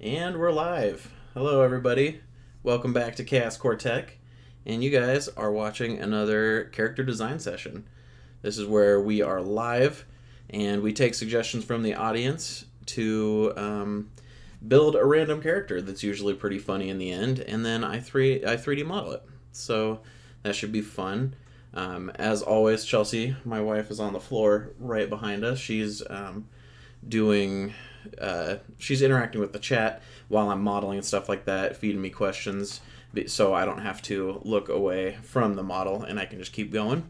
And we're live. Hello, everybody. Welcome back to Chaos Core Tech. And you guys are watching another character design session. This is where we are live and we take suggestions from the audience to build a random character that's usually pretty funny in the end. And then I 3D model it. So that should be fun. As always, Chelsea, my wife, is on the floor right behind us. She's she's interacting with the chat while I'm modeling and stuff like that, feeding me questions, so I don't have to look away from the model and I can just keep going.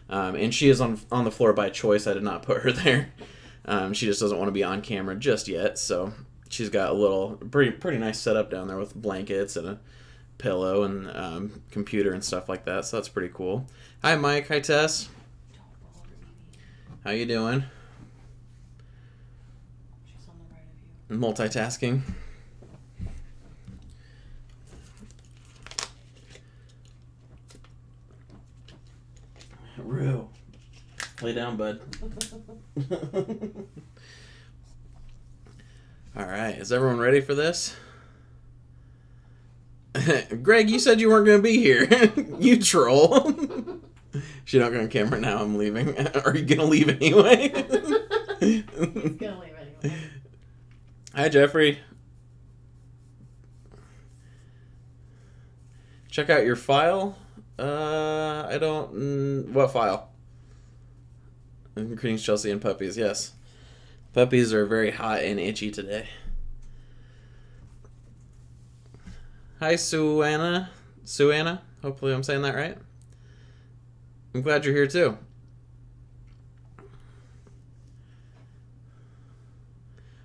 And she is on the floor by choice. I did not put her there. She just doesn't want to be on camera just yet, so she's got a little pretty nice setup down there with blankets and a pillow and computer and stuff like that, so that's pretty cool. Hi Mike, hi Tess. How you doing? She's on the right of you. Multitasking. Rue, lay down, bud. All right, is everyone ready for this? Greg, you said you weren't going to be here. You troll. She's not going on camera now. I'm leaving. Are you going to leave anyway? He's going to leave anyway. Hi, Jeffrey. Check out your file. I don't... What file? Greetings, Chelsea and puppies. Yes. Puppies are very hot and itchy today. Hi, Suanna. Suanna. Hopefully I'm saying that right. I'm glad you're here, too.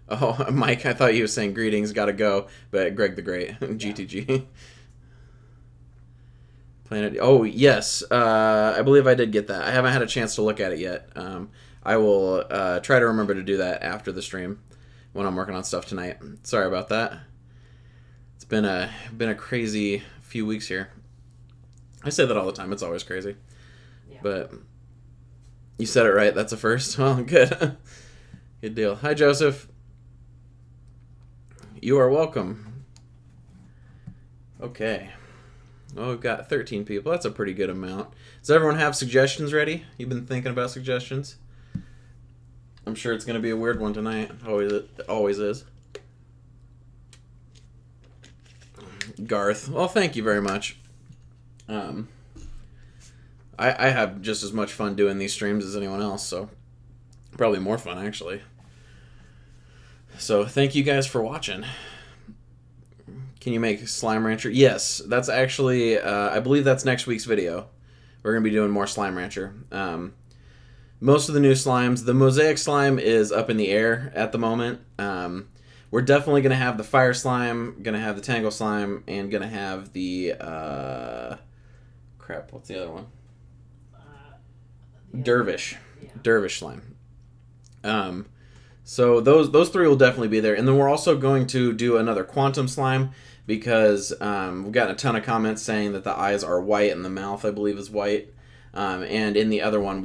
Oh, Mike, I thought you were saying greetings, gotta go. But Greg the Great, GTG. Planet. Oh, yes. I believe I did get that. I haven't had a chance to look at it yet. I will try to remember to do that after the stream when I'm working on stuff tonight. Sorry about that. It's been a crazy few weeks here. I say that all the time. It's always crazy. Yeah. But you said it right. That's a first. Oh, good. Good deal. Hi, Joseph. You are welcome. Okay. Well, we've got 13 people. That's a pretty good amount. Does everyone have suggestions ready? You've been thinking about suggestions? I'm sure it's going to be a weird one tonight. It always is. Garth. Well, thank you very much. I have just as much fun doing these streams as anyone else, so probably more fun, actually. So thank you guys for watching. Can you make Slime Rancher? Yes, that's actually, I believe that's next week's video. We're going to be doing more Slime Rancher. Most of the new slimes, the Mosaic Slime is up in the air at the moment. We're definitely going to have the Fire Slime, going to have the Tangle Slime, and going to have the, crap, what's the other one? Dervish. Yeah. Dervish Slime. So those three will definitely be there. And then we're also going to do another Quantum Slime because we've gotten a ton of comments saying that the eyes are white and the mouth, I believe, is white. And in the other one,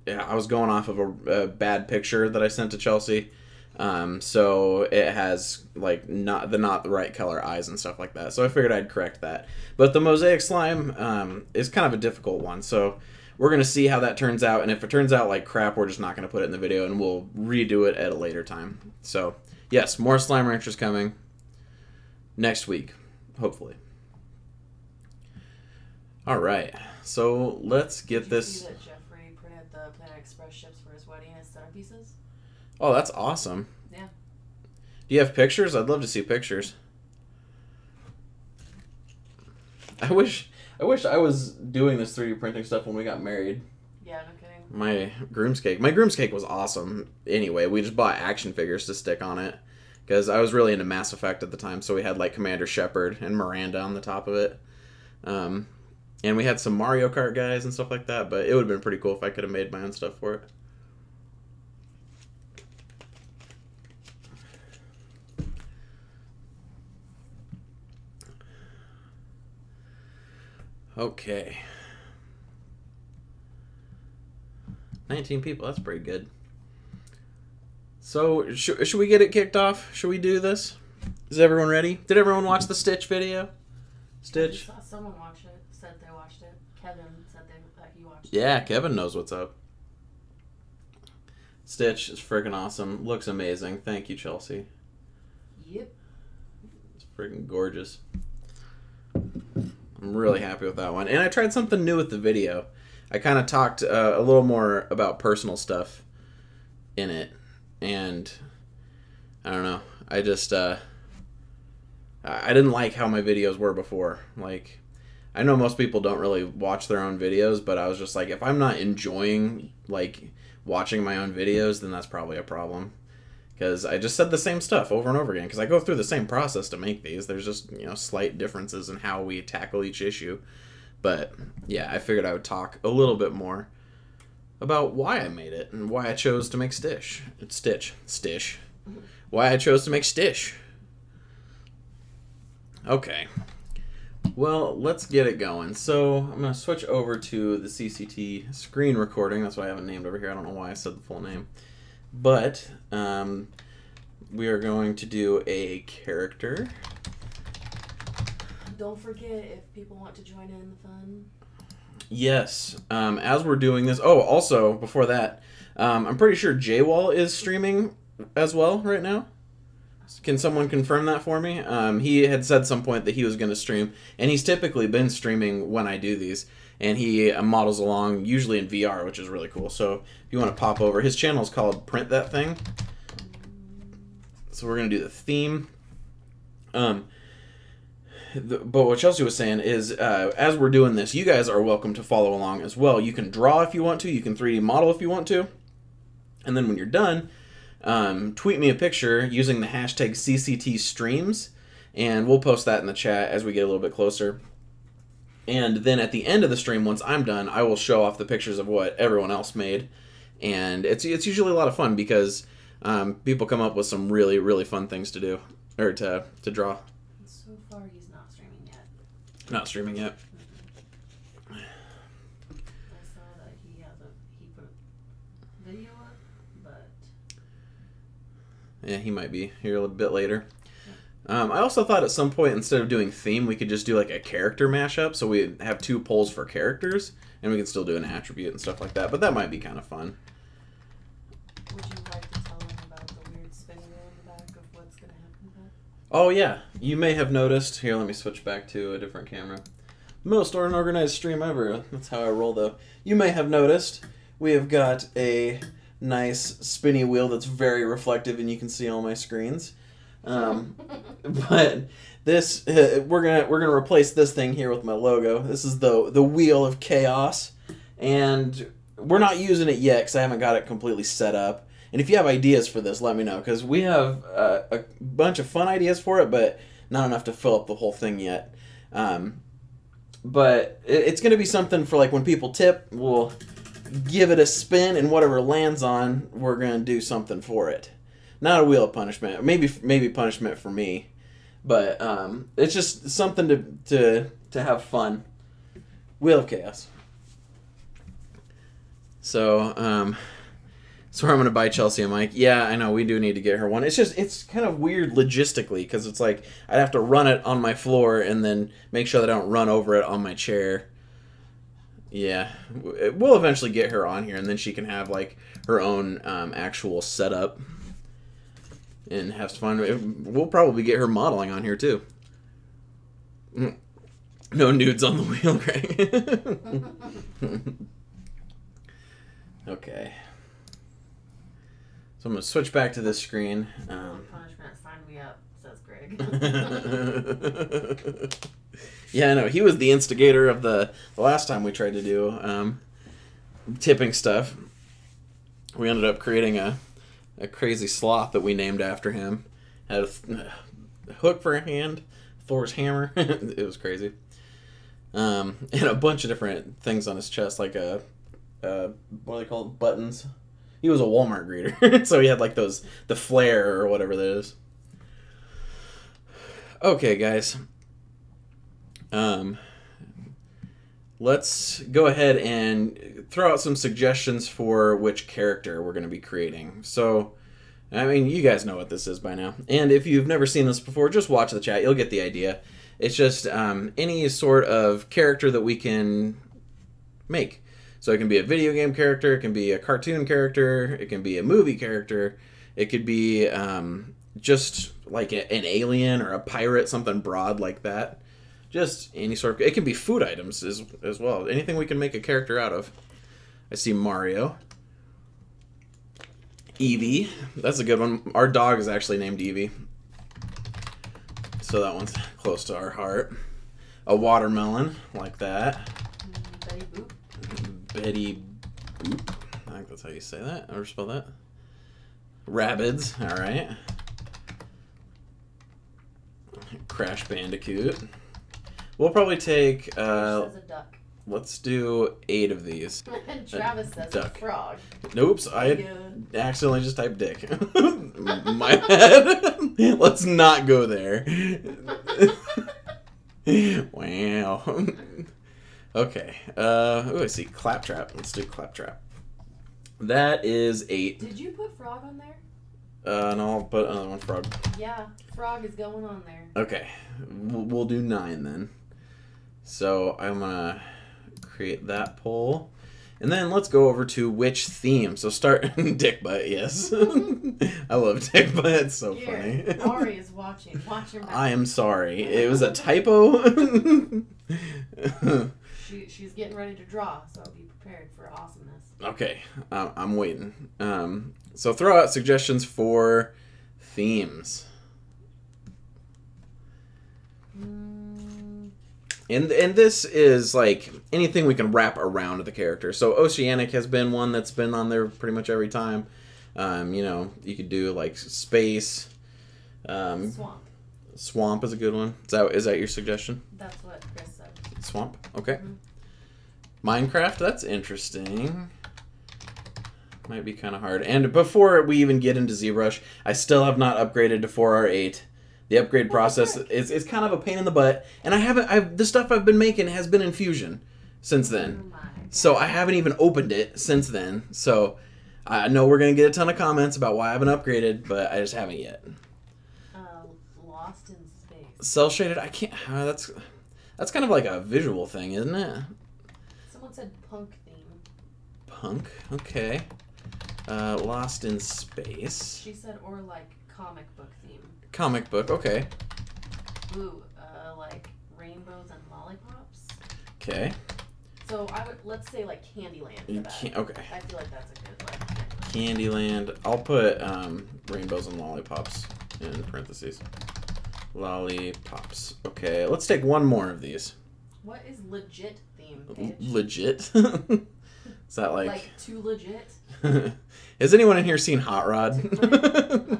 I was going off of a bad picture that I sent to Chelsea. So it has like not the right color eyes and stuff like that. So I figured I'd correct that. But the Mosaic Slime is kind of a difficult one. So we're going to see how that turns out, and if it turns out like crap, we're just not going to put it in the video, and we'll redo it at a later time. So, yes, more Slime Ranchers coming next week, hopefully. All right, so let's get this... Did you see that Jeffrey printed the Planet Express ships for his wedding as centerpieces? Oh, that's awesome. Yeah. Do you have pictures? I'd love to see pictures. I wish I was doing this 3D printing stuff when we got married. Yeah, no kidding. My groom's cake was awesome. Anyway, we just bought action figures to stick on it because I was really into Mass Effect at the time, so we had like Commander Shepard and Miranda on the top of it. And we had some Mario Kart guys and stuff like that, but it would have been pretty cool if I could have made my own stuff for it. Okay. 19 people, that's pretty good. So, should we get it kicked off? Should we do this? Is everyone ready? Did everyone watch the Stitch video? Stitch? I saw someone watch it. Said they watched it. Kevin said that he watched it. Yeah, Kevin knows what's up. Stitch is freaking awesome. Looks amazing. Thank you, Chelsea. Yep. It's freaking gorgeous. I'm really happy with that one. And I tried something new with the video. I kind of talked a little more about personal stuff in it. And I don't know. I just I didn't like how my videos were before. Like, I know most people don't really watch their own videos, but I was just like, if I'm not enjoying like watching my own videos, then that's probably a problem. Because I just said the same stuff over and over again. Because I go through the same process to make these. There's just, you know, slight differences in how we tackle each issue. But yeah, I figured I would talk a little bit more about why I made it and why I chose to make Stitch. Why I chose to make Stitch. Okay. Well, let's get it going. So I'm going to switch over to the CCT screen recording. That's what I haven't named over here. I don't know why I said the full name. But we are going to do a character. Don't forget, if people want to join in the fun. Yes. As we're doing this... Oh, also, before that, I'm pretty sure J-Wall is streaming as well right now. Can someone confirm that for me? He had said some point that he was going to stream, and he's typically been streaming when I do these, and he models along, usually in VR, which is really cool. So if you want to pop over, his channel is called Print That Thing. So we're going to do the theme. But what Chelsea was saying is, as we're doing this, you guys are welcome to follow along as well. You can draw if you want to. You can 3D model if you want to. And then when you're done, tweet me a picture using the hashtag CCTstreams, and we'll post that in the chat as we get a little bit closer. And then at the end of the stream, once I'm done, I will show off the pictures of what everyone else made. And it's usually a lot of fun because people come up with some really, really fun things to do, or to draw. So far, he's not streaming yet. Not streaming yet. I saw that he put a video up, but... Yeah, he might be here a little bit later. I also thought at some point, instead of doing theme, we could just do like a character mashup. So we have 2 polls for characters, and we can still do an attribute and stuff like that. But that might be kind of fun. Would you like to tell him about the weird spinning wheel in the back of what's going to happen with that? Oh yeah, you may have noticed. Here, let me switch back to a different camera. Most unorganized stream ever. That's how I roll, though. You may have noticed we have got a nice spinny wheel that's very reflective, and you can see all my screens. But this we're gonna replace this thing here with my logo. This is the Wheel of Chaos, and we're not using it yet because I haven't got it completely set up. And if you have ideas for this, let me know, because we have a bunch of fun ideas for it, but not enough to fill up the whole thing yet. But it's gonna be something for like when people tip, we'll give it a spin, and whatever lands on, we're gonna do something for it. Not a wheel of punishment. Maybe punishment for me, but it's just something to have fun. Wheel of Chaos. So so I'm gonna buy Chelsea a mic. Yeah, I know we do need to get her one. It's kind of weird logistically because it's like I'd have to run it on my floor and then make sure that I don't run over it on my chair. Yeah, we'll eventually get her on here, and then she can have like her own actual setup and have fun. We'll probably get her modeling on here too. No nudes on the wheel, Greg. Okay. So I'm gonna switch back to this screen. Punishment, sign me up, says Greg. Yeah, I know. He was the instigator of the last time we tried to do tipping stuff. We ended up creating a crazy sloth that we named after him. Had a hook for a hand, Thor's hammer. It was crazy. And a bunch of different things on his chest, like what do they call it? Buttons. He was a Walmart greeter, so he had like the flare or whatever that is. Okay, guys. Let's go ahead and throw out some suggestions for which character we're going to be creating. So, I mean, you guys know what this is by now. And if you've never seen this before, just watch the chat. You'll get the idea. It's just any sort of character that we can make. So it can be a video game character, it can be a cartoon character, it can be a movie character, it could be just like an alien or a pirate, something broad like that. Just any sort of... It can be food items as well. Anything we can make a character out of. I see Mario. Eevee. That's a good one. Our dog is actually named Eevee. So that one's close to our heart. A watermelon, like that. Betty Boop. Betty Boop. I think that's how you say that. Or spell that. Rabbids. Alright. Crash Bandicoot. We'll probably take... says a duck. Let's do 8 of these. And Travis says duck. A frog. Oops, I accidentally just typed dick. My bad. Let's not go there. Wow. Okay. Oh, I see. Claptrap. Let's do Claptrap. That is 8. Did you put frog on there? No, I'll put another one, frog. Yeah, frog is going on there. Okay. We'll do 9 then. So I'm going to create that poll. And then let's go over to which theme. So start dick butt, yes. I love dick butt. It's so funny. Ari is watching. Watch your mouth. I am sorry. It was a typo. She's getting ready to draw, so be prepared for awesomeness. Okay, I'm waiting. So throw out suggestions for themes. And this is like anything we can wrap around the character. So Oceanic has been one that's been on there pretty much every time. You know, you could do like space. Swamp. Swamp is a good one. Is that your suggestion? That's what Chris said. Swamp. Okay. Minecraft. That's interesting. Might be kind of hard. And before we even get into ZBrush, I still have not upgraded to 4R8. The upgrade process is kind of a pain in the butt, and the stuff I've been making has been in Fusion since then. Oh so I haven't even opened it since then. So I know we're gonna get a ton of comments about why I haven't upgraded, but I just haven't yet. Lost in Space. Cell shaded, I can't. That's kind of like a visual thing, isn't it? Someone said punk theme. Punk, okay. Lost in Space. She said or like comic book theme. Comic book, okay. Ooh, like rainbows and lollipops. Okay. So let's say like Candyland for that. Okay. I feel like that's a good like Candyland. I'll put rainbows and lollipops in parentheses. Lollipops. Okay, let's take one more of these. What is legit theme, Paige? Legit? Is that like too legit? Has anyone in here seen Hot Rod?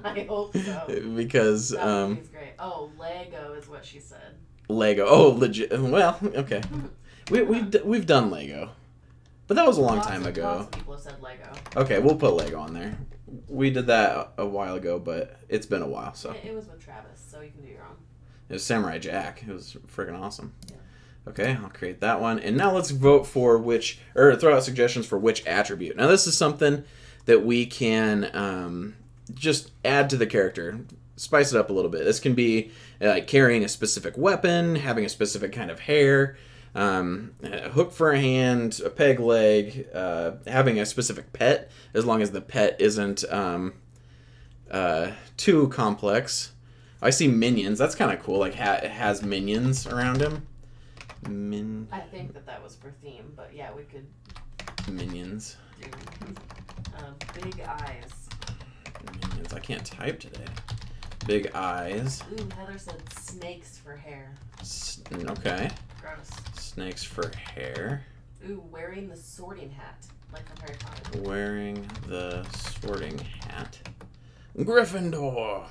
I hope so. Because that movie's great. Oh, Lego is what she said. Lego. Oh, legit. Well, okay. We've done Lego, but that was a long time ago. Lots of people have said Lego. Okay, we'll put Lego on there. We did that a while ago, but it's been a while. So it was with Travis, so you can do your own. It was Samurai Jack. It was freaking awesome. Yeah. Okay, I'll create that one. And now let's vote for throw out suggestions for which attribute. Now this is something that we can just add to the character, spice it up a little bit. This can be like carrying a specific weapon, having a specific kind of hair, a hook for a hand, a peg leg, having a specific pet, as long as the pet isn't too complex. I see minions. That's kind of cool. Like it has minions around him. I think that was for theme, but yeah, we could minions. Do big eyes. Minions. I can't type today. Big eyes. Ooh, Heather said snakes for hair. Okay. Gross. Snakes for hair. Ooh, wearing the sorting hat, like from Harry Potter. Wearing the sorting hat. Gryffindor.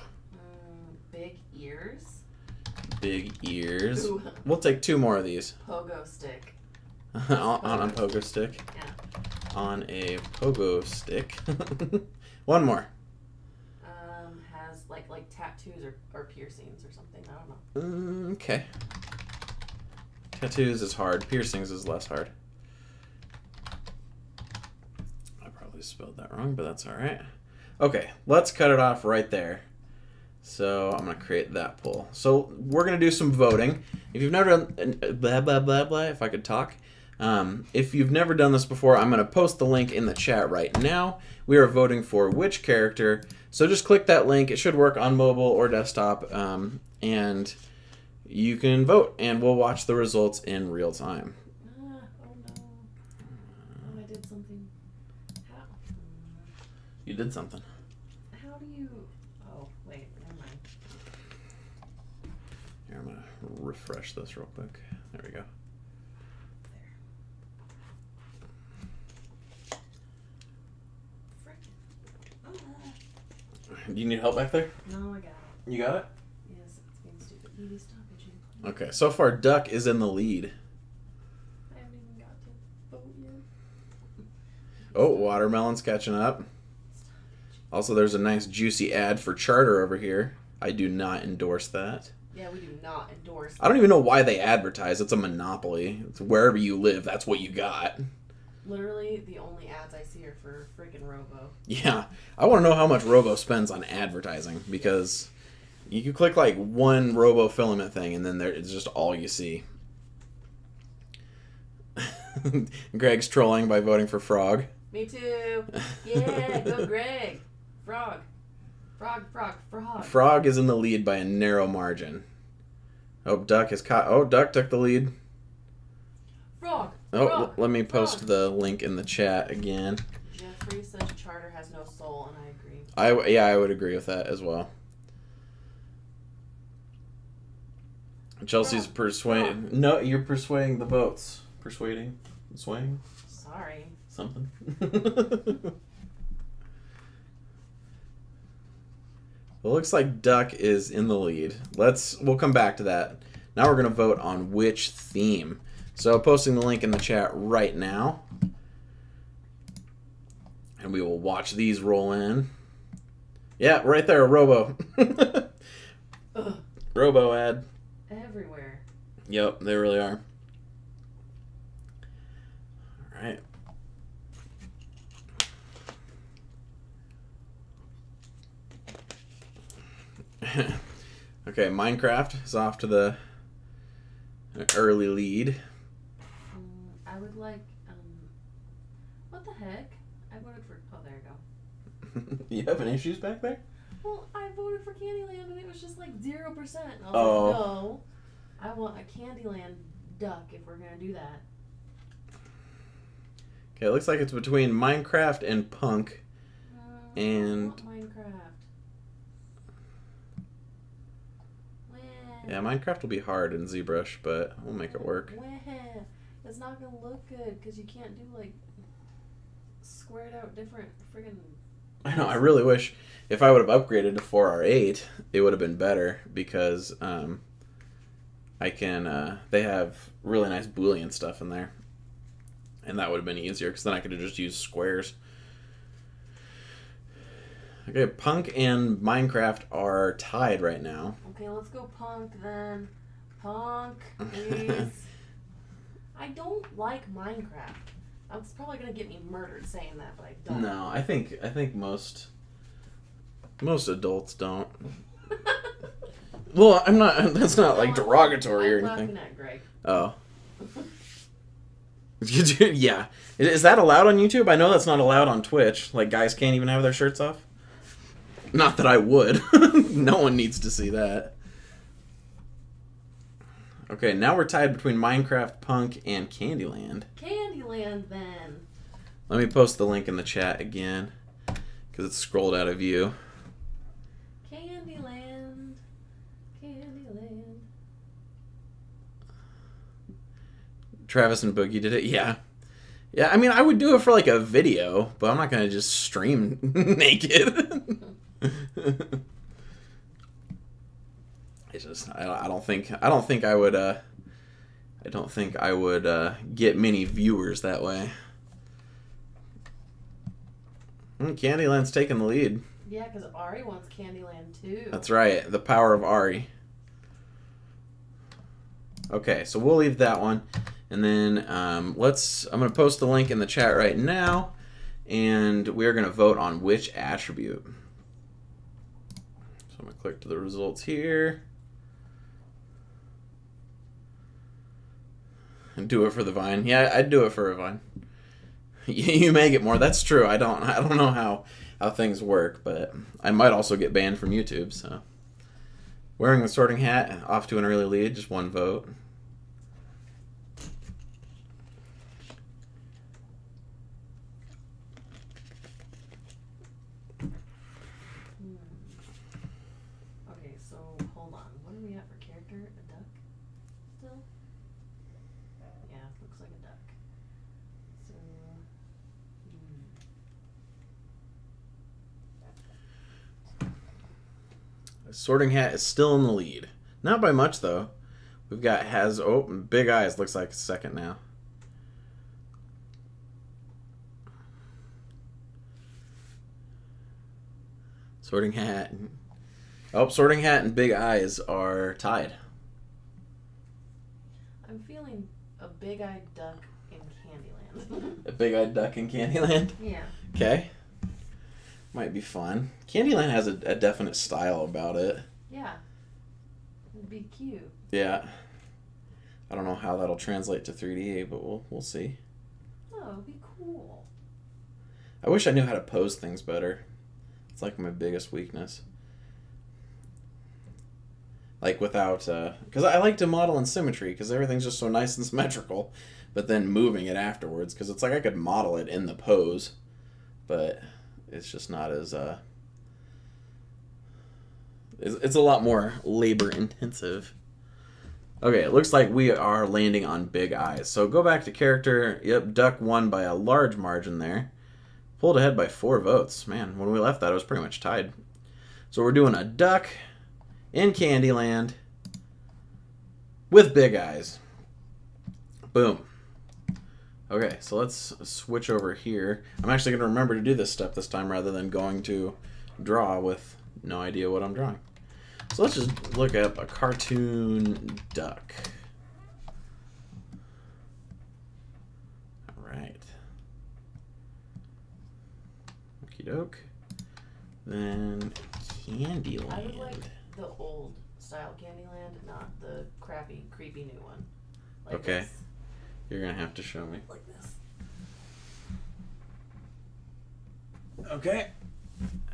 Big ears. Big ears. Ooh. We'll take 2 more of these. Pogo stick. on a pogo stick. Yeah. On a pogo stick. One more. Has like tattoos or piercings or something. I don't know. Okay. Tattoos is hard. Piercings is less hard. I probably spelled that wrong, but that's all right. Okay, let's cut it off right there. So I'm going to create that poll. So we're going to do some voting. If you've never done, blah, blah, blah, blah, if I could talk. If you've never done this before, I'm going to post the link in the chat right now. We are voting for which character. So just click that link. It should work on mobile or desktop. And you can vote, and we'll watch the results in real time. Oh no. Oh, I did something. How? You did something. How do you... Oh, wait, never mind. Here, I'm going to refresh this real quick. There we go. Do you need help back there? No, I got it. You got it? Yes, it's being stupid. Evie, stop itching. Okay, so far Duck is in the lead. I haven't even got to vote yet. Oh, Watermelon's catching up. Also, there's a nice juicy ad for Charter over here. I do not endorse that. Yeah, we do not endorse. I don't even know why they advertise. It's a monopoly. It's wherever you live, that's what you got. Literally, the only ads I see are for freaking Robo. Yeah, I want to know how much Robo spends on advertising, because you can click like one Robo filament thing and then it's just all you see. Greg's trolling by voting for Frog. Me too. Yeah, go Greg. Frog. Frog. Frog is in the lead by a narrow margin. Oh, Duck is caught. Oh, Duck took the lead. Frog. Oh, Frog. let me post Frog. the link in the chat again. Jeffrey says Charter has no soul, and I agree. I would agree with that as well. Chelsea's persuading. No, you're persuading the votes. Persuading, swaying, Sorry. something. Well, it looks like Duck is in the lead. We'll come back to that. Now we're gonna vote on which theme. So posting the link in the chat right now. And we will watch these roll in. Yeah, right there, Robo. Robo ad. Everywhere. Yep, they really are. All right. Okay, Minecraft is off to the early lead. I would like, what the heck? I voted for, oh, there you go. You having issues back there? Well, I voted for Candyland and it was just like 0%. And I was like, Oh. no, I want a Candyland duck if we're going to do that. Okay, it looks like it's between Minecraft and Punk. I want Minecraft. Yeah, Minecraft will be hard in ZBrush, but we'll make it work. It's not going to look good because you can't do like squared out different friggin'... I know, I really wish if I would have upgraded to 4R8, it would have been better because I can, they have really nice Boolean stuff in there. And that would have been easier because then I could have just used squares. Okay, Punk and Minecraft are tied right now. Okay, let's go Punk then. Punk, please. I don't like Minecraft. It's probably gonna get me murdered saying that, but I don't. No, I think most adults don't. Well, I'm not. That's not like derogatory or I'm anything. laughing at Greg. Oh. Yeah. Is that allowed on YouTube? I know that's not allowed on Twitch. Like, guys can't even have their shirts off. Not that I would. No one needs to see that. Okay, now we're tied between Minecraft, Punk, and Candyland. Candyland, then. Let me post the link in the chat again, because it's scrolled out of view. Candyland. Candyland. Travis and Boogie did it? Yeah. Yeah, I mean, I would do it for, like, a video, but I'm not going to just stream naked. It's just, I don't think I would get many viewers that way. Candyland's taking the lead. Yeah, because Ari wants Candyland too. That's right, the power of Ari. Okay, so we'll leave that one, and then I'm gonna post the link in the chat right now, And we're going to vote on which attribute. So I'm going to click to the results here. And do it for the vine. Yeah, I'd do it for a vine. You may get more. That's true. I don't know how things work, but I might also get banned from YouTube, so. Wearing the sorting hat, off to an early lead, just one vote. Okay, so hold on. What are we at for character? A duck? Still? Yeah, looks like a duck. So, Sorting hat is still in the lead. Not by much, though. We've got Big Eyes looks like second now. Sorting Hat. Oh, Sorting Hat and Big Eyes are tied. I'm feeling a big-eyed duck in Candyland. A big-eyed duck in Candyland? Yeah. Okay. Might be fun. Candyland has a definite style about it. Yeah. It'd be cute. Yeah. I don't know how that'll translate to 3D, but we'll see. Oh, it'd be cool. I wish I knew how to pose things better. It's like my biggest weakness. Like without, because I like to model in symmetry because everything's just so nice and symmetrical, but then moving it afterwards because it's like I could model it in the pose, but it's just not as, it's a lot more labor intensive. Okay, it looks like we are landing on Big Eyes. So go back to character. Yep, Duck won by a large margin there. Pulled ahead by 4 votes. Man, when we left that, it was pretty much tied. So we're doing a Duck in Candyland with Big Eyes. Boom. Okay, so let's switch over here. I'm actually going to remember to do this step this time rather than going to draw with no idea what I'm drawing. So let's just look up a cartoon duck. All right. Okie doke. Then Candyland. I would like the old style Candyland, not the crappy, creepy new one. Like Okay. this. You're going to have to show me. Like this. Okay.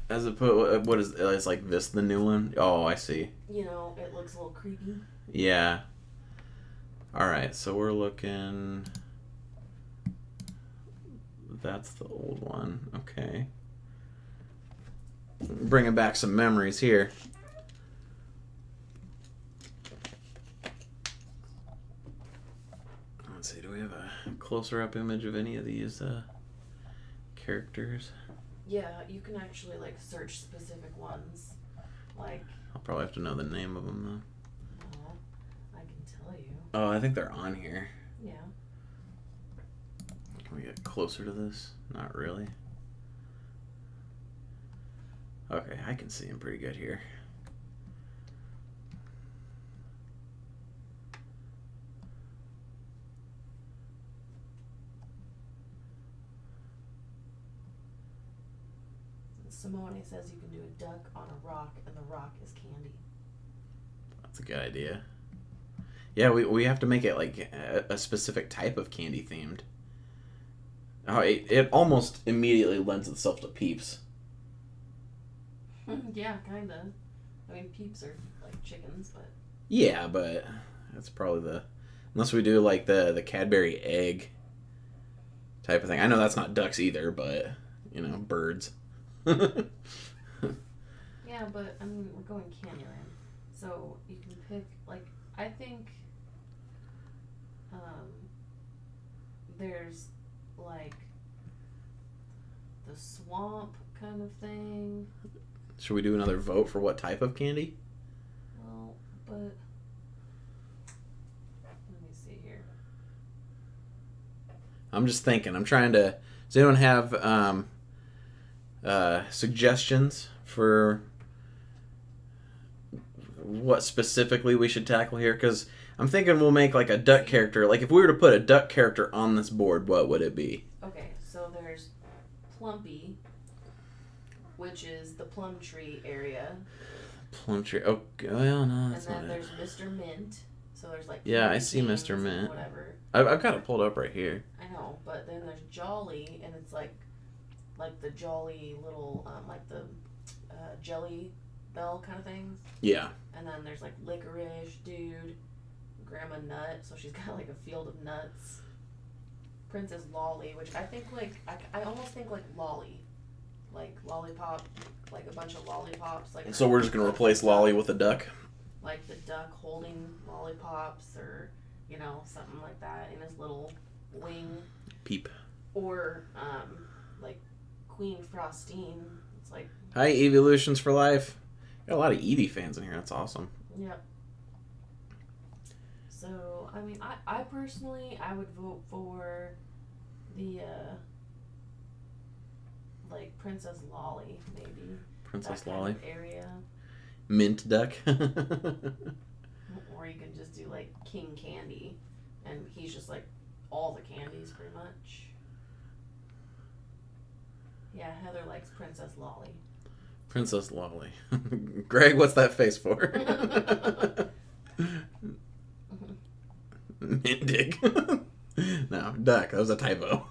As opposed, what is it's like this the new one? Oh, I see. You know, it looks a little creepy. Yeah. All right, so we're looking. That's the old one. Okay. Bringing back some memories here. Let's see. Do we have a closer up image of any of these characters? Yeah, you can actually like search specific ones. Like, I'll probably have to know the name of them though. well, I can tell you. Oh, I think they're on here. Yeah. Can we get closer to this? Not really. Okay, I can see him pretty good here. Simone says you can do a duck on a rock, and the rock is candy. That's a good idea. Yeah, we have to make it like a specific type of candy themed. Oh, it almost immediately lends itself to Peeps. Yeah, kinda. I mean, Peeps are like chickens, but... Yeah, but that's probably the... Unless we do like the Cadbury egg type of thing. I know that's not ducks either, but, you know, birds. Yeah, but, I mean, we're going Candyland. So, you can pick, like, I think... there's, like, the swamp kind of thing. Should we do another vote for what type of candy? Well, but... Let me see here. I'm just thinking. I'm trying to... Does anyone have suggestions for what specifically we should tackle here? Because I'm thinking we'll make like a duck character. Like if we were to put a duck character on this board, what would it be? Okay, so there's Plumpy, which is the plum tree area. Plum tree. Oh, well, no, that's and then not there's it. Mr. Mint. So there's like Yeah, I see Mr. Mint. Whatever. I've got it pulled up right here. I know, but then there's Jolly, and it's like the Jolly little like the Jelly Bell kind of things. Yeah. And then there's like Licorice Dude, Grandma Nut, so she's got like a field of nuts. Princess Lolly, which I think like I almost think like Lolly, like lollipop, like a bunch of lollipops. Like so we're just gonna replace Lolly with a duck. Like the duck holding lollipops, or you know, something like that in his little wing. Peep. Or like Queen Frostine. It's like, hi, Evolutions for Life. Got a lot of Eevee fans in here. That's awesome. Yep. So I mean, I personally I would vote for the like Princess Lolly, maybe. Princess that Lolly. Kind of area. Mint duck. Or you can just do like King Candy, and he's just like all the candies pretty much. Yeah, Heather likes Princess Lolly. Princess Lolly. Greg, what's that face for? Mint dick. No, duck. That was a typo.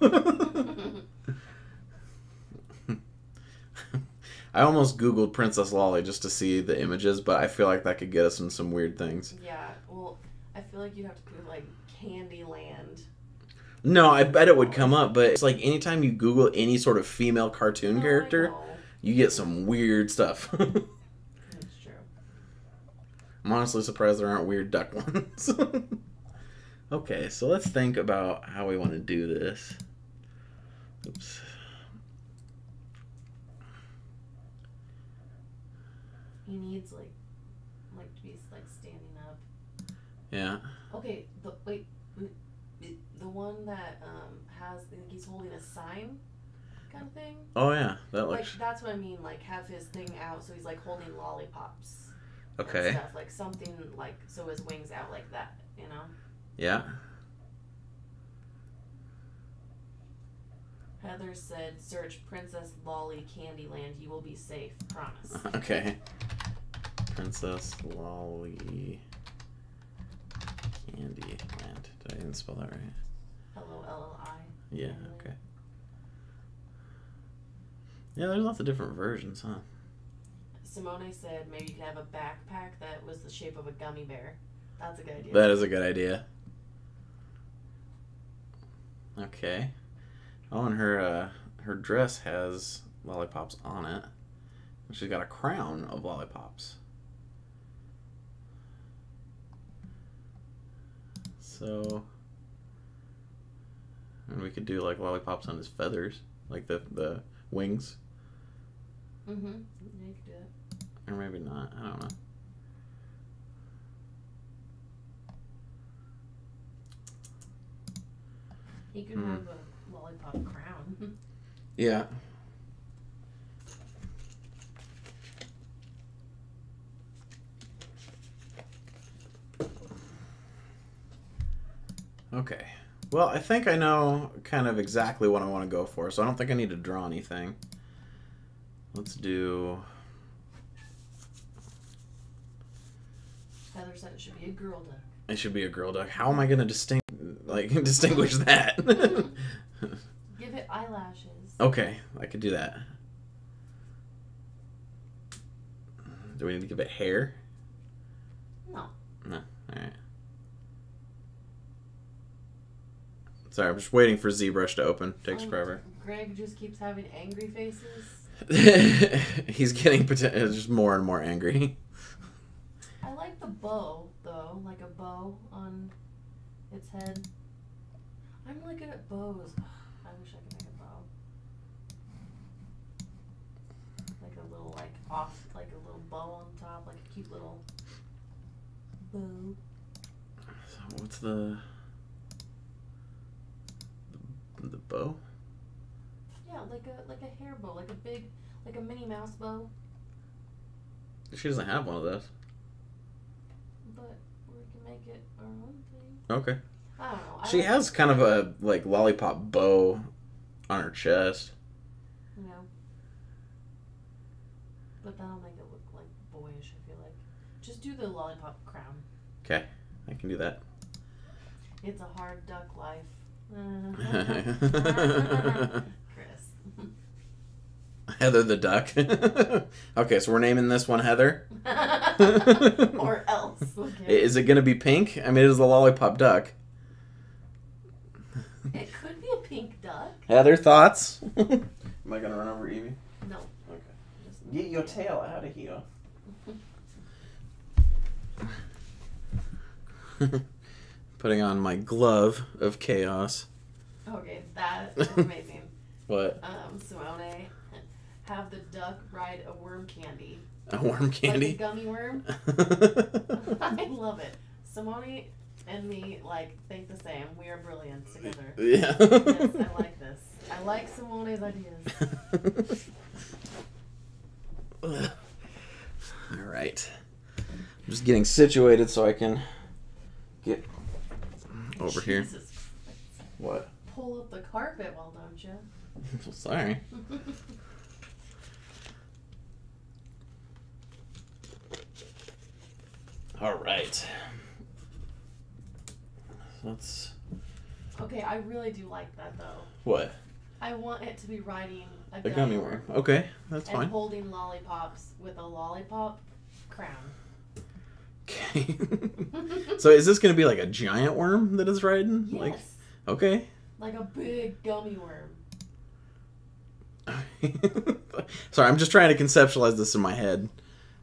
I almost Googled Princess Lolly just to see the images, but I feel like that could get us in some weird things. Yeah, well, I feel like you'd have to put like Candyland. No, I bet it would come up, but it's like anytime you Google any sort of female cartoon character, you get some weird stuff. That's true. I'm honestly surprised there aren't weird duck ones. Okay, so let's think about how we want to do this. Oops. He needs like to be like standing up. Yeah. Okay, the one that has he's holding a sign kind of thing. Oh yeah, that like looks. that's what I mean. Like have his thing out, so he's like holding lollipops. Okay. And stuff like something like so his wings out like that, you know. Yeah. Heather said, "Search Princess Lolly Candyland. You will be safe. Promise." Okay. Princess Lolly Candyland. Did I even spell that right? Lolli. Yeah. Okay. Yeah, there's lots of different versions, huh? Simone said maybe you could have a backpack that was the shape of a gummy bear. That's a good idea. That is a good idea. Okay. Oh, and her dress has lollipops on it. She's got a crown of lollipops. So, and we could do like lollipops on his feathers, like the wings. Mm-hmm. Yeah, you could do that. Or maybe not. I don't know. He could have a lollipop crown. Yeah. Okay. Well, I think I know kind of exactly what I want to go for, so I don't think I need to draw anything. Let's do... Heather said it should be a girl duck. It should be a girl duck. How am I going to distinguish that? Give it eyelashes. Okay, I could do that. Do we need to give it hair? No. No. Alright. Sorry, I'm just waiting for ZBrush to open. Takes forever. Greg just keeps having angry faces. He's getting just more and more angry. I like the bow, though. Like a bow on its head. I'm really good at bows. I wish I could make a bow. Like a little, like, like a little bow on top. Like a cute little bow. So what's the bow? Yeah, like a hair bow. Like a big, like a Minnie Mouse bow. She doesn't have one of those. But we can make it our own thing. Okay. I don't know. She has kind of a like lollipop bow on her chest. but that'll make it look like boyish, I feel like. Just do the lollipop crown. Okay, I can do that. It's a hard duck life. Chris. Heather the duck. Okay, so we're naming this one Heather. Or else. Okay. Is it going to be pink? I mean, it is a lollipop duck. It could be a pink duck. Heather, thoughts? Am I going to run over Evie? No. Okay. Get your tail out of here. Putting on my glove of chaos. Okay, that is amazing. What? Simone, have the duck ride a worm candy. A worm candy? Like a gummy worm. I love it. Simone and me, like, think the same. We are brilliant together. Yeah. Yes, I like this. I like Simone's ideas. All right. I'm just getting situated so I can get over here. Jesus Christ. What? Pull up the carpet, well, don't you? Sorry. All right. Let's. Okay, I really do like that, though. What? I want it to be riding a gummy worm. Okay, that's and fine. holding lollipops with a lollipop crown. Okay. So is this going to be like a giant worm that is riding? Yes. Like, okay. Like a big gummy worm. Sorry, I'm just trying to conceptualize this in my head.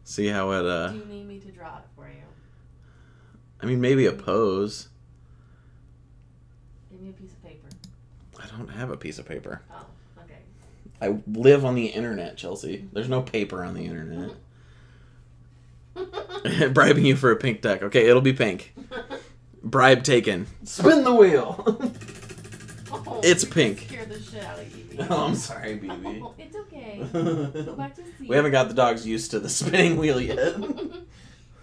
See how it, Do you need me to draw it for you? I mean, maybe a pose. Give me a piece of paper. I don't have a piece of paper. Oh, okay. I live on the internet, Chelsea. There's no paper on the internet. Bribing you for a pink duck. Okay, it'll be pink. Bribe taken. Spin the wheel. Oh, It's you pink. Scared the shit out of Evie. Oh, I'm sorry, BB. Oh, it's okay. Go back to sleep. We haven't got the dogs used to the spinning wheel yet.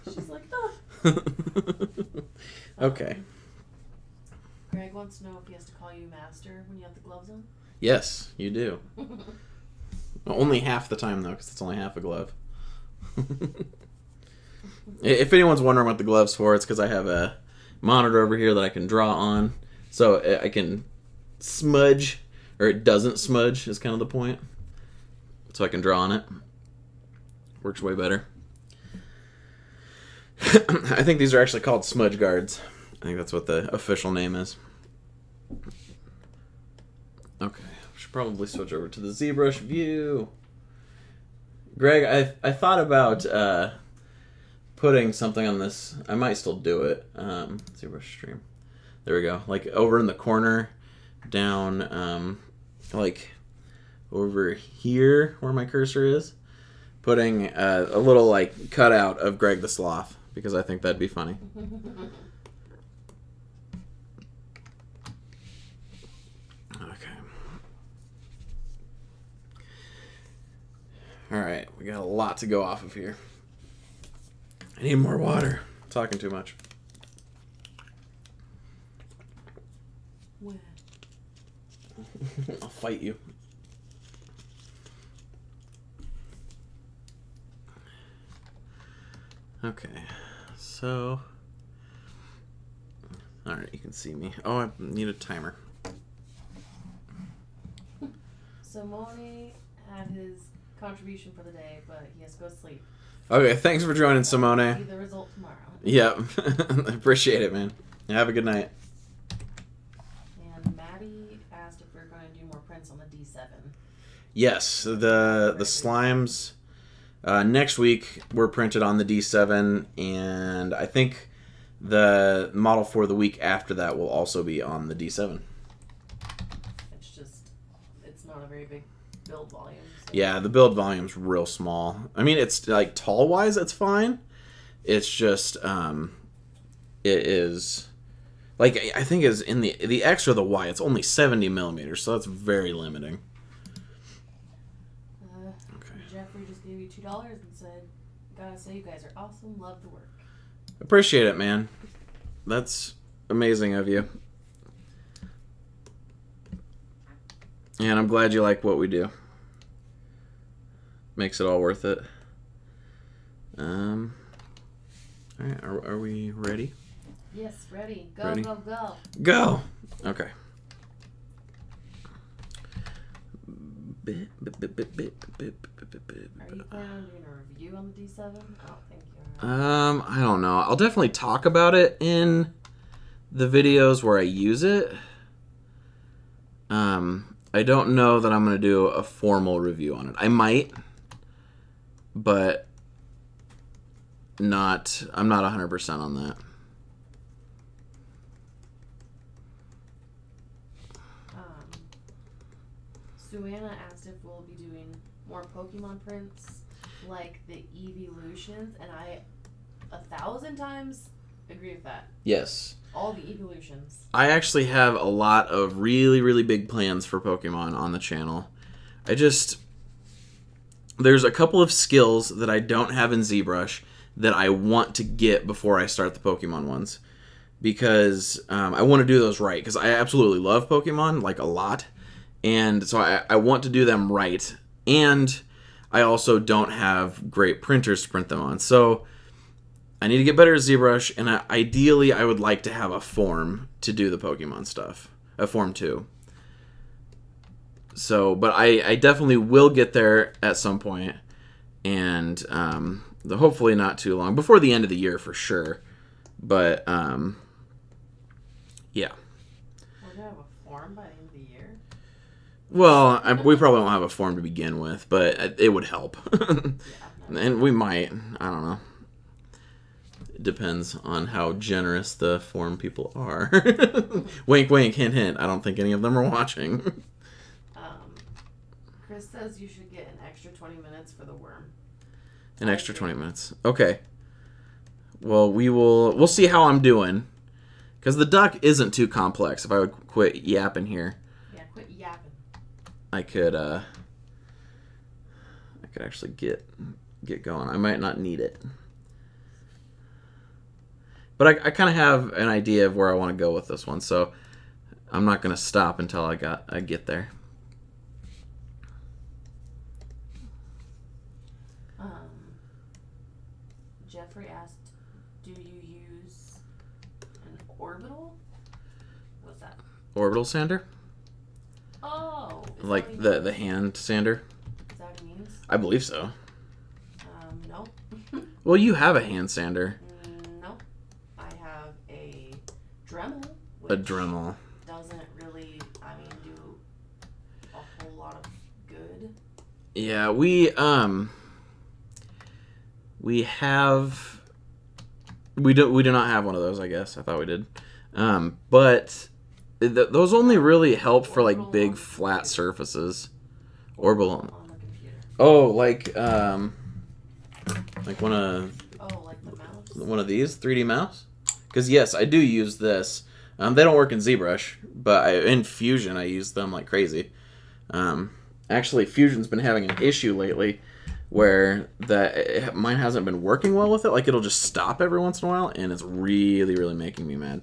She's like, oh. Okay. Greg wants to know if he has to call you master when you have the gloves on. Yes, you do. Only half the time, though, because it's only half a glove. If anyone's wondering what the glove's for, it's because I have a monitor over here that I can draw on. So I can smudge, or it doesn't smudge is kind of the point. So I can draw on it. Works way better. I think these are actually called smudge guards. I think that's what the official name is. Okay, I should probably switch over to the ZBrush view. Greg, I thought about putting something on this. I might still do it. ZBrush stream. There we go. Like over in the corner, down, like over here where my cursor is, putting a little like cutout of Greg the Sloth because I think that'd be funny. Okay. All right, we got a lot to go off of here. I need more water. I'm talking too much. Where? I'll fight you. Okay, so... Alright, you can see me. Oh, I need a timer. Simone had his contribution for the day, but he has to go to sleep. Okay, thanks for joining, Simone. See the result tomorrow. Yep. I appreciate it, man. Have a good night. And Maddie asked if we were going to do more prints on the D7. Yes, the slimes next week were printed on the D7, and I think the model for the week after that will also be on the D7. It's just, it's not a very big build volume. So. Yeah, the build volume's real small. I mean, it's like tall-wise, it's fine. It's just, it is, like, I think is in the X or the Y, it's only 70 millimeters, so that's very limiting. Okay. Jeffrey just gave you $2 and said, gotta say you guys are awesome, love the work. Appreciate it, man. That's amazing of you. And I'm glad you like what we do. Makes it all worth it. All right, are we ready? Yes, ready. Go, Ready? go, go. Go! Okay. Are you planning on doing a review on the D7? I don't think you are. I don't know. I'll definitely talk about it in the videos where I use it. I don't know that I'm going to do a formal review on it. I might, but I'm not 100% on that. Suanna asked if we'll be doing more Pokemon prints like the Evolutions, and I 1,000 times agree with that. Yes. All the Evolutions. I actually have a lot of really, really big plans for Pokemon on the channel. There's a couple of skills that I don't have in ZBrush that I want to get before I start the Pokemon ones. Because I want to do those right. Because I absolutely love Pokemon, like a lot. And so I want to do them right. And I also don't have great printers to print them on. So I need to get better at ZBrush, and ideally I would like to have a form to do the Pokemon stuff. A form 2. So, but I definitely will get there at some point, and hopefully not too long. Before the end of the year for sure. But, yeah. We're going to have a form by the end of the year? Well, we probably won't have a form to begin with, but it would help. Yeah, and we might. I don't know. It depends on how generous the form people are. Wink, wink, hint, hint. I don't think any of them are watching. Chris says you should get an extra 20 minutes for the worm. An extra 20 minutes. Okay. Well, we'll see how I'm doing. Because the duck isn't too complex. If I would quit yapping here. Yeah, quit yapping. I could actually get going. I might not need it. But I kind of have an idea of where I want to go with this one, so I'm not going to stop until I get there. Jeffrey asked, do you use an orbital? What's that? Orbital sander? Oh. Like the hand sander? Is that what it means? I believe so. No. Well, you have a hand sander. No. I have a Dremel. A Dremel. Doesn't really, do a whole lot of good. Yeah, we do not have one of those, I guess. I thought we did. But those only really help for like big flat surfaces. Orbital on the computer. Oh, like one of like the mouse. One of these 3D mouse? Because yes, I do use this. They don't work in ZBrush, but in Fusion I use them like crazy. Actually, Fusion's been having an issue lately where mine hasn't been working well with it. Like, it'll just stop every once in a while, and it's really, really making me mad.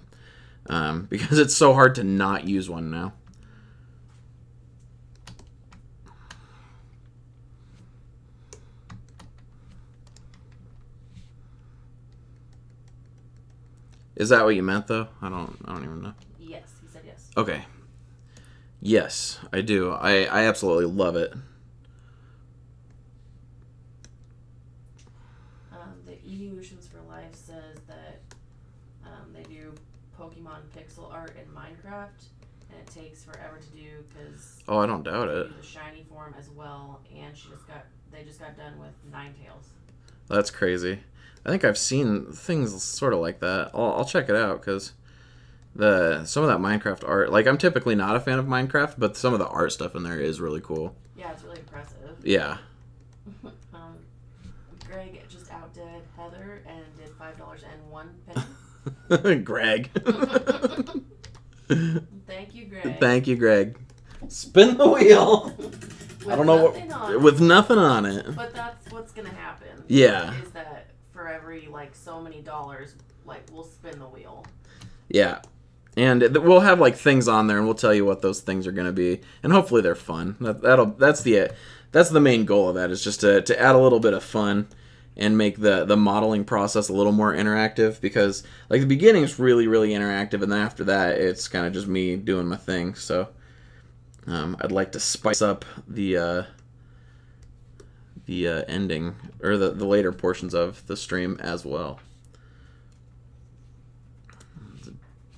Because it's so hard to not use one now. Is that what you meant, though? I don't even know. Yes, he said yes. Okay. Yes, I do. I absolutely love it. The Evolutions for Life says that they do Pokemon pixel art in Minecraft, and it takes forever to do because Oh, I don't doubt they it. do the shiny form as well, and they just got done with Ninetales. That's crazy. I think I've seen things sort of like that. I'll check it out because some of that Minecraft art, like, I'm typically not a fan of Minecraft, but some of the art stuff in there is really cool. Yeah, it's really impressive. Yeah. Greg just outdid Heather and did $5.01. Greg. Thank you, Greg. Thank you, Greg. Spin the wheel. I don't know with nothing on it. But that's what's gonna happen. Yeah. Is that for every so many dollars, we'll spin the wheel. Yeah. And we'll have things on there, and we'll tell you what those things are gonna be, and hopefully they're fun. That's the main goal of that, is just to add a little bit of fun and make the modeling process a little more interactive, because like the beginning is really interactive, and then after that it's kind of just me doing my thing. So I'd like to spice up the ending, or the later portions of the stream as well.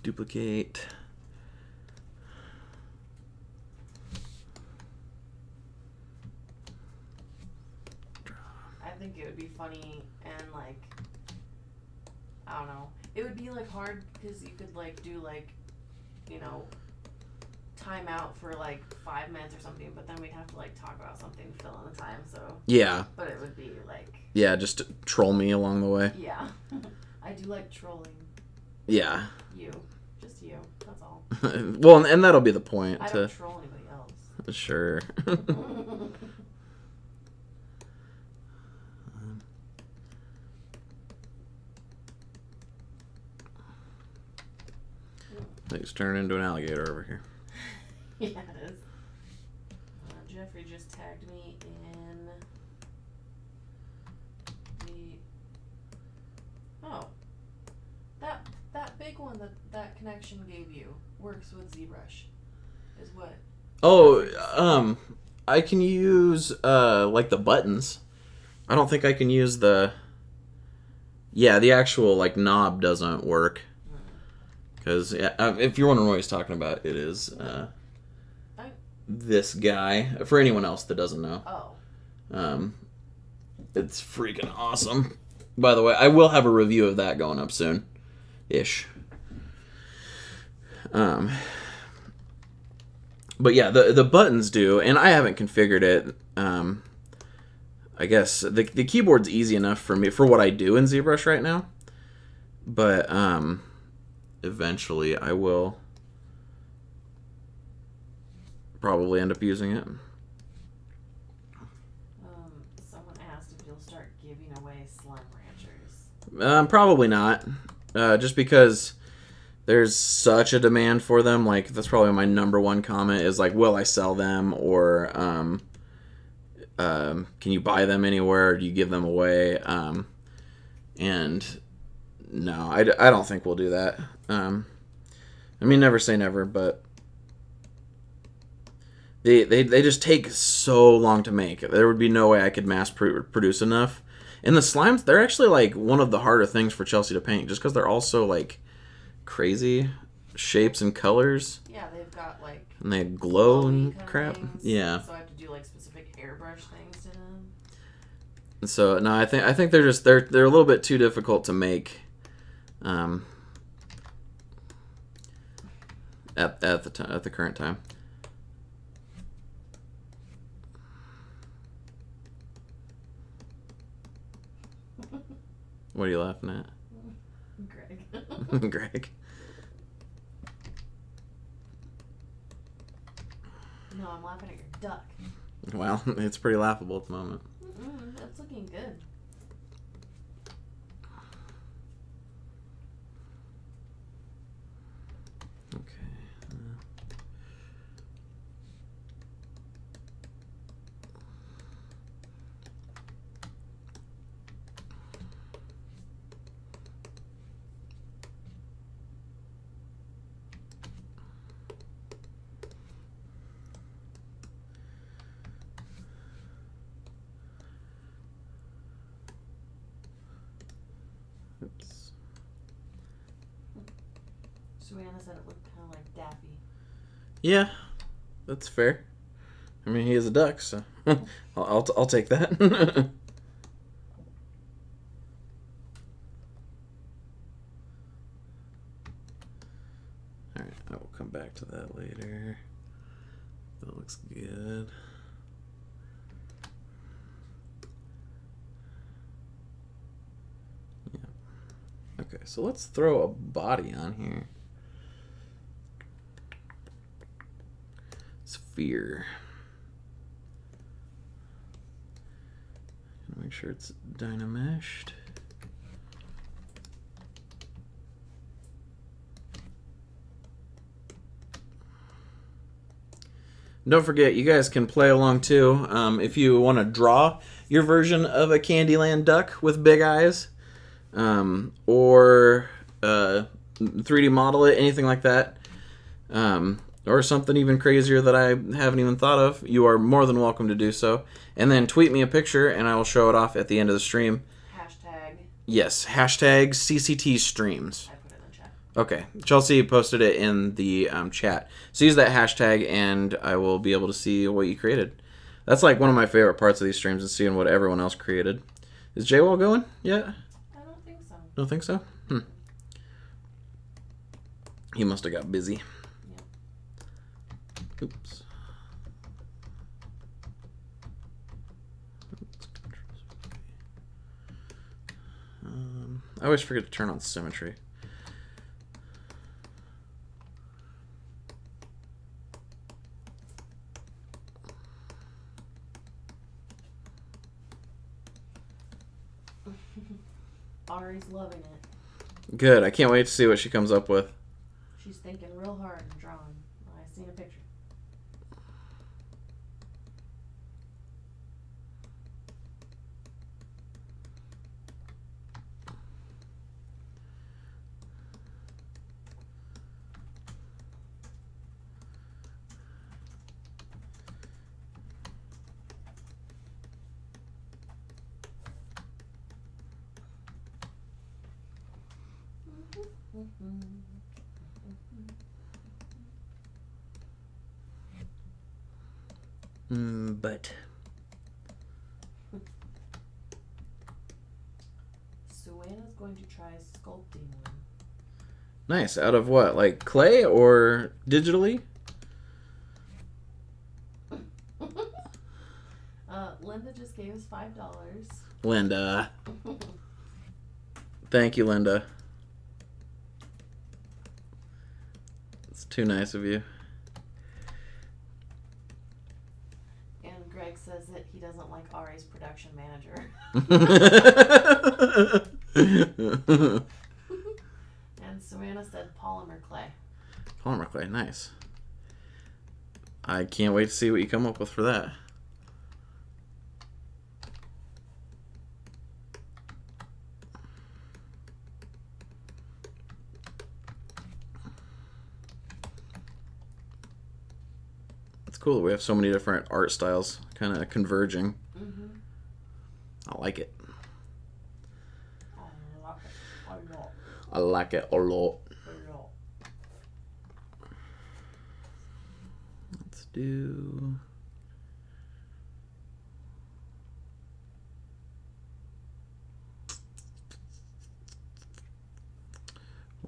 Duplicate. I think it would be funny, and like, I don't know, it would be like hard because you could like do like, you know, time out for like 5 minutes or something, but then we'd have to like talk about something to fill in the time. So yeah, but it would be like, yeah, just troll me along the way. Yeah. I do like trolling. Yeah. You. Just you. That's all. Well, and that'll be the point. I don't troll anybody else. Sure. It's turning into an alligator over here. Yeah, it is. Jeffrey just tagged me in the... Oh. That big one that connection gave you works with ZBrush. Is what? Oh, I can use, like the buttons. I don't think I can use the... Yeah, the actual, like, knob doesn't work. Because, if you're wondering what he's talking about, it is, this guy. For anyone else that doesn't know. Oh. It's freaking awesome. By the way, I will have a review of that going up soon. Ish. But yeah, the buttons do, and I haven't configured it. I guess the keyboard's easy enough for me for what I do in ZBrush right now. But eventually I will probably end up using it. Someone asked if you'll start giving away Slime Ranchers. Probably not. Just because there's such a demand for them. Like, that's probably my #1 comment is like, will I sell them, or can you buy them anywhere, or do you give them away? And no, I don't think we'll do that. I mean, never say never, but they just take so long to make. There would be no way I could mass produce enough. And the slimes, they're actually like one of the harder things for Chelsea to paint, just because they're all so like crazy shapes and colors. Yeah, they've got like, and they glow and crap. Yeah. So I have to do like specific airbrush things to them. And so no, I think they're just they're a little bit too difficult to make. At the current time. What are you laughing at? Greg. Greg. No, I'm laughing at your duck. Well, it's pretty laughable at the moment. That's looking good. Okay. Oops. Suanna said it looked kind of like Daffy. Yeah, that's fair. I mean, he is a duck, so I'll take that. All right, I will come back to that later. That looks good. Yeah. Okay, so let's throw a body on here. Sphere. Make sure it's dynameshed. Don't forget, you guys can play along too. If you want to draw your version of a Candyland duck with big eyes, or 3D model it, anything like that, or something even crazier that I haven't even thought of, you are more than welcome to do so. And then tweet me a picture, and I will show it off at the end of the stream. Hashtag. Yes, hashtag CCT streams. I put it in the chat. Okay, Chelsea posted it in the chat. So use that hashtag, and I will be able to see what you created. That's like one of my favorite parts of these streams, is seeing what everyone else created. Is J-Wall going yet? I don't think so. Don't think so? He must have got busy. Yep. Oops. I always forget to turn on symmetry. Ari's loving it. Good. I can't wait to see what she comes up with. She's thinking real hard and drawing. I've seen a picture. But Suanna's going to try sculpting one. nice. Out of what? Like clay or digitally? Linda just gave us $5. Linda. Thank you, Linda. It's too nice of you. And Greg says that he doesn't like Ari's production manager. And Suanna said polymer clay. Polymer clay, nice. I can't wait to see what you come up with for that. It's cool that we have so many different art styles kind of converging. Mm-hmm. I like it. I like it a lot. I like it a lot. A lot. Let's do...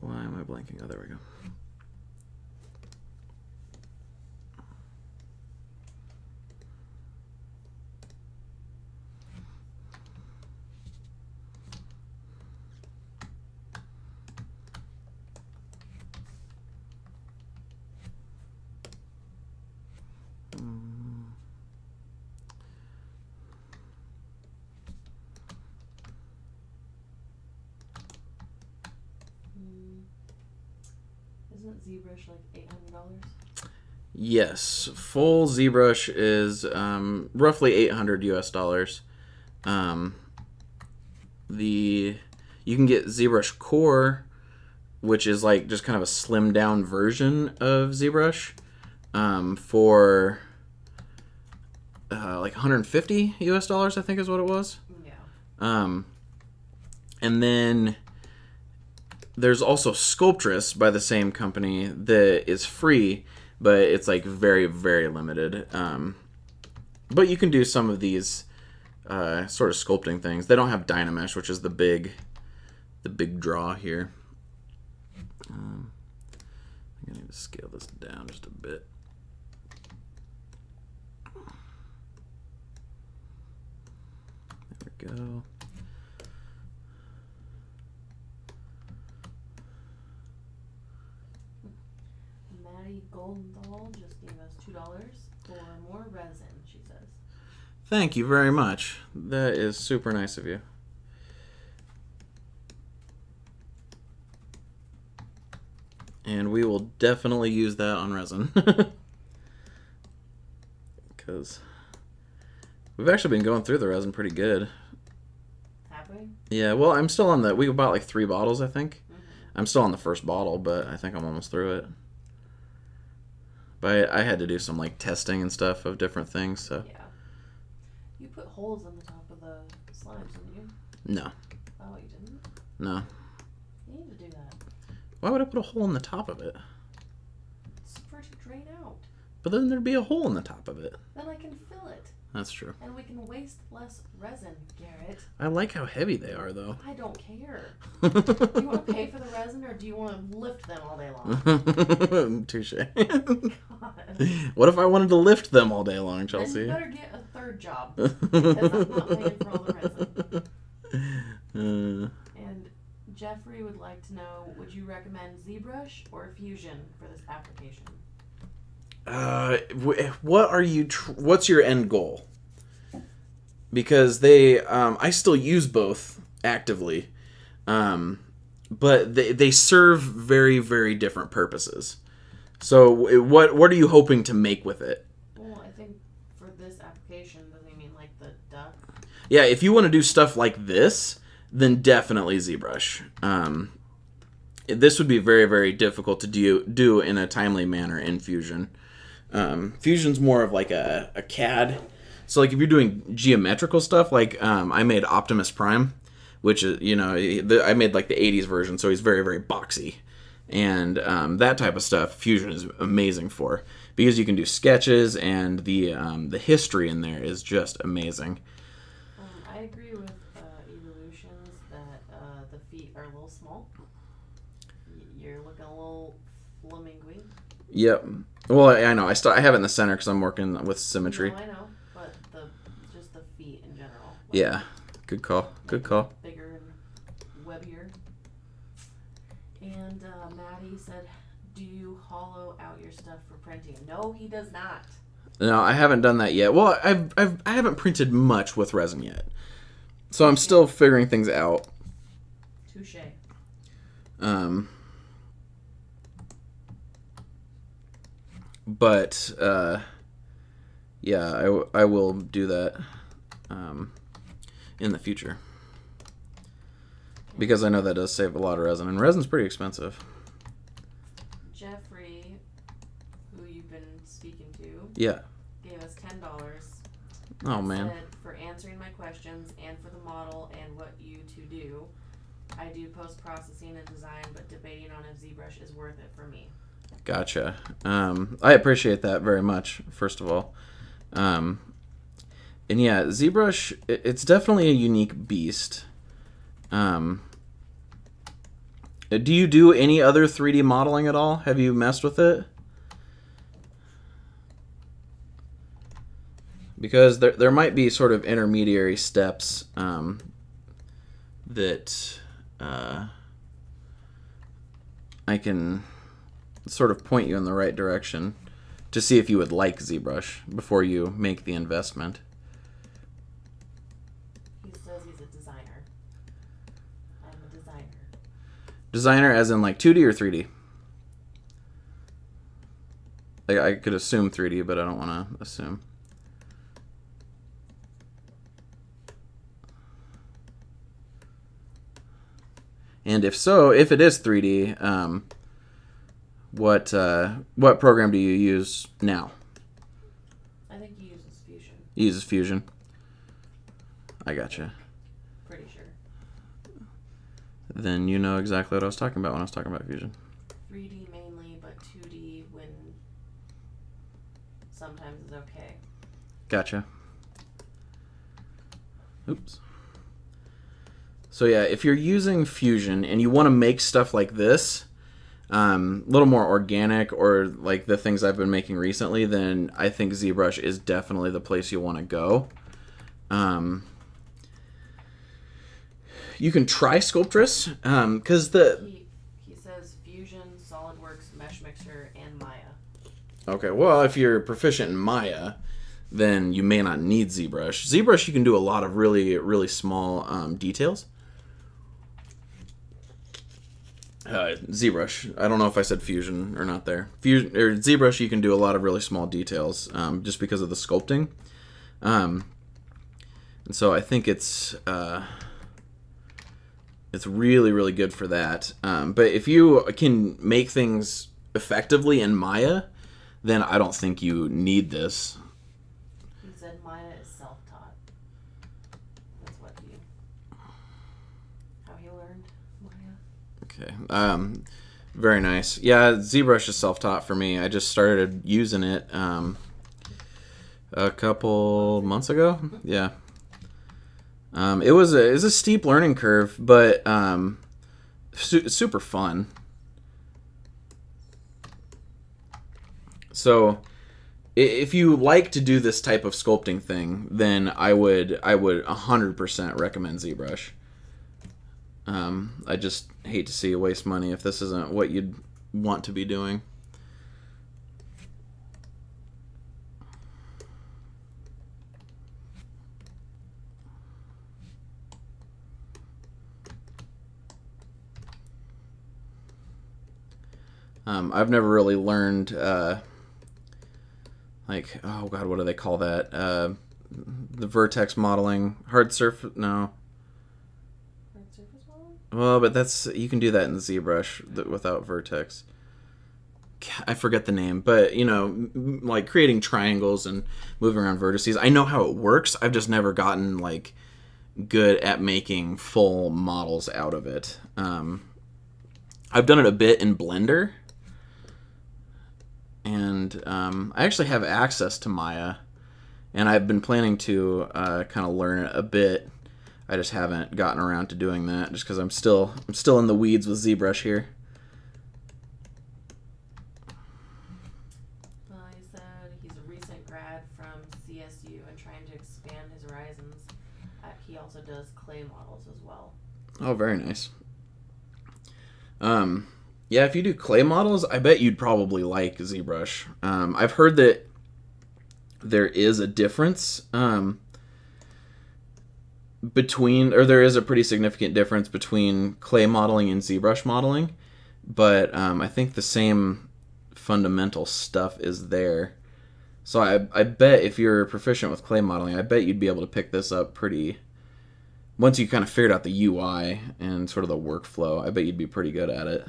Why am I blanking? Oh, there we go. Isn't ZBrush like $800? Yes, full ZBrush is roughly $800 US. You can get ZBrush Core, which is like just kind of a slimmed down version of ZBrush, for like $150 US, I think is what it was. Yeah. And then there's also Sculptress by the same company that is free, but it's like very, very limited. But you can do some of these sort of sculpting things. They don't have Dynamesh, which is the big draw here. I'm gonna need to scale this down just a bit. There we go. Maddie Goldenthal just gave us $2 for more resin, she says. Thank you very much. That is super nice of you. And we will definitely use that on resin. because we've actually been going through the resin pretty good. Have we? Yeah, well, I'm still on the... We bought like 3 bottles, I think. Mm-hmm. I'm still on the first bottle, but I think I'm almost through it. But I had to do some like testing and stuff of different things, so... Yeah. You put holes in the top of the slimes, didn't you? No. Oh, you didn't? No. You need to do that. Why would I put a hole in the top of it? It's for it to drain out. But then there'd be a hole in the top of it. Then I can fill it. That's true. And we can waste less resin, Garrett. I like how heavy they are, though. I don't care. Do you want to pay for the resin, or do you want to lift them all day long? Touche. God. What if I wanted to lift them all day long, Chelsea? Then you better get a third job. Because I'm not paying for all the resin. And Jeffrey would like to know, would you recommend ZBrush or Fusion for this application? What are you? What's your end goal? Because they, I still use both actively, but they serve very, very different purposes. So, what are you hoping to make with it? Well, I think for this application, does he mean like the duck? Yeah, if you want to do stuff like this, then definitely ZBrush. This would be very, very difficult to do in a timely manner in Fusion. Fusion's more of like a CAD. So like if you're doing geometrical stuff, like I made Optimus Prime, which is, you know, I made like the 80s version, so he's very, very boxy. And that type of stuff, Fusion is amazing for, because you can do sketches, and the history in there is just amazing. I agree with Evolutions that the feet are a little small. You're looking a little flamingo-y. Yep. Well, I know. I have it in the center because I'm working with symmetry. No, I know, but just the feet in general. Like, yeah. Good call. Good call. Bigger and webbier. And Maddie said, "Do you hollow out your stuff for printing?" No, he does not. No, I haven't done that yet. Well, I haven't printed much with resin yet, so I'm still figuring things out. Touche. But yeah, I will do that in the future, because I know that does save a lot of resin, and resin's pretty expensive. Jeffrey, who you've been speaking to, Yeah. gave us $10. Oh man. Said, for answering my questions and for the model and what you two do. I do post-processing and design, but debating on if ZBrush is worth it for me. Gotcha. I appreciate that very much, first of all. And yeah, ZBrush, it's definitely a unique beast. Do you do any other 3D modeling at all? Have you messed with it? Because there might be sort of intermediary steps that I can sort of point you in the right direction to see if you would like ZBrush before you make the investment. He says he's a designer. I'm a designer. Designer as in like 2D or 3D? I could assume 3D, but I don't want to assume. And if so, if it is 3D, what program do you use now? I think he uses Fusion. He uses Fusion. I gotcha. Pretty sure. Then you know exactly what I was talking about when I was talking about Fusion. 3D mainly, but 2D when sometimes is okay. Gotcha. Oops. So yeah, if you're using Fusion and you want to make stuff like this, a little more organic, or like the things I've been making recently, then I think ZBrush is definitely the place you want to go. You can try Sculptress, because He says Fusion, SolidWorks, Mesh Mixer, and Maya. Okay, well, if you're proficient in Maya, then you may not need ZBrush. ZBrush, you can do a lot of really, really small details. ZBrush. I don't know if I said Fusion or not there. Fusion or ZBrush, you can do a lot of really small details just because of the sculpting. And so I think it's really, really good for that. But if you can make things effectively in Maya, then I don't think you need this. He said Maya is self-taught. That's how he learned Maya. Okay. Very nice. Yeah, ZBrush is self-taught for me. I just started using it a couple months ago. Yeah. It was a steep learning curve, but super fun. So, if you like to do this type of sculpting thing, then I would 100% recommend ZBrush. I just hate to see you waste money if this isn't what you'd want to be doing. I've never really learned, like, oh god, what do they call that? The vertex modeling, hard surface, no. Hard surface modeling? Well, but that's, you can do that in ZBrush without vertex. I forget the name, but, you know, like creating triangles and moving around vertices. I know how it works, I've just never gotten, like, good at making full models out of it. I've done it a bit in Blender. And I actually have access to Maya, and I've been planning to kind of learn it a bit. I just haven't gotten around to doing that, just because I'm still in the weeds with ZBrush here. Well, he said he's a recent grad from CSU and trying to expand his horizons. He also does clay models as well. Oh, very nice. Yeah, if you do clay models, I bet you'd probably like ZBrush. I've heard that there is a difference there is a pretty significant difference between clay modeling and ZBrush modeling, but I think the same fundamental stuff is there. So I bet if you're proficient with clay modeling, I bet you'd be able to pick this up pretty... Once you kind of figured out the UI and sort of the workflow, I bet you'd be pretty good at it.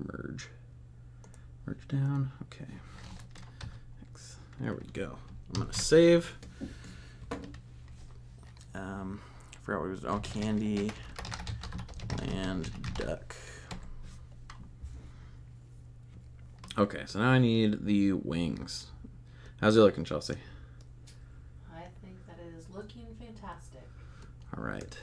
Merge down. Okay. There we go. I'm gonna save. Forgot what it was. Oh, candy and duck. Okay, so now I need the wings. How's it looking, Chelsea? I think that it is looking fantastic. All right.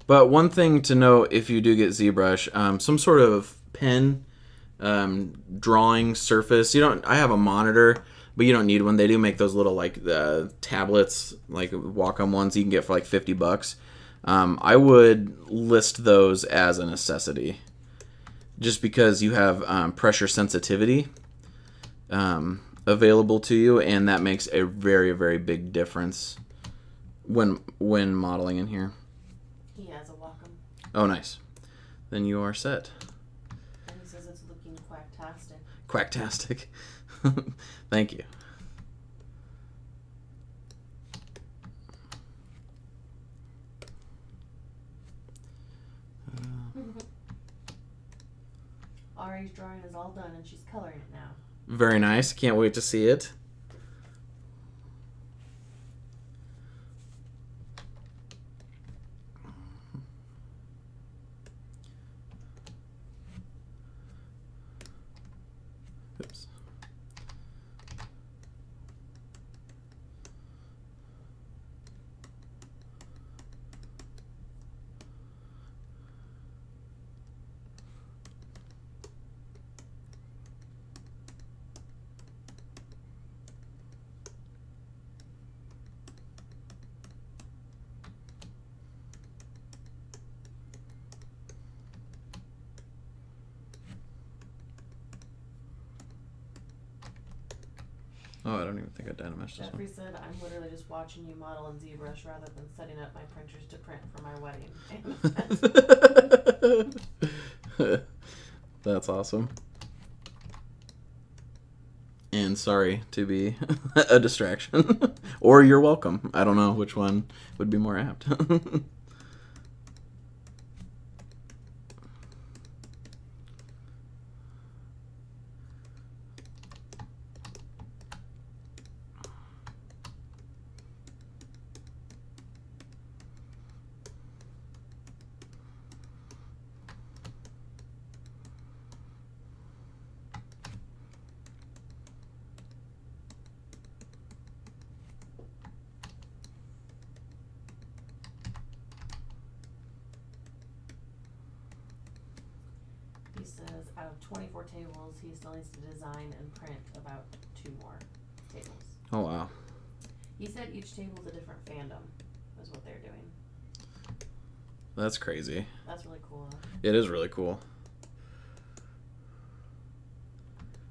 But one thing to note if you do get ZBrush, some sort of pen drawing surface. I have a monitor, but you don't need one. They do make those little like tablets, like Wacom ones you can get for like $50. I would list those as a necessity, just because you have pressure sensitivity available to you, and that makes a very, very big difference when modeling in here. He has a Wacom. Oh, nice. Then you are set. And he says it's looking quacktastic. Quacktastic. Thank you. Ari's drawing is all done and she's coloring it now. Very nice. Can't wait to see it. Oops. Oh, I don't even think I dynameshed this Jeffrey one. said, I'm literally just watching you model in ZBrush rather than setting up my printers to print for my wedding. That's awesome. And sorry to be a distraction. Or you're welcome. I don't know which one would be more apt. He says, out of 24 tables, he still needs to design and print about 2 more tables. Oh, wow. He said each table is a different fandom, is what they're doing. That's crazy. That's really cool. It is really cool.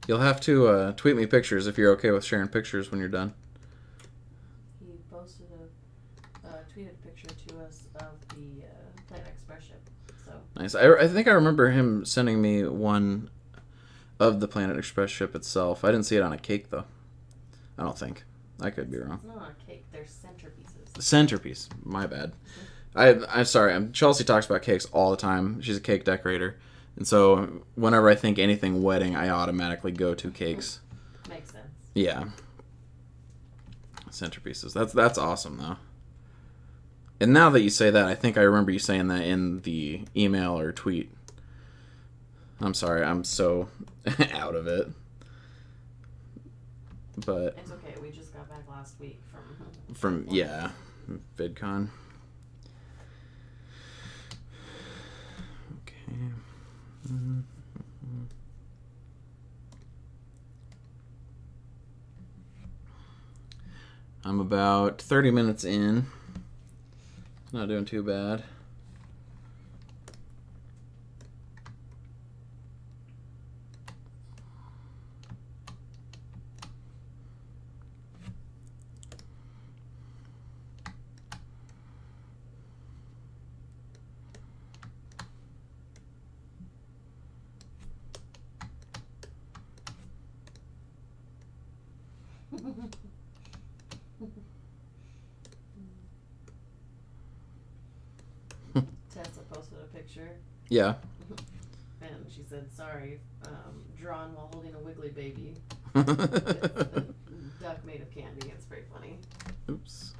You'll have to tweet me pictures if you're okay with sharing pictures when you're done. He posted tweeted a picture to us of the Planet Express ship. So Nice. I think I remember him sending me one of the Planet Express ship itself. I didn't see it on a cake, though. I don't think. I could be wrong. it's not on a cake, they're centerpieces. Centerpiece. My bad. I'm sorry. Chelsea talks about cakes all the time. She's a cake decorator. And so whenever I think anything wedding, I automatically go to cakes. Makes sense. Yeah. Centerpieces. That's awesome, though. And now that you say that, I think I remember you saying that in the email or tweet. I'm sorry. I'm so out of it. But It's okay, we just got back last week from yeah, VidCon. Okay. I'm about 30 minutes in. Not doing too bad. Tessa posted a picture. Yeah. And she said, sorry, drawn while holding a wiggly baby. With a duck made of candy. It's pretty funny. Oops.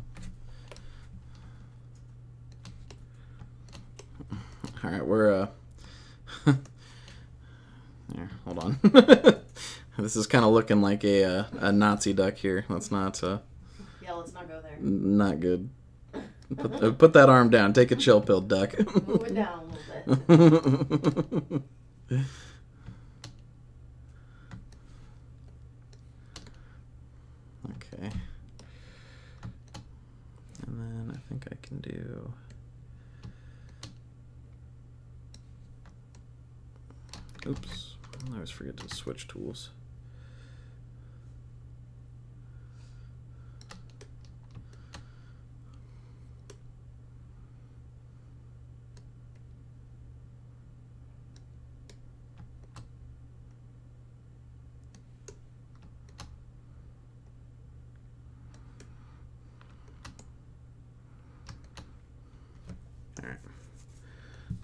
All right, we're here. Hold on. This is kind of looking like a Nazi duck here. Let's not. Yeah, let's not go there. Not good. Put that arm down. Take a chill pill, duck. Move it down a little bit. Okay. And then I think I can do. Oops. I always forget to switch tools. Alright.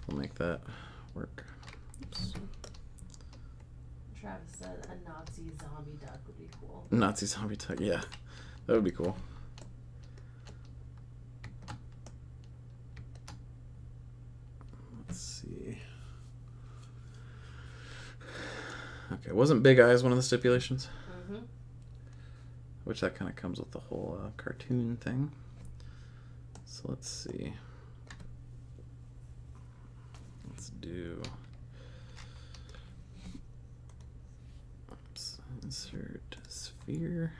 We'll make that work. Oops. Travis said a Nazi zombie duck would be cool. Nazi zombie duck, yeah. That would be cool. Let's see. Okay, wasn't Big Eyes one of the stipulations? Mm-hmm. Which that kind of comes with the whole cartoon thing. So let's see. Let's do. Oops, insert sphere.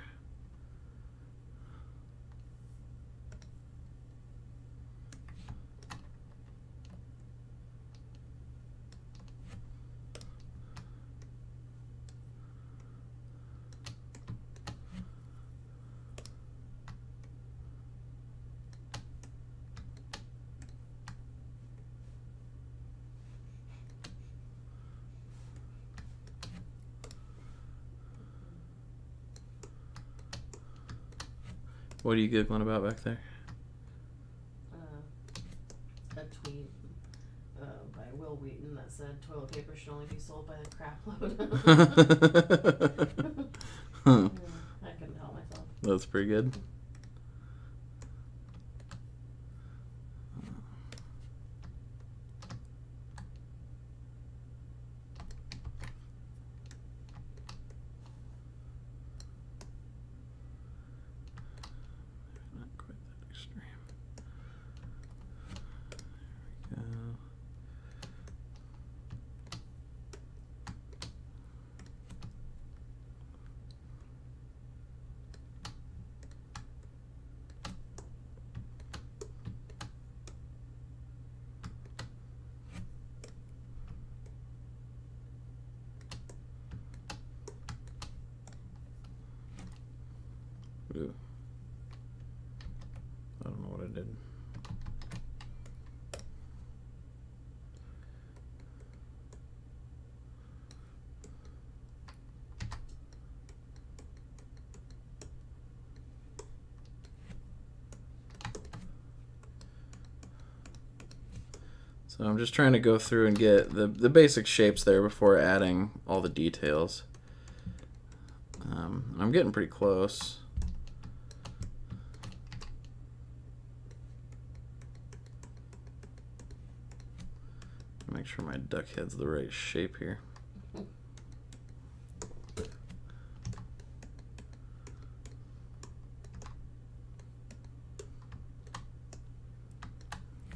What are you giggling about back there? A tweet by Will Wheaton that said toilet paper should only be sold by the crap load. I couldn't help myself. That's pretty good. Not quite that extreme. There we go. Ooh. I don't know what I did. So I'm just trying to go through and get the basic shapes there before adding all the details. I'm getting pretty close. Make sure my duck head's the right shape here.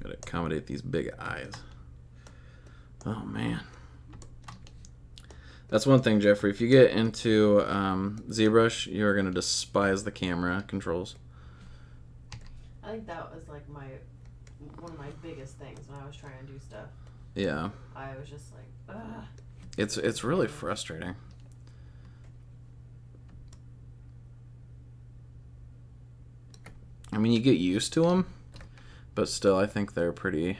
Gotta accommodate these big eyes. Oh man. That's one thing, Jeffrey. If you get into ZBrush, you're gonna despise the camera controls. I think that was like one of my biggest things when I was trying to do stuff. Yeah. I was just like, ugh. It's really frustrating. I mean, you get used to them, but still, I think they're pretty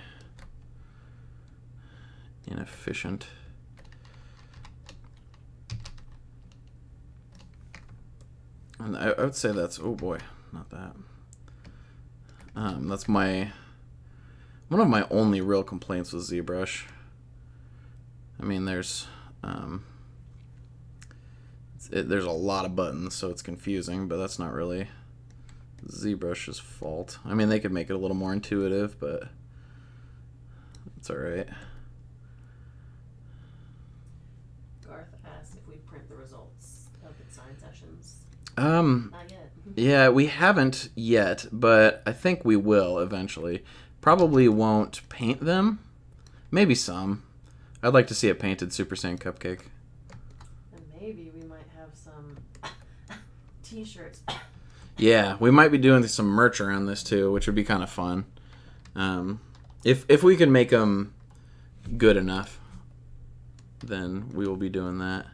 inefficient. And I would say that's, oh boy, not that. That's one of my only real complaints with ZBrush. I mean, there's there's a lot of buttons, so it's confusing, but that's not really ZBrush's fault. I mean, they could make it a little more intuitive, but it's alright. Garth asked if we print the results of the design sessions. Not yet. Yeah, we haven't yet, but I think we will eventually. Probably won't paint them. Maybe some. I'd like to see a painted Super Saiyan cupcake. And maybe we might have some t-shirts. Yeah, we might be doing some merch around this too, which would be kind of fun. If we can make them good enough, then we will be doing that.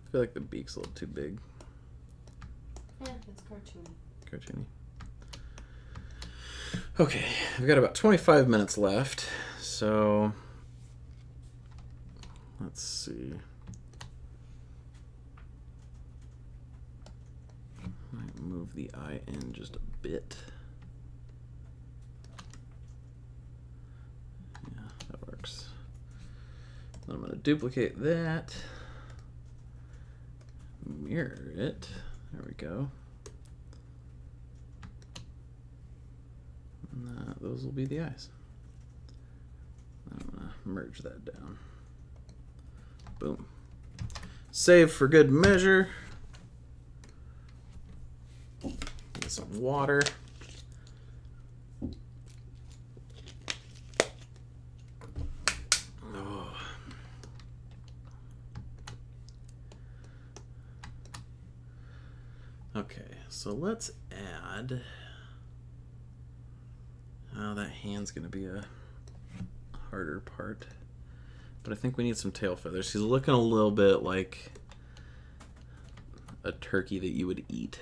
I feel like the beak's a little too big. Yeah, it's cartoony. Cartoony. Okay, we've got about 25 minutes left, so let's see. Might move the eye in just a bit. Yeah, that works. Then I'm going to duplicate that. Mirror it. There we go. And those will be the eyes. I'm gonna merge that down. Boom. save for good measure. Get some water. Oh. Okay, so let's add. Oh, that hand's gonna be a harder part. But I think we need some tail feathers. She's looking a little bit like a turkey that you would eat.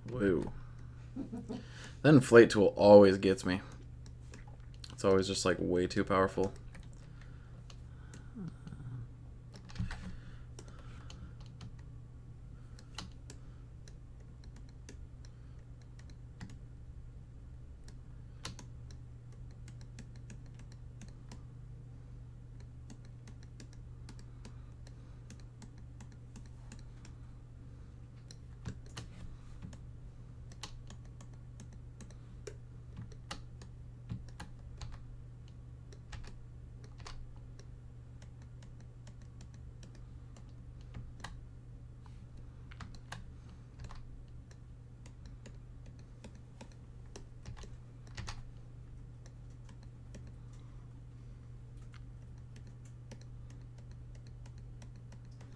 Whoa. That inflate tool always gets me. It's always just like way too powerful.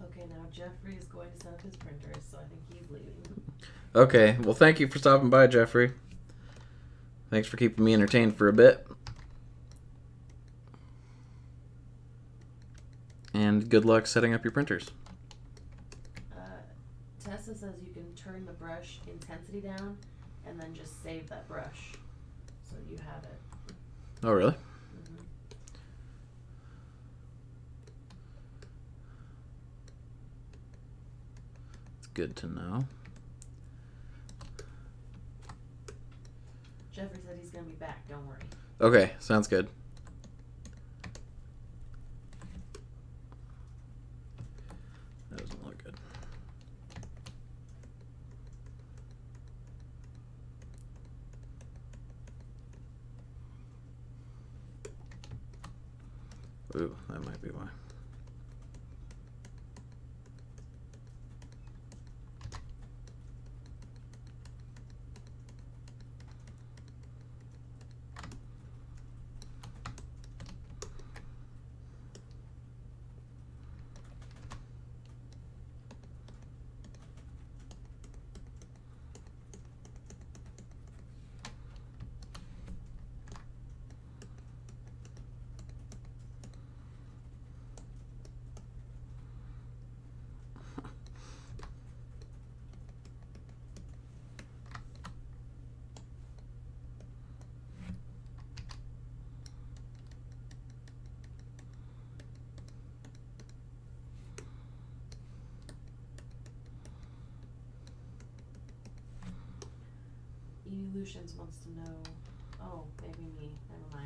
Okay, now Jeffrey is going to set up his printers, so I think he's leaving. Okay, well thank you for stopping by, Jeffrey. Thanks for keeping me entertained for a bit. And good luck setting up your printers. Tessa says you can turn the brush intensity down and then just save that brush so you have it. Oh, really? Mm-hmm. It's good to know. Jeffrey said he's going to be back, don't worry. Okay, sounds good. That doesn't look good. Ooh, that might be why. Evolutions wants to know. Oh, maybe me. Never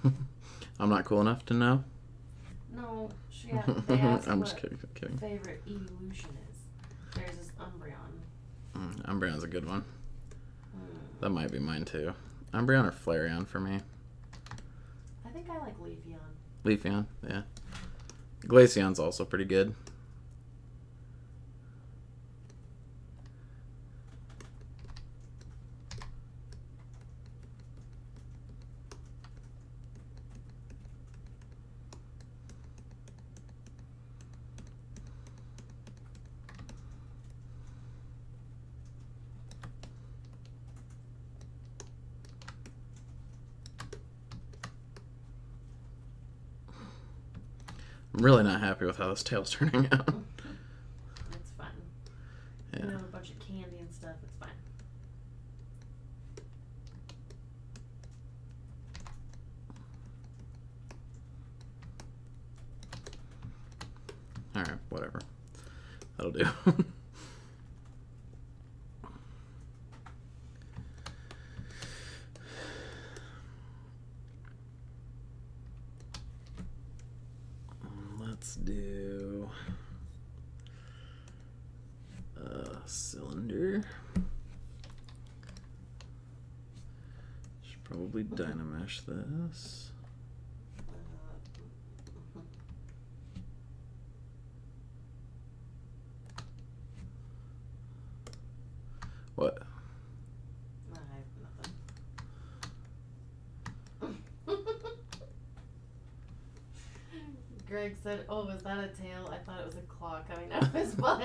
mind. I'm not cool enough to know. No, they asked I'm what just kidding. favorite evolution is. There's this Umbreon. Umbreon's a good one. That might be mine too. Umbreon or Flareon for me. I think I like Leafeon. Leafeon, yeah. Glaceon's also pretty good. I'm really not happy with how this tail's turning out. It's fun. Yeah. You have a bunch of candy and stuff. It's fine. Alright, whatever. That'll do. Let's do cylinder. Should probably Dynamesh this. What? I have nothing. Greg said, "Oh, was that a tail? I thought it was a claw coming out of his butt."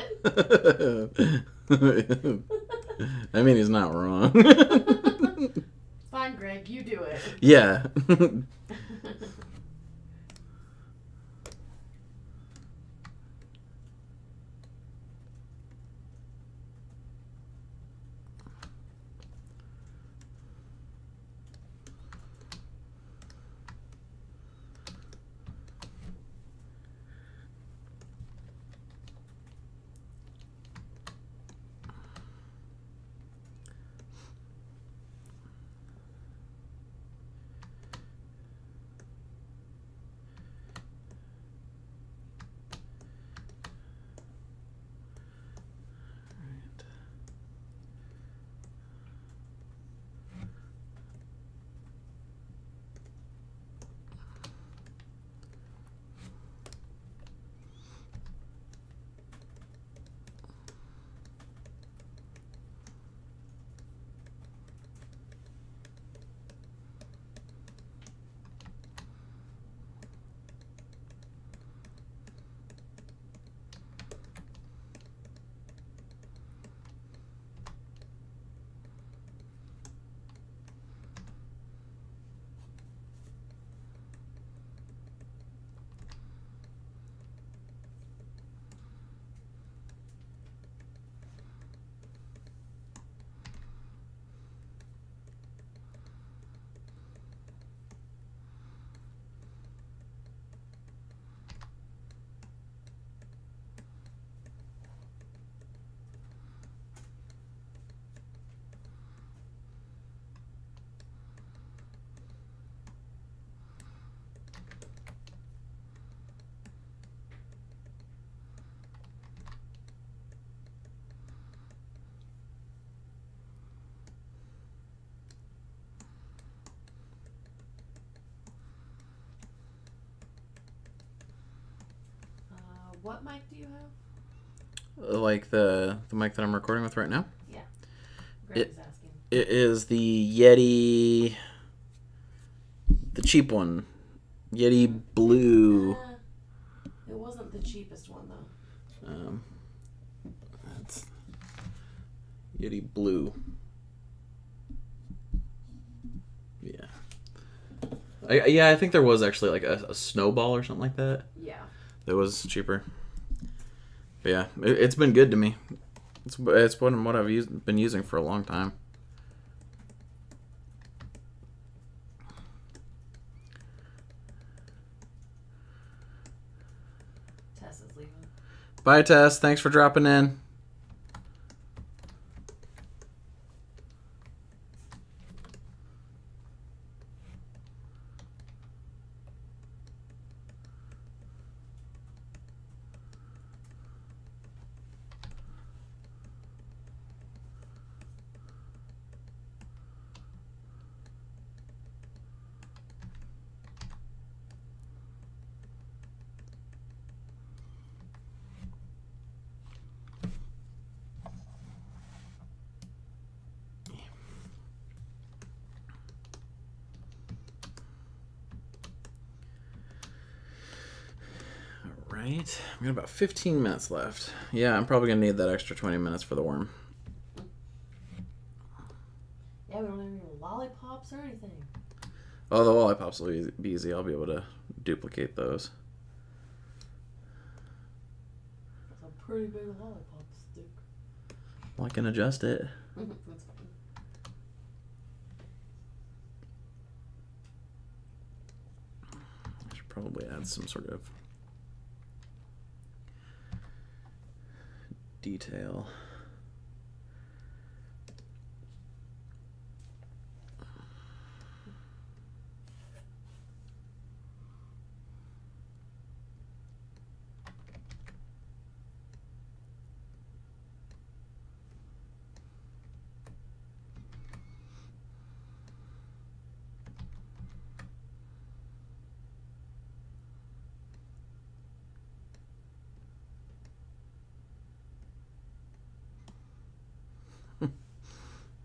I mean, he's not wrong. Fine, Greg, you do it. Yeah. What mic do you have? Like the mic that I'm recording with right now? Yeah. Greg's asking. It is the Yeti, the cheap one. Yeti Blue. It wasn't the cheapest one, though. That's Yeti Blue. Yeah. I think there was actually like a snowball or something like that. Yeah. That was cheaper. But yeah, it's been good to me. It's what I've been using for a long time. Tess is leaving. Bye, Tess. Thanks for dropping in. Right, we got about 15 minutes left. Yeah, I'm probably gonna need that extra 20 minutes for the worm. Yeah, we don't have any lollipops or anything. Oh, the lollipops will be easy. I'll be able to duplicate those. That's a pretty big lollipop stick. Well, I can adjust it. That's fine. I should probably add some sort of detail.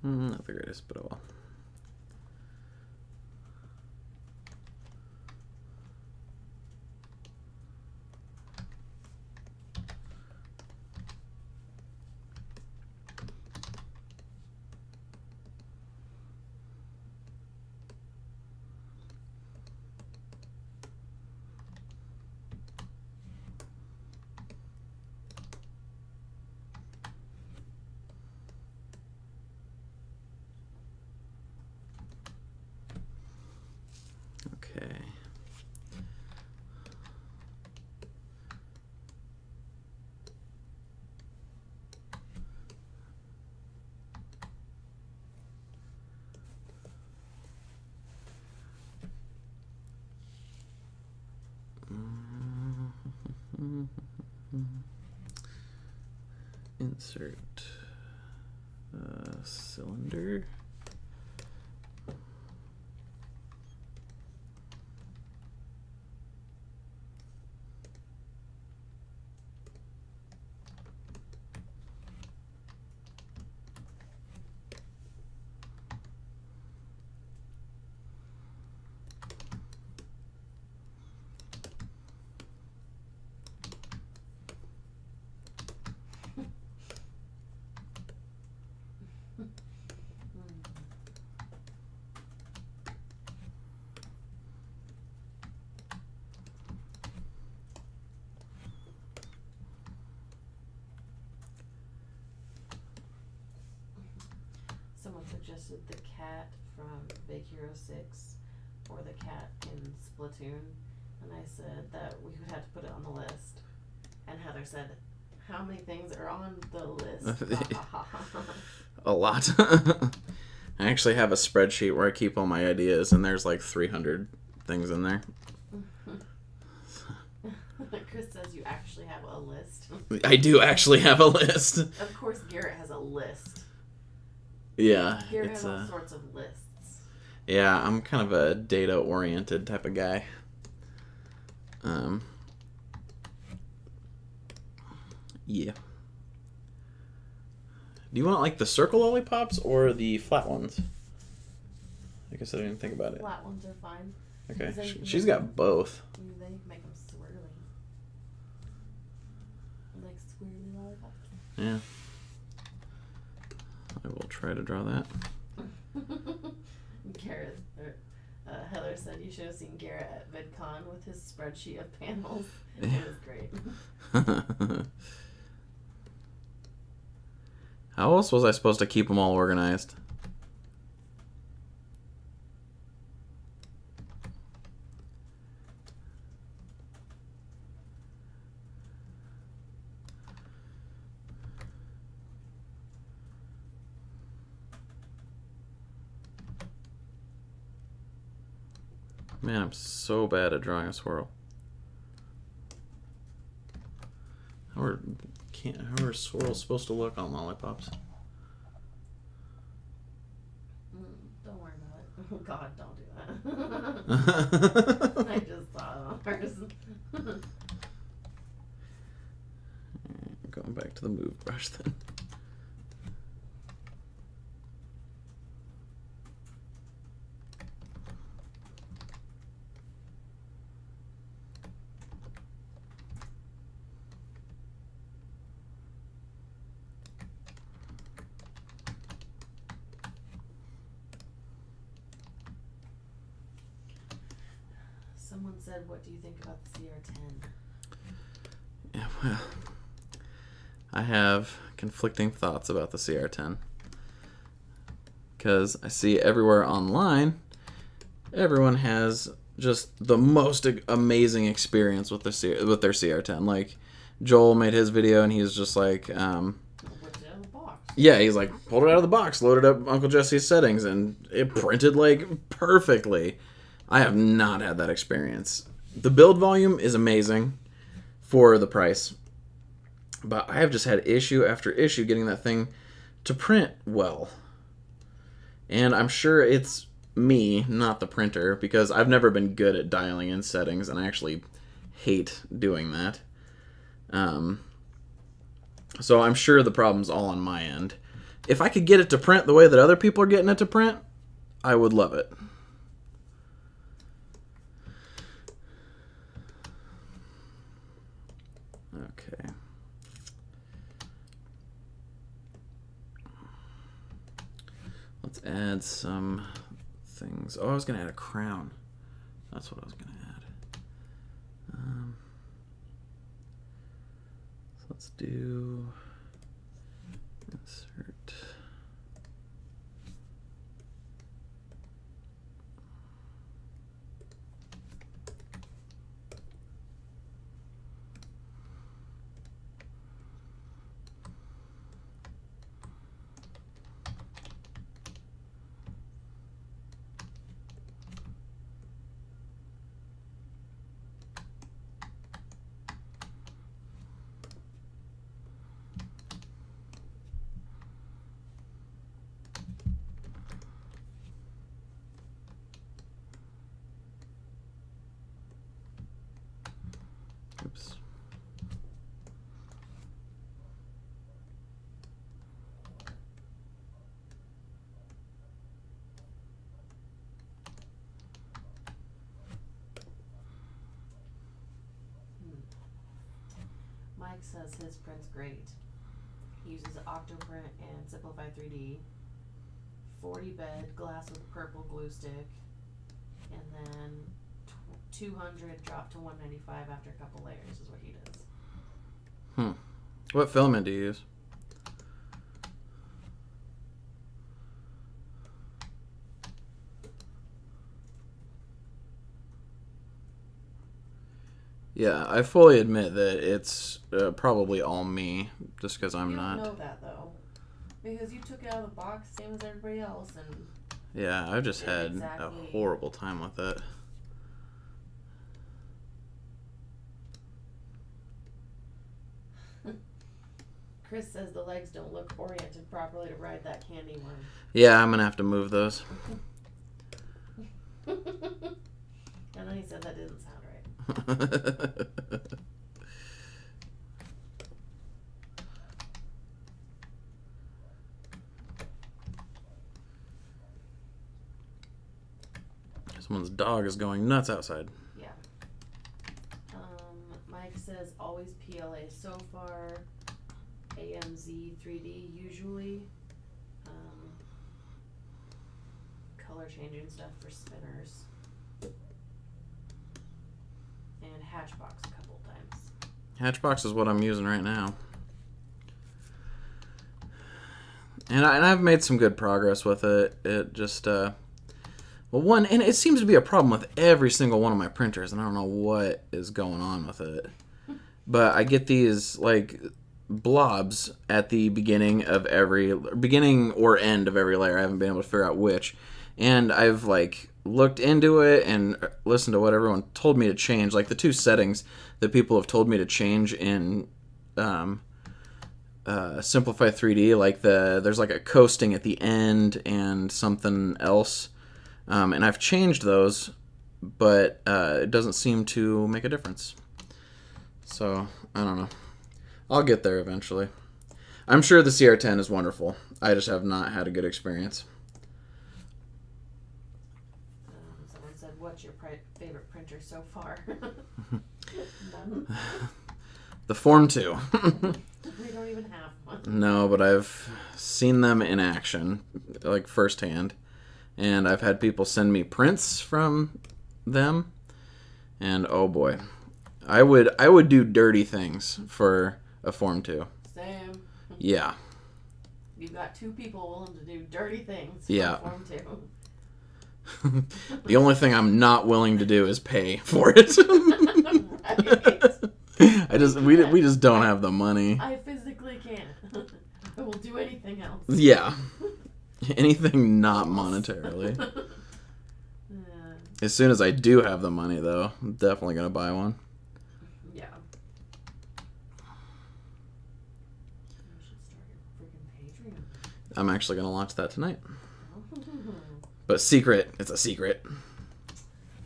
Not the greatest, but oh well. Okay. Insert cylinder. Someone suggested the cat from Big Hero 6 or the cat in Splatoon, and I said that we would have to put it on the list. And Heather said, how many things are on the list? A lot. I actually have a spreadsheet where I keep all my ideas, and there's like 300 things in there. Chris says you actually have a list. I do actually have a list. Of course, Garrett has a list. Yeah. Garrett has all sorts of lists. Yeah, I'm kind of a data-oriented type of guy. Yeah. Do you want like the circle lollipops or the flat ones? I guess I didn't think about it. Flat ones are fine. Okay, she's got both. Then you can make them swirly. Like swirly lollipops. Yeah. I will try to draw that. Garrett, Heather said you should have seen Garrett at VidCon with his spreadsheet of panels. It was great. How else was I supposed to keep them all organized? Man, I'm so bad at drawing a swirl. How are swirls supposed to look on lollipops? Don't worry about it. Oh God, don't do that. I just saw it on hers. Going back to the move brush then. Someone said, what do you think about the CR10? Yeah, well, I have conflicting thoughts about the CR10. Because I see everywhere online, everyone has just the most amazing experience with their CR10. Like, Joel made his video and he's just like, Whipped it out of the box. yeah, he's like, pulled it out of the box, loaded up Uncle Jesse's settings, and it printed like perfectly. I have not had that experience. The build volume is amazing for the price, but I have just had issue after issue getting that thing to print well. And I'm sure it's me, not the printer, because I've never been good at dialing in settings, and I actually hate doing that. So I'm sure the problem's all on my end. if I could get it to print the way that other people are getting it to print, I would love it. Okay. Let's add some things. Oh, I was going to add a crown. That's what I was going to add. So let's do insert. Oops. Mike says his print's great. He uses Octoprint and Simplify 3D. 40 bed, glass with purple glue stick, and then 200 drop to 195 after a couple layers is what he does. What filament do you use? Yeah, I fully admit that it's probably all me, just because I'm not. You don't know that, though. Because you took it out of the box, same as everybody else, and... Yeah, I've just had a horrible time with it. Chris says the legs don't look oriented properly to ride that candy worm. Yeah, I'm going to have to move those. And then he said that didn't sound right. Someone's dog is going nuts outside. Yeah. Mike says always PLA so far. AMZ 3D usually. Color changing stuff for spinners. And Hatchbox a couple times. Hatchbox is what I'm using right now. And I've made some good progress with it. It just, and it seems to be a problem with every single one of my printers, and I don't know what is going on with it. But I get these, like, blobs at the beginning or end of every layer. I haven't been able to figure out which. And I've, like, looked into it and listened to what everyone told me to change. Like, the two settings that people have told me to change in Simplify 3D, like there's like a coasting at the end and something else. And I've changed those, but it doesn't seem to make a difference. So, I don't know. I'll get there eventually. I'm sure the CR10 is wonderful. I just have not had a good experience. Someone said, what's your favorite printer so far? The Form 2. We don't even have one. No, but I've seen them in action, like firsthand. And I've had people send me prints from them. And oh boy. I would do dirty things for a Form 2. Same. Yeah. You've got two people willing to do dirty things for Form 2. The only thing I'm not willing to do is pay for it. Right. We just don't have the money. I physically can't. I will do anything else. Yeah. Anything not monetarily. As soon as I do have the money, though, I'm definitely going to buy one. Yeah. You should start your freaking Patreon. I'm actually going to launch that tonight. But secret. It's a secret.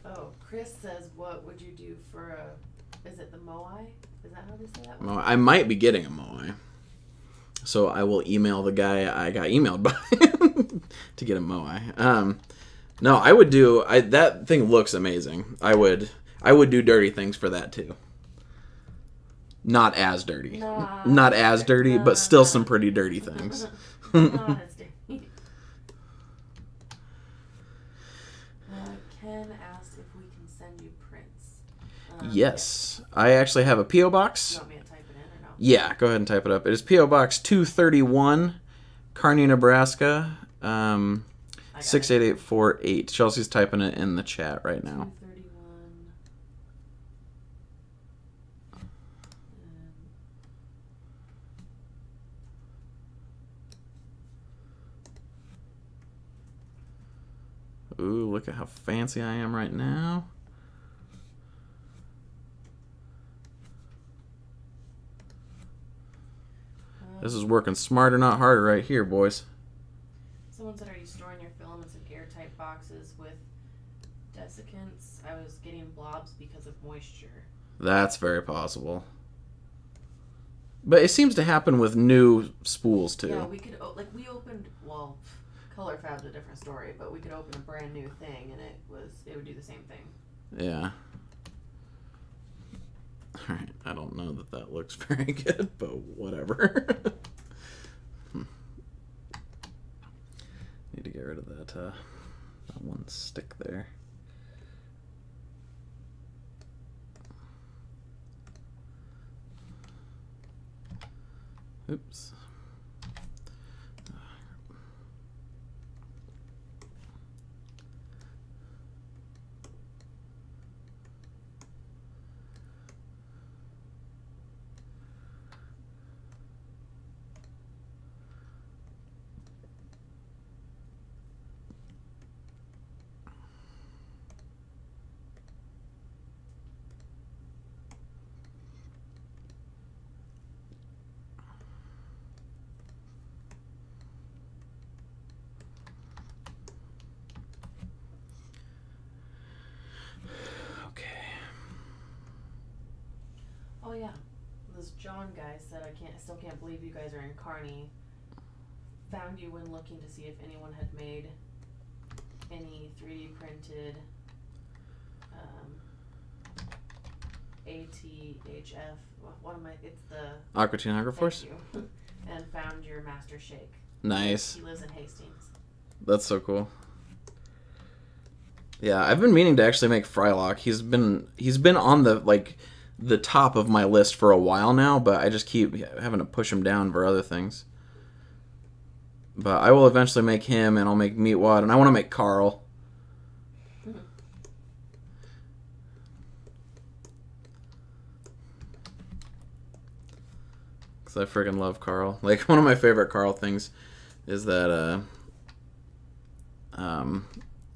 Oh, Chris says, what would you do for a... Is it the Moai? Is that how they say that one? I might be getting a Moai. So I will email the guy I got emailed by to get a Moai. No, I would do. That thing looks amazing. I would do dirty things for that too. Not as dirty. Not as dirty, but still some pretty dirty things. Not as dirty. Ken asked if we can send you prints. Yes. I actually have a P.O. box. You want me to type it in or no? Yeah, go ahead and type it up. It is P.O. Box 231, Kearney, Nebraska, 68848. Chelsea's typing it in the chat right now. 231. Ooh, look at how fancy I am right now. This is working smarter, not harder right here, boys. Someone said, are you storing your filaments in airtight boxes with desiccants? I was getting blobs because of moisture. That's very possible. But it seems to happen with new spools, too. Yeah, we could, we opened, well, Color Fab's a different story, but we could open a brand new thing and it would do the same thing. Yeah. Alright, I don't know that looks very good, but whatever. Need to get rid of that one stick there. Oops. Oh yeah, this John guy said, I still can't believe you guys are in Kearney. Found you when looking to see if anyone had made any 3D printed ATHF. What am I? It's the Aquatinographers? And found your master shake. Nice. He lives in Hastings. That's so cool. Yeah, I've been meaning to actually make Frylock. He's been on the top of my list for a while now, but I just keep having to push him down for other things. But I will eventually make him, and I'll make Meatwad, and I want to make Carl. Because I friggin' love Carl. Like, one of my favorite Carl things is that,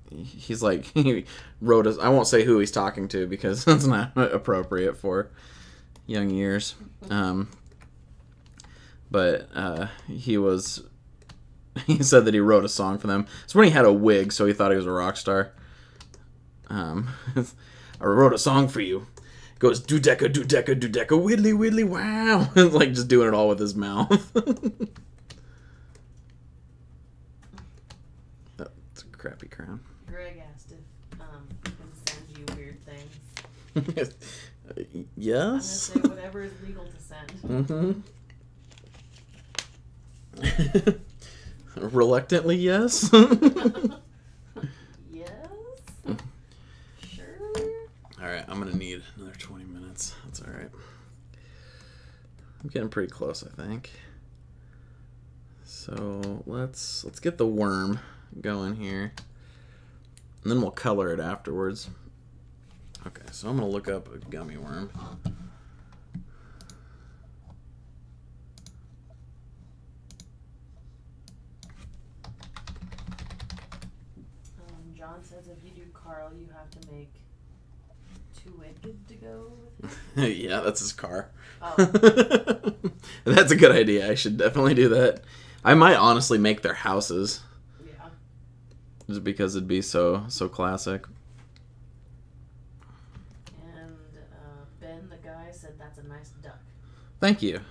he's like, he wrote us, I won't say who he's talking to because that's not appropriate for young years. But he said that he wrote a song for them. It's when he had a wig, so he thought he was a rock star. I wrote a song for you. It goes, do-decka, do-decka, do-decka, widdly, widdly, wow. It's like just doing it all with his mouth. That's a crappy crown. Greg asked if we can send you weird things. Yes. I'm gonna say whatever is legal to send. Reluctantly, yes. Yes. Sure. Alright, I'm gonna need another 20 minutes. That's alright. I'm getting pretty close, I think. So let's get the worm going here. And then we'll color it afterwards. Okay, so I'm gonna look up a gummy worm. John says if you do Carl, you have to make Too Wicked to go with it. Yeah, that's his car. Oh. That's a good idea. I should definitely do that. I might honestly make their houses. Yeah. Just because it'd be so classic. And Ben, the guy, said that's a nice duck. Thank you.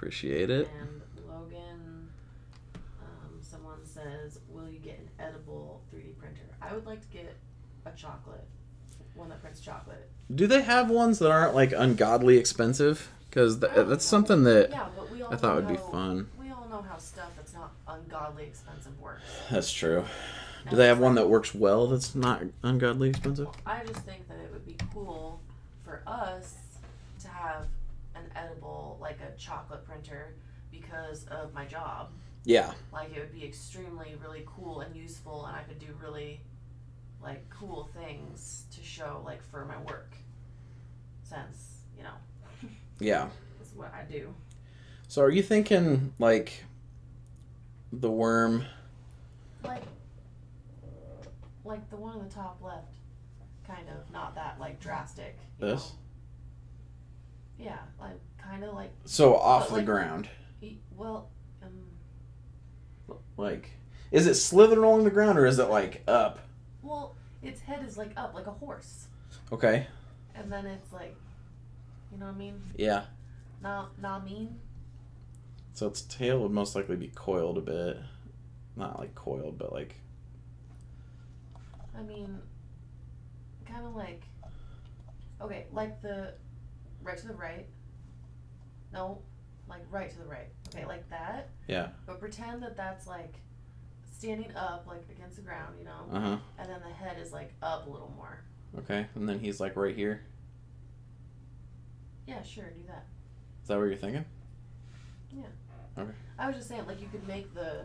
Appreciate it. And Logan, someone says, will you get an edible 3D printer? I would like to get a chocolate, one that prints chocolate. Do they have ones that aren't like ungodly expensive? Because that's something that but we all I thought would know be fun. We all know how stuff that's not ungodly expensive works. That's true. Do they have one that works well that's not ungodly expensive? I just think that it would be cool for us to have an edible, like a chocolate printer, because of my job. Yeah. Like, it would be extremely, really cool and useful, and I could do really, like, cool things to show, like, for my work. Since, you know. Yeah. That's what I do. So are you thinking, like, the worm... Like the one on the top left, kind of, not that like drastic. This? Know? Yeah, like kind of like. So off the ground. Well, like, is it slithering along the ground or is it like up? Well, its head is like up, like a horse. Okay. And then it's like, you know what I mean? Yeah. Not mean. So its tail would most likely be coiled a bit, not like coiled, but like. I mean, kind of like, okay, like the right to the right. No, like right to the right. Okay, like that. Yeah. But pretend that that's like standing up, like against the ground, you know? Uh-huh. And then the head is like up a little more. Okay, and then he's like right here. Yeah, sure, do that. Is that what you're thinking? Yeah. Okay. I was just saying, like, you could make the,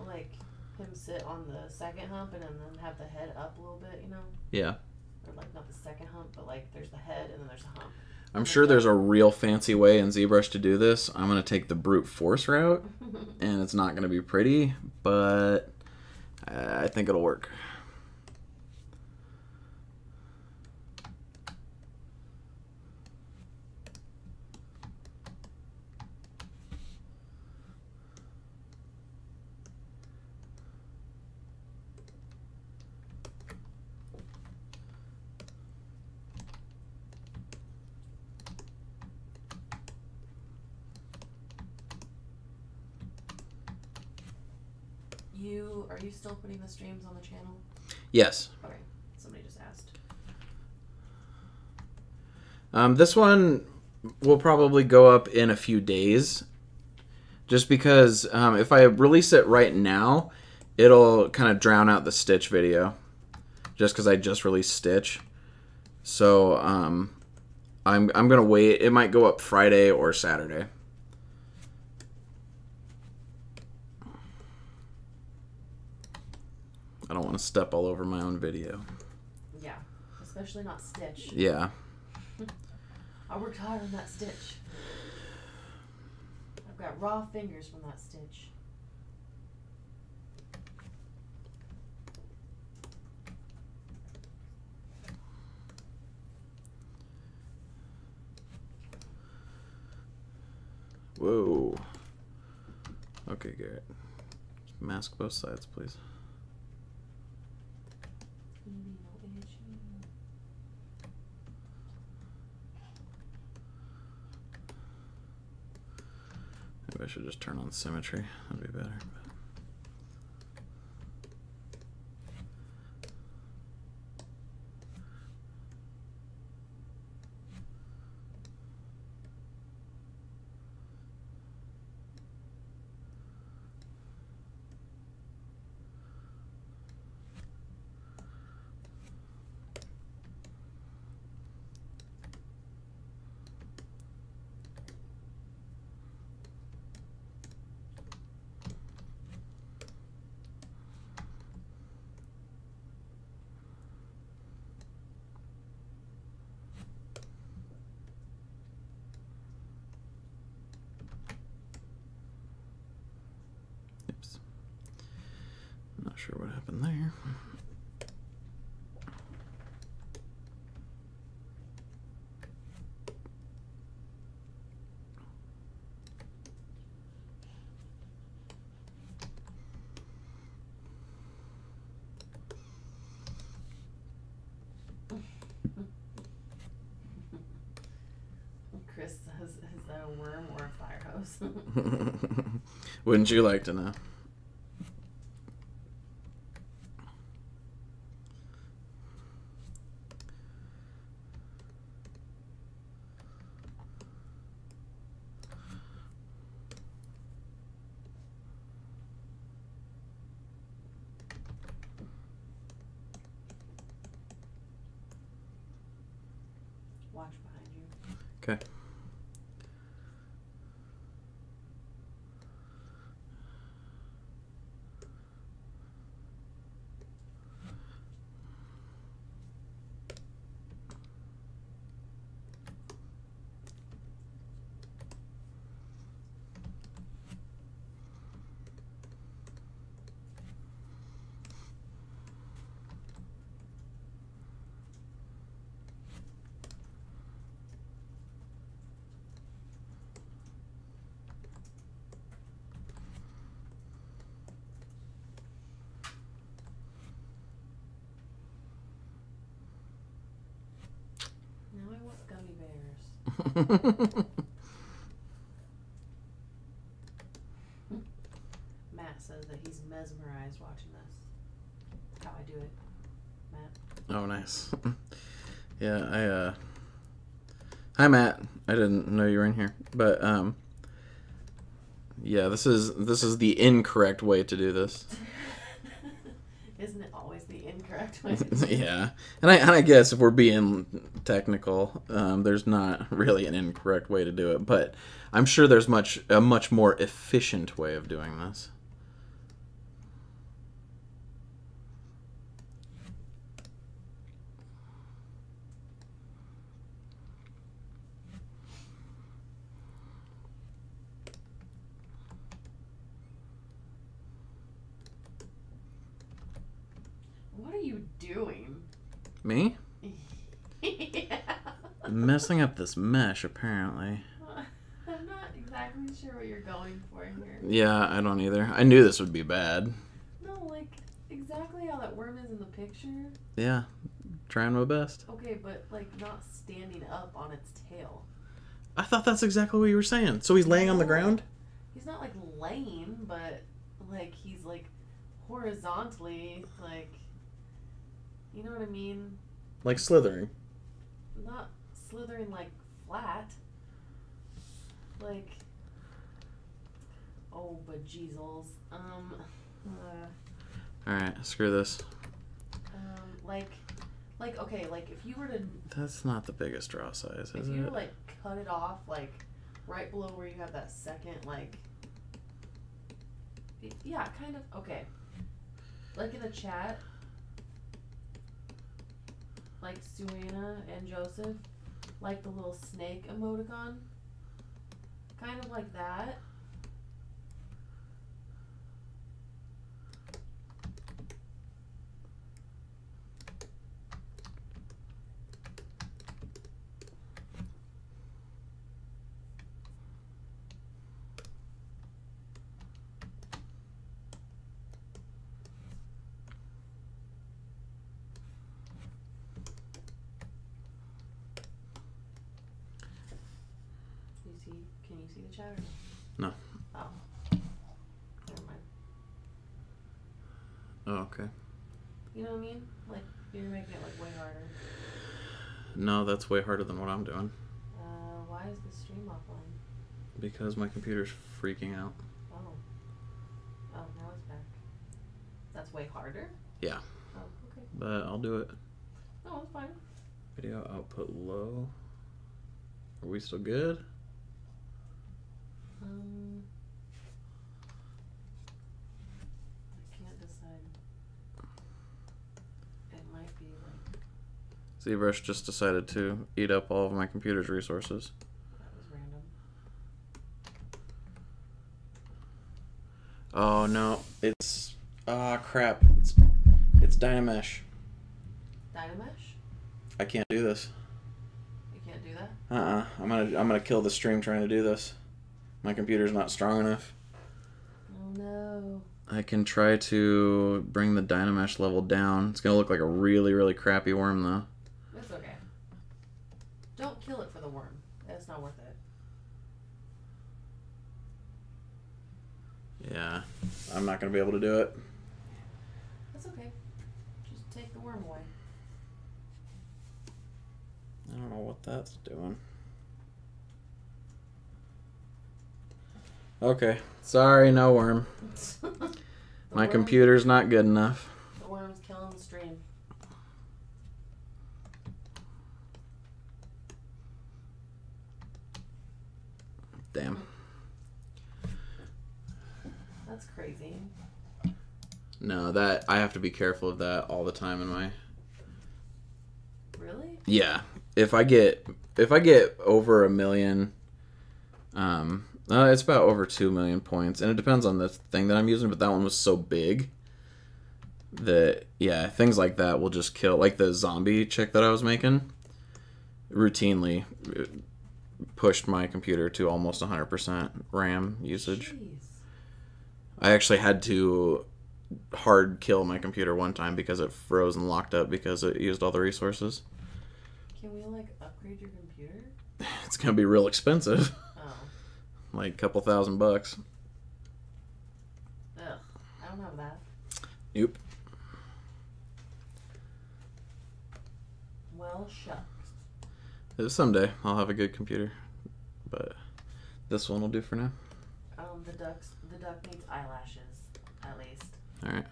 like, him sit on the second hump and then have the head up a little bit, you know? Yeah. Or, like, not the second hump, but, like, there's the head and then there's a hump. I'm sure there's a real fancy way in ZBrush to do this. I'm going to take the brute force route, and it's not going to be pretty, but I think it'll work. Are you still putting the streams on the channel? Yes. Okay. Somebody just asked. This one will probably go up in a few days. Just because if I release it right now, it'll kind of drown out the Stitch video. Just because I just released Stitch. So I'm going to wait. It might go up Friday or Saturday. I don't want to step all over my own video. Yeah, especially not Stitch. Yeah. I worked hard on that Stitch. I've got raw fingers from that Stitch. Whoa. Okay, Garrett. Mask both sides, please. Maybe I should just turn on symmetry. That'd be better. Oops. I'm not sure what happened there. Chris says, is Is that a worm or a fire hose? Wouldn't you like to know? Watch behind you. Okay. Now I want gummy bears. Matt says that he's mesmerized watching this. That's how I do it, Matt. Oh, nice. Yeah, Hi, Matt. I didn't know you were in here, but yeah, this is the incorrect way to do this. Isn't it always the incorrect way? Yeah, and I guess if we're being technical, there's not really an incorrect way to do it, but I'm sure there's a much more efficient way of doing this. What are you doing? Me? Yeah. Messing up this mesh, apparently. I'm not exactly sure what you're going for here. Yeah, I don't either. I knew this would be bad. No, like, exactly how that worm is in the picture. Yeah, trying my best. Okay, but, like, not standing up on its tail. I thought that's exactly what you were saying. So he's laying on the ground? He's not, like, laying, but, like, he's, like, horizontally, like, you know what I mean? Like slithering. Not slithering, like, flat. Like, oh, bejeezles. Alright, screw this. Like, okay, like, if you were to... That's not the biggest draw size, is If you were it? to, like, cut it off, like, right below where you have that second, like... Yeah, kind of, okay. Like in the chat, like Suana and Joseph, like the little snake emoticon. Kind of like that. Can you see the chat or no? No. Oh. Never mind. Oh, okay. You know what I mean? Like, you're making it, like, way harder. No, that's way harder than what I'm doing. Why is the stream offline? Because my computer's freaking out. Oh. Oh, now it's back. That's way harder? Yeah. Oh, okay. But I'll do it. No, it's fine. Video output low. Are we still good? I can't decide. It might be like... ZBrush just decided to eat up all of my computer's resources. That was random. Oh no, it's crap. It's Dynamesh. Dynamesh? I can't do this. You can't do that? I'm gonna kill the stream trying to do this. My computer's not strong enough. Oh no. I can try to bring the Dynamesh level down. It's gonna look like a really, really crappy worm though. It's okay. Don't kill it for the worm. It's not worth it. Yeah, I'm not going to be able to do it. That's okay. Just take the worm away. I don't know what that's doing. Okay, sorry, no worm. My computer's not good enough. The worm's killing the stream. Damn. That's crazy. No, that I have to be careful of that all the time in my. Really? Yeah, if I get over 1 million, it's about over 2 million points, and it depends on the thing that I'm using. But that one was so big that things like that will just kill. Like the zombie chick that I was making, routinely pushed my computer to almost 100% RAM usage. Jeez. I actually had to hard kill my computer one time because it froze and locked up because it used all the resources. Can we like upgrade your computer? It's gonna be real expensive. Oh. Like a couple $1,000. Ugh. I don't have that. Nope. Well, shucks. Someday I'll have a good computer, but this one will do for now. The duck needs eyelashes, at least. All right.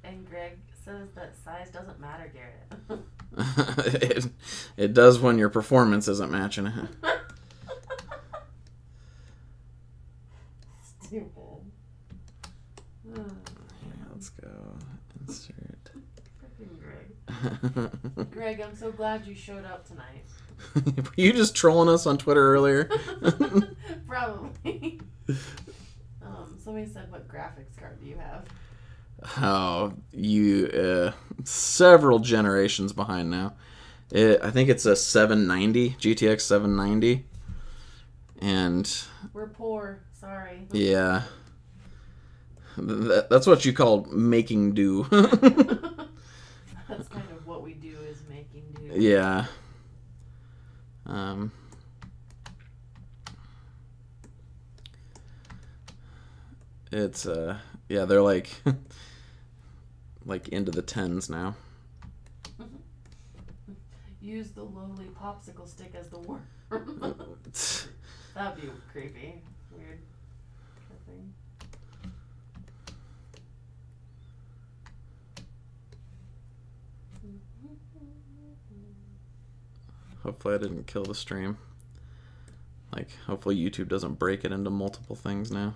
And Greg says that size doesn't matter, Garrett. it does when your performance isn't matching it. Stupid. Let's go. Insert. Freaking Greg. Greg, I'm so glad you showed up tonight. Were you just trolling us on Twitter earlier? Probably. Somebody said, what graphics card do you have? Oh, you several generations behind now. I think it's a 790, GTX 790. And we're poor, sorry. Yeah. That's what you call making do. That's kind of what we do, is making do. Yeah. It's they're like into the tens now. Use the lowly popsicle stick as the worm. That'd be creepy. Weird thing. Hopefully I didn't kill the stream. Like, hopefully YouTube doesn't break it into multiple things now.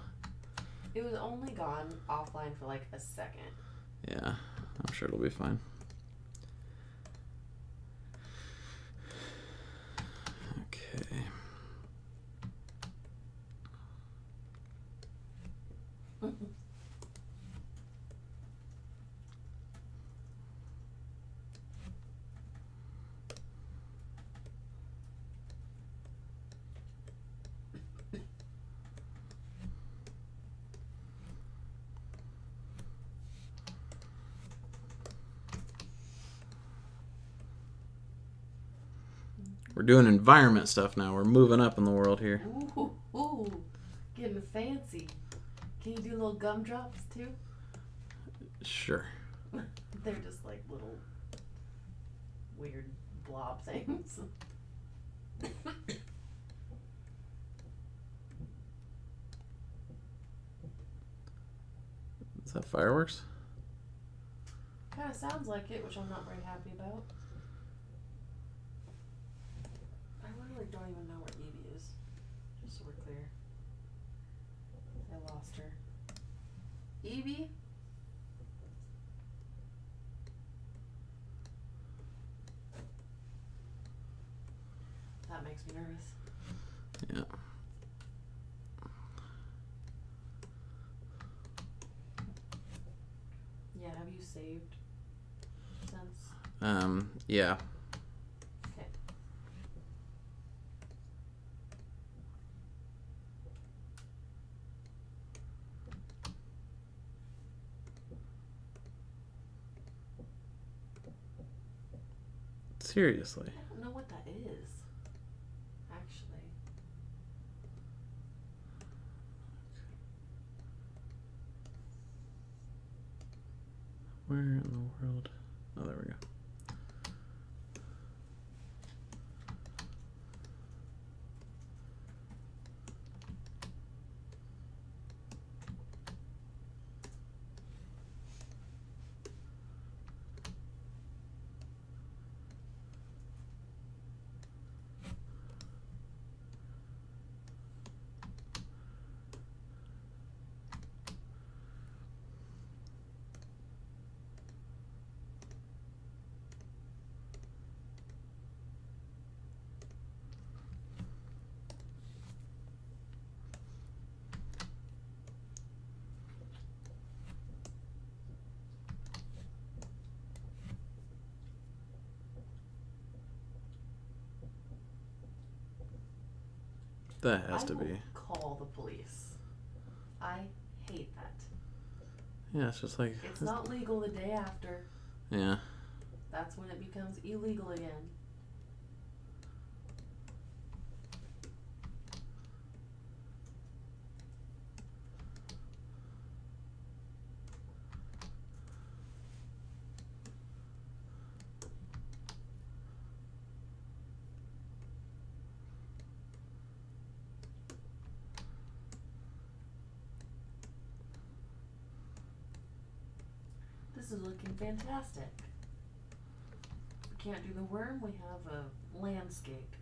It was only gone offline for like a second. Yeah, I'm sure it'll be fine. Okay. We're doing environment stuff now. We're moving up in the world here. Ooh, getting fancy. Can you do little gumdrops too? Sure. They're just like little weird blob things. Is that fireworks? Kind of sounds like it, which I'm not very happy about. I literally don't even know where Evie is. Just so we're clear. I lost her. Evie? That makes me nervous. Yeah. Yeah, have you saved since? Yeah. Okay. Seriously. I don't know what that is, actually. Where in the world? Oh, there we go. That has to be. Call the police. I hate that. Yeah, it's just like. It's not legal the day after. Yeah. That's when it becomes illegal again. This is looking fantastic. We can't do the worm, we have a landscape.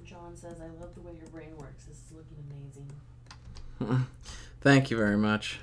John says, I love the way your brain works. This is looking amazing. Thank you very much.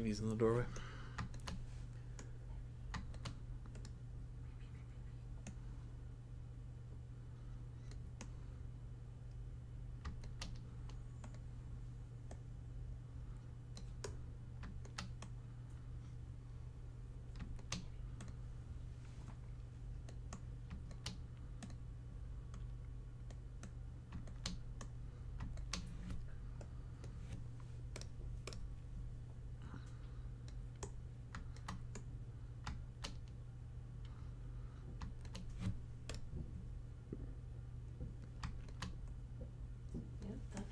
He's in the doorway.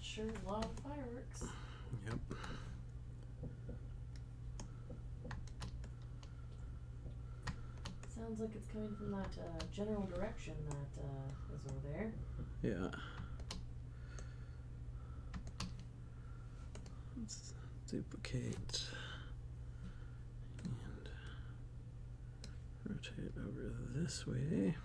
Sure, a lot of fireworks. Yep. sounds like it's coming from that general direction that is over there. Yeah. Let's duplicate and rotate over this way.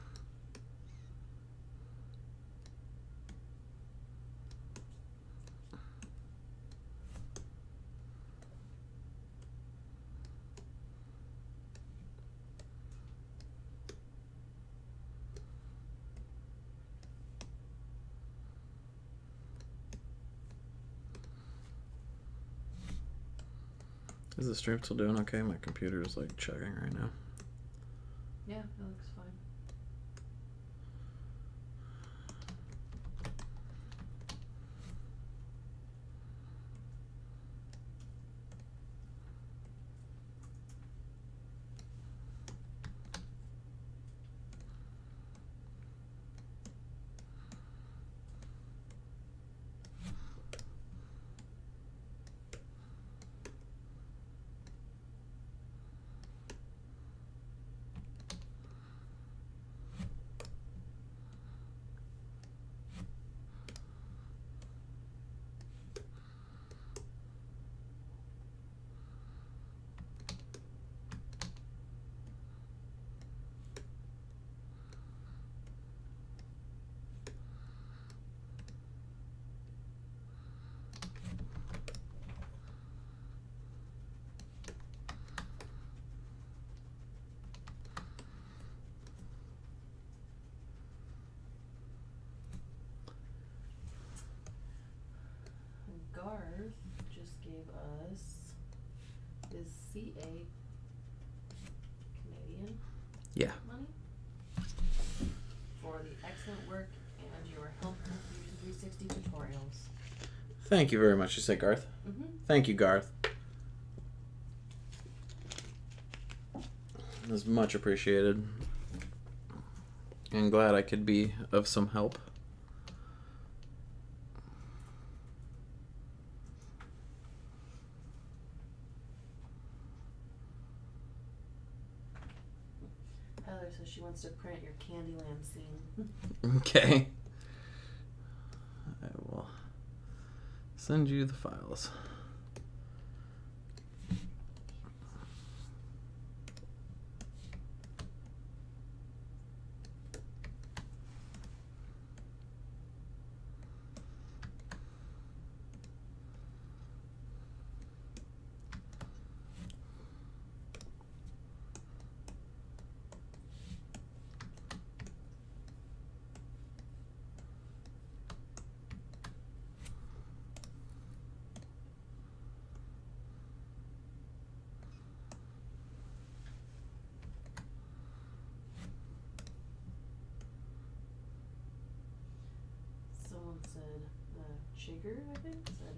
Is the stream still doing okay? My computer is like chugging right now. Yeah, that looks fine. Garth just gave us his CA Canadian money for the excellent work and your helpful Fusion 360 tutorials. Thank you very much, you said, Garth. Thank you, Garth. It was much appreciated. I'm glad I could be of some help. Heather says she wants to print your Candyland scene. Okay. I will send you the files. Someone said, Chigger, I think, said,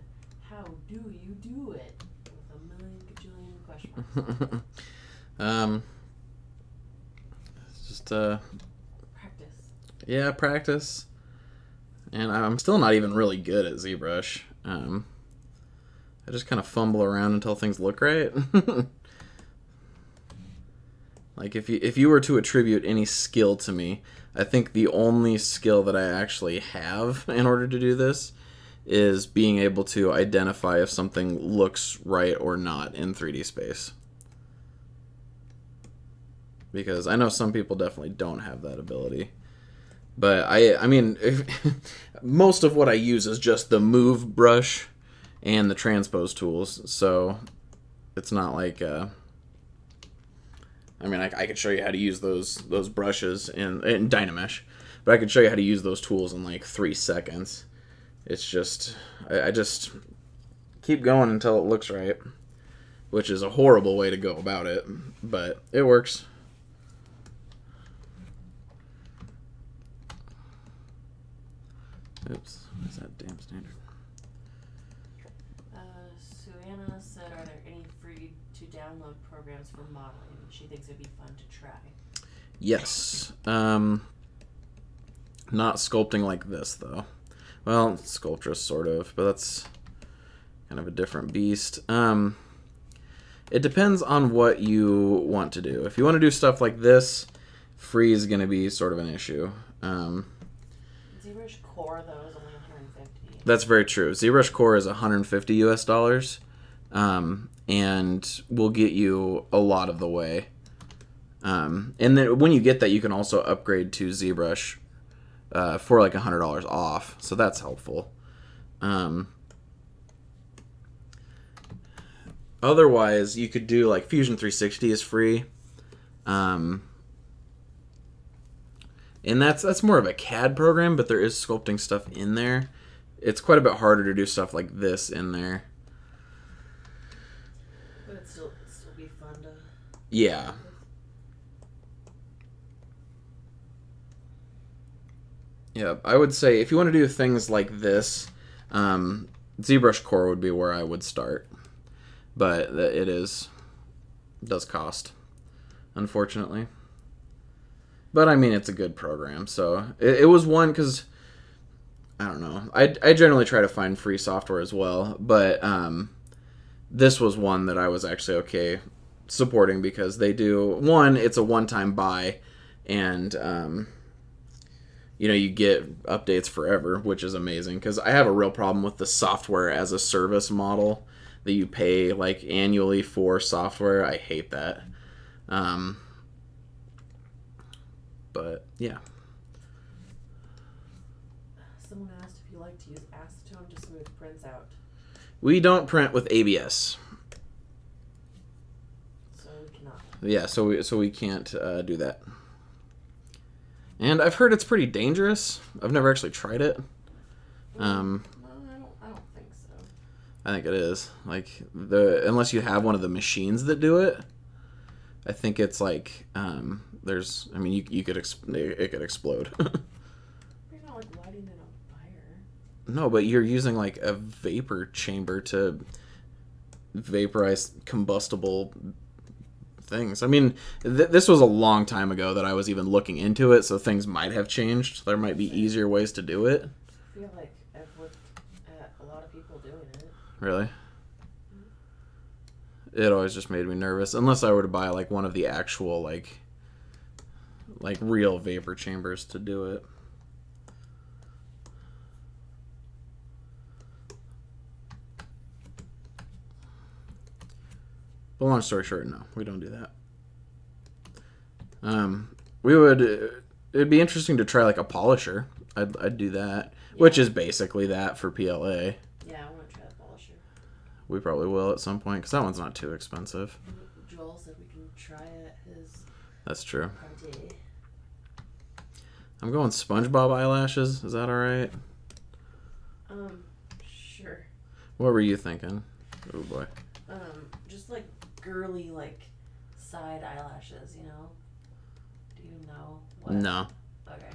how do you do it? With a million gajillion question marks. It's just Practice. yeah, practice. And I'm still not even really good at ZBrush. I just kind of fumble around until things look right. Like if you were to attribute any skill to me, I think the only skill that I actually have in order to do this is being able to identify if something looks right or not in 3D space. Because I know some people definitely don't have that ability. But I mean, most of what I use is just the move brush and the transpose tools. So it's not like I mean, I could show you how to use those brushes in Dynamesh, but I could show you how to use those tools in like 3 seconds. It's just, I just keep going until it looks right, which is a horrible way to go about it, but it works. Oops, what's that damn standard? Suanna said, are there any free to download programs for modeling? She thinks it'd be fun to try. Yes. Not sculpting like this, though. Well, Sculptress, sort of, but that's kind of a different beast. It depends on what you want to do. If you want to do stuff like this, free is going to be sort of an issue. ZBrush Core though is only $150. That's very true. ZBrush Core is $150 US, and will get you a lot of the way. And then when you get that, you can also upgrade to ZBrush for like $100 off, so that's helpful. Otherwise, you could do like Fusion 360 is free, and that's more of a CAD program, but there is sculpting stuff in there. It's quite a bit harder to do stuff like this in there. But it'd still be fun to... Yeah. Yeah, I would say if you want to do things like this, ZBrush Core would be where I would start. But it does cost, unfortunately. But I mean, it's a good program, so it was one because I don't know. I generally try to find free software as well, but this was one that I was actually okay supporting because they do it's a one-time buy, and you get updates forever, which is amazing because I have a real problem with the software as a service model that you pay like annually for software. I hate that. But yeah. Someone asked if you like to use acetone to smooth prints out. We don't print with ABS. So we cannot. Yeah, so we can't do that. And I've heard it's pretty dangerous. I've never actually tried it. No, I don't think so. I think it is. Like unless you have one of the machines that do it, I think it's like you could it could explode. You're not like lighting it on fire. No, but you're using like a vapor chamber to vaporize combustible things. I mean, this was a long time ago that I was even looking into it, so things might have changed. There might be easier ways to do it. I feel like I've looked at a lot of people doing it. Really? It always just made me nervous, unless I were to buy like one of the actual like real vapor chambers to do it. But long story short, no, we don't do that. It'd be interesting to try like a polisher. I'd do that, yeah. Which is basically that for PLA. Yeah, I want to try the polisher. We probably will at some point, because that one's not too expensive. Joel said we can try at his... That's true. Party. I'm going SpongeBob eyelashes. Is that alright? Sure. What were you thinking? Oh boy. Just like girly, like side eyelashes, you know? Do you know what? No. Okay.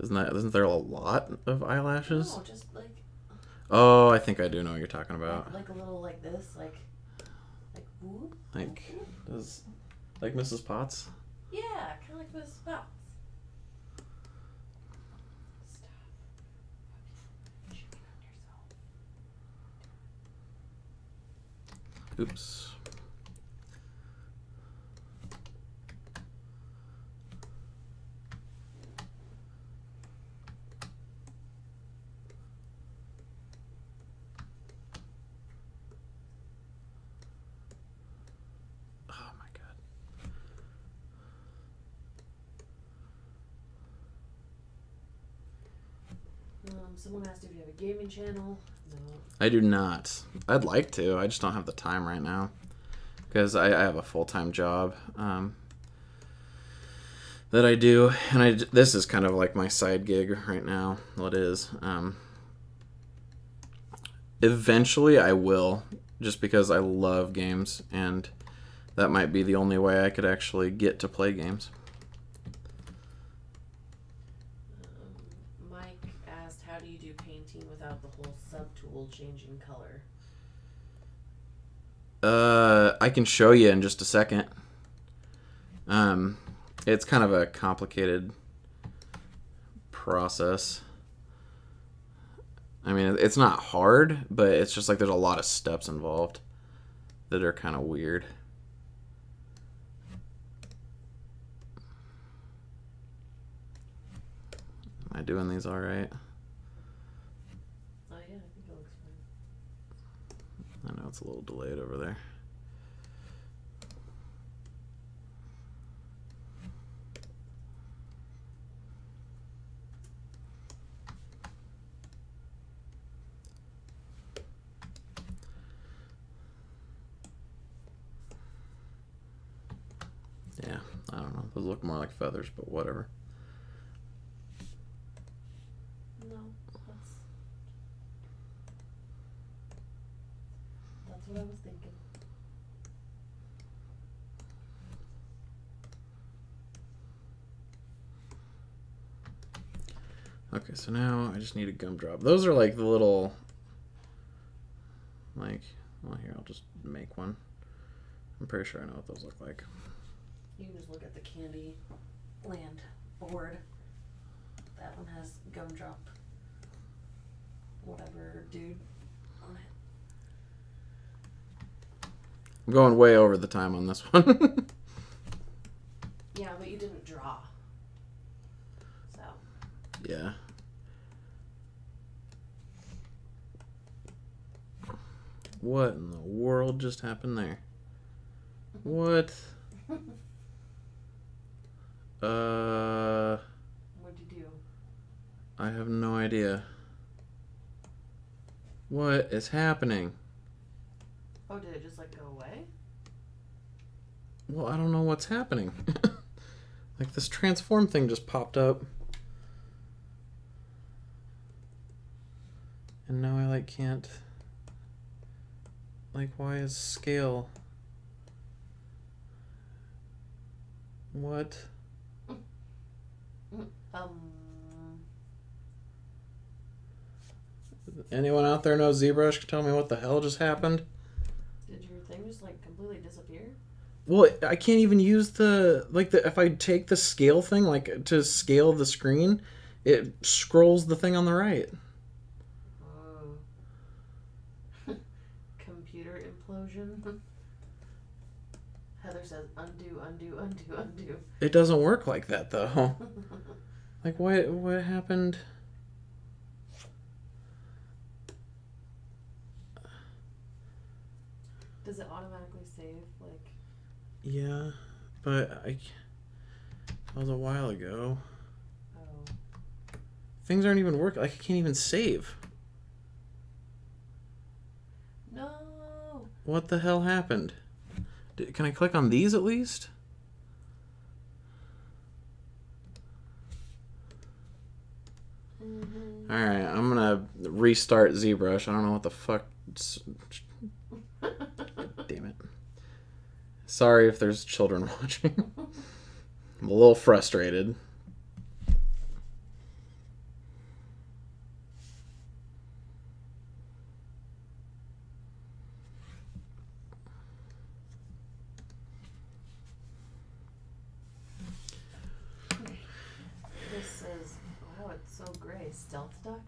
Isn't there a lot of eyelashes? No, just like... Oh, I think I do know what you're talking about. Like a little like this, like whoop. Like Mrs. Potts? Yeah, kind of like Mrs. Potts. Stop. Shooting on yourself. Oops. Someone asked if you have a gaming channel. No. I do not. I'd like to. I just don't have the time right now. Because I have a full-time job that I do. And this is kind of like my side gig right now. Well, it is. Eventually I will. Just because I love games. And that might be the only way I could actually get to play games. How do you do painting without the whole subtool changing color? I can show you in just a second. It's kind of a complicated process. I mean, it's not hard, but it's just like there's a lot of steps involved that are kind of weird. Am I doing these all right? Oh yeah, I think it looks fine. I know it's a little delayed over there. Yeah, I don't know. Those look more like feathers, but whatever. No, that's what I was thinking. Okay, so now I just need a gumdrop. Those are like the little, like, well, here, I'll just make one. I'm pretty sure I know what those look like. You can just look at the Candy Land board. That one has gumdrop, whatever, dude, on it. I'm going way over the time on this one. Yeah, but you didn't draw. So. Yeah. What in the world just happened there? What? What'd you do? I have no idea. What is happening? Oh, did it just like go away? Well, I don't know what's happening. Like this transform thing just popped up. And now I like can't. Like, why is scale? What? Anyone out there know ZBrush can tell me what the hell just happened? Did your thing just like completely disappear? Well, I can't even use the if I take the scale thing like to scale the screen, it scrolls the thing on the right. Oh. Computer implosion. Heather says undo, undo, undo, undo. It doesn't work like that though. Like what happened? Does it automatically save like? Yeah, but that was a while ago. Oh. Things aren't even working. Like I can't even save. No. What the hell happened? Can I click on these at least? Mm-hmm. Alright, I'm gonna restart ZBrush. I don't know what the fuck. Damn it. Sorry if there's children watching. I'm a little frustrated. This says, wow, it's so gray. Stealth duck?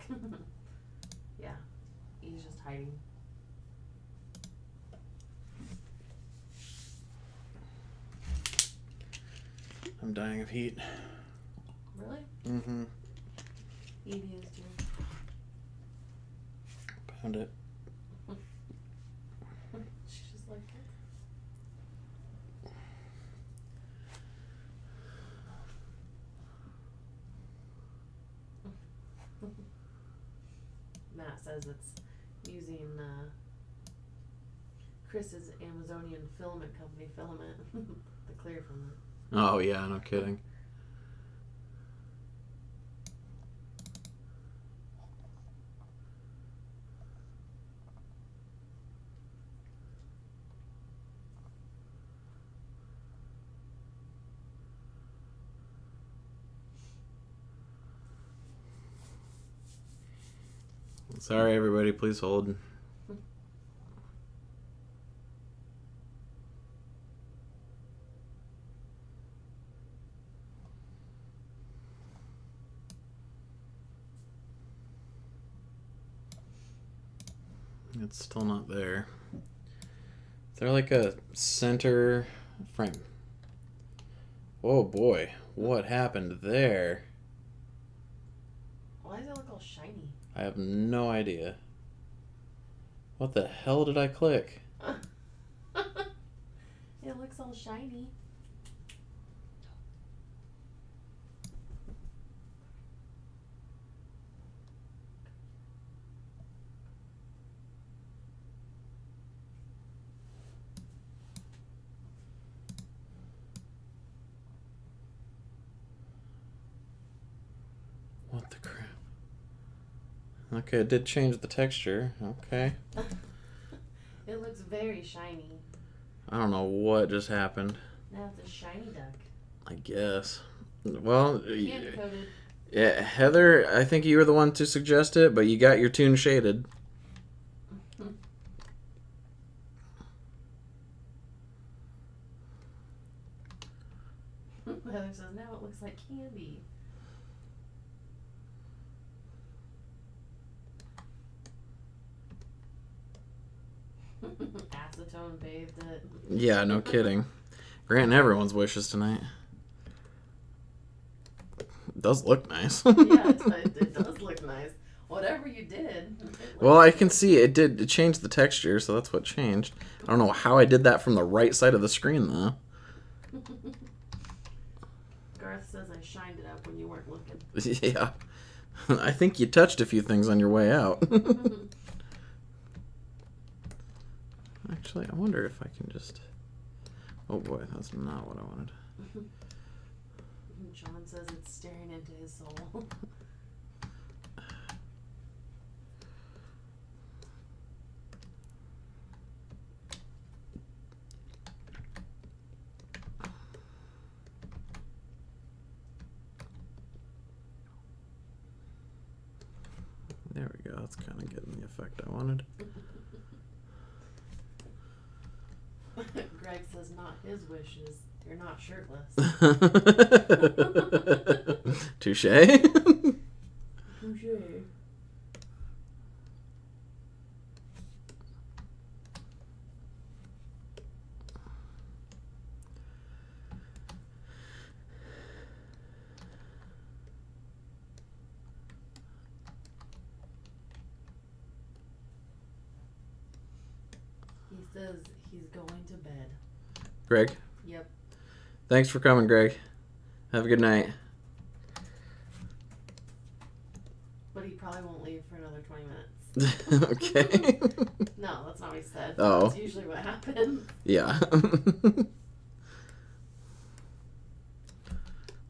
Yeah, he's just hiding. I'm dying of heat. Really? Mm-hmm. Evie is too. Found it. She just like it. Matt says it's using Chris's Amazonian filament company filament. The clear filament. Oh yeah, no kidding. Sorry everybody, please hold. It's still not there. Is there like a center frame? Oh boy, what happened there? Why does it look all shiny? I have no idea. What the hell did I click? It looks all shiny. What the crap? Okay, it did change the texture. Okay. It looks very shiny. I don't know what just happened. Now it's a shiny duck. I guess. Well, Candy coated. yeah, Heather, I think you were the one to suggest it, but you got your tune shaded. Heather says, now it looks like candy. Acetone bathed it. Yeah, no kidding. Granting everyone's wishes tonight. It does look nice. Yeah, it does look nice. Whatever you did. Well, I can see it did. It changed the texture, so that's what changed. I don't know how I did that from the right side of the screen, though. Garth says I shined it up when you weren't looking. Yeah. I think you touched a few things on your way out. Actually, I wonder if I can just... Oh boy, that's not what I wanted. John says it's staring into his soul. There we go. That's kind of getting the effect I wanted. Greg says not his wishes. You're not shirtless. Touche. Touche. He says he's going to bed. Greg? Yep. Thanks for coming, Greg. Have a good night. But he probably won't leave for another 20 minutes. Okay. No, that's not what he said. Oh. That's usually what happens. Yeah.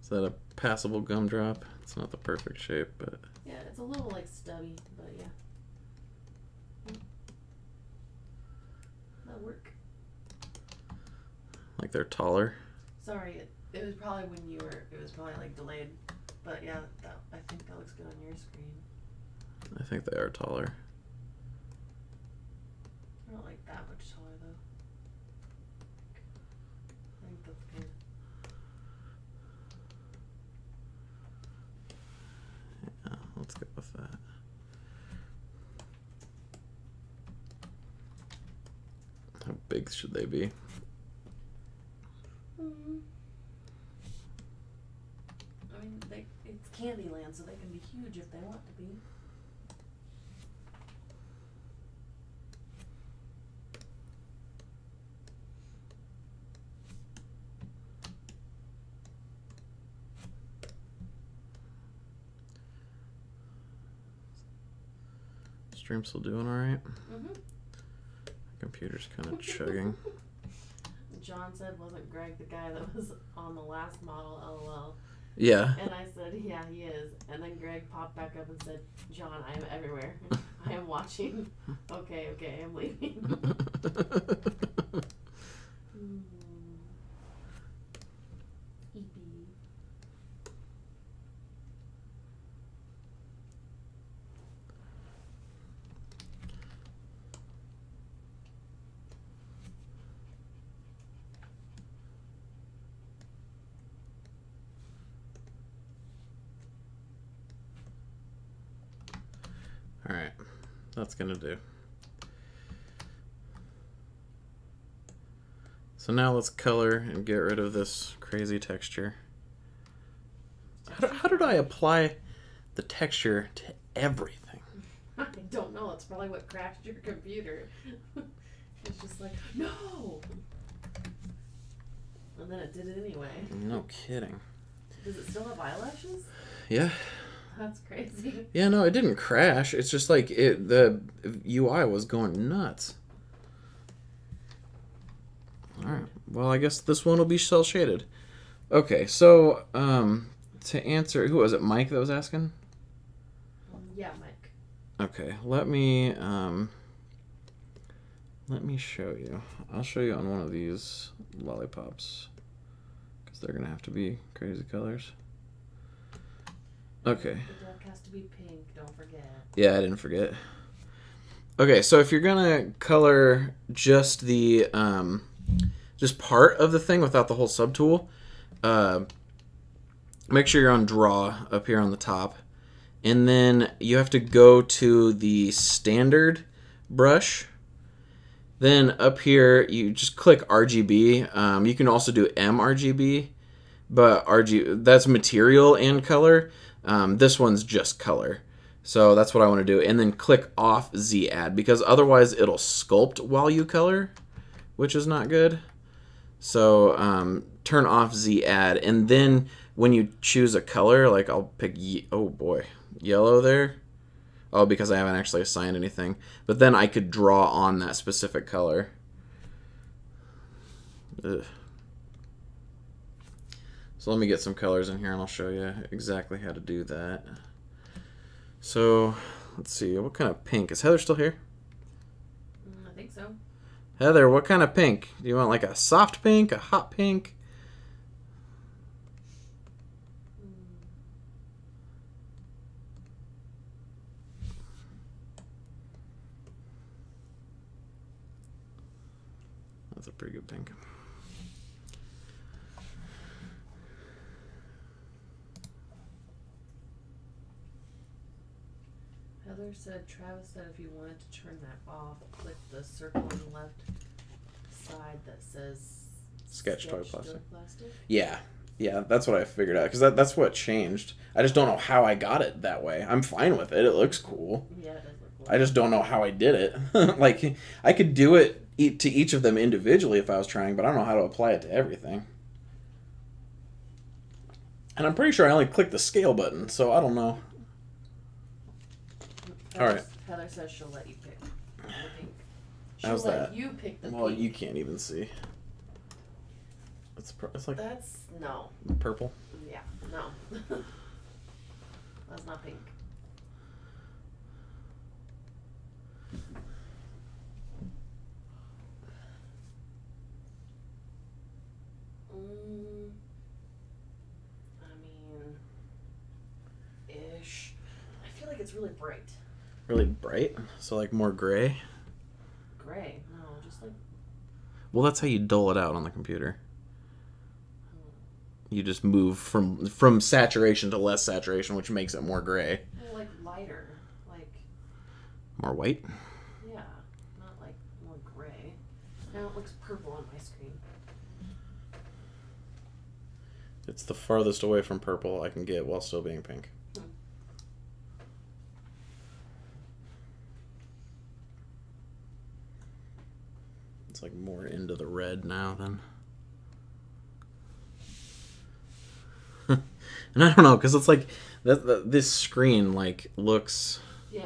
Is that a passable gumdrop? It's not the perfect shape, but... Yeah, it's a little like stubby, but yeah. That'll work. Like they're taller? Sorry, it was probably when you were, it was probably like delayed. But yeah, I think that looks good on your screen. I think they are taller. I don't like that much taller though. I think that's good. Yeah, let's go with that. How big should they be? I mean, it's Candyland, so they can be huge if they want to be. Stream still doing alright? Mm-hmm. Computer's kind of chugging. John said, wasn't Greg the guy that was on the last model, LOL? Yeah. And I said, yeah, he is. And then Greg popped back up and said, John, I am everywhere. I am watching. Okay, I'm leaving. Eepy. Alright, that's gonna do. So now let's color and get rid of this crazy texture. How did I apply the texture to everything. I don't know. It's probably what crashed your computer. It's just like, no! And then it did it anyway. No kidding. Does it still have eyelashes? Yeah. That's crazy. Yeah, no, it didn't crash. It's just like the UI was going nuts. Alright. Well, I guess this one will be cel shaded. Okay, so to answer, who was it? Mike that was asking? Yeah, Mike. Okay, let me show you. I'll show you on one of these lollipops because they're gonna have to be crazy colors. Okay. The duck has to be pink. Don't forget. Yeah, I didn't forget. Okay, so if you're gonna color just the just part of the thing without the whole subtool, make sure you're on draw up here on the top, and then you have to go to the standard brush. Then up here you just click RGB. You can also do mRGB, but that's material and color. This one's just color. So that's what I want to do. And then click off Z add because otherwise it'll sculpt while you color, which is not good. So turn off Z add, and then when you choose a color, like I'll pick, oh boy, yellow there. Oh, because I haven't actually assigned anything. But then I could draw on that specific color. Ugh. So let me get some colors in here and I'll show you exactly how to do that. So let's see, what kind of pink? Is Heather still here? I think so. Heather, what kind of pink? Do you want like a soft pink, a hot pink? That's a pretty good pink. Heather said, Travis said if you wanted to turn that off, click the circle on the left side that says Sketch toy plastic. plastic. Yeah, that's what I figured out because that's what changed. I just don't know how I got it that way. I'm fine with it. It looks cool. Yeah, it does look cool. I just don't know how I did it. Like, I could do it to each of them individually if I was trying, but I don't know how to apply it to everything. And I'm pretty sure I only clicked the scale button, so I don't know. All right. Heather says she'll let you pick the pink. How's that? You pick the Well, pink. you can't even see. It's like That's no. purple. Yeah, no. That's not pink. I mean, ish. I feel like it's really bright. Really bright, so like more gray. Gray? No, just like. Well, that's how you dull it out on the computer. You just move from saturation to less saturation, which makes it more gray. Well, like lighter, like. More white. Yeah, not like more gray. Now it looks purple on my screen. It's the farthest away from purple I can get while still being pink. It's like more into the red now then. And I don't know, because it's like this screen like looks. Yeah,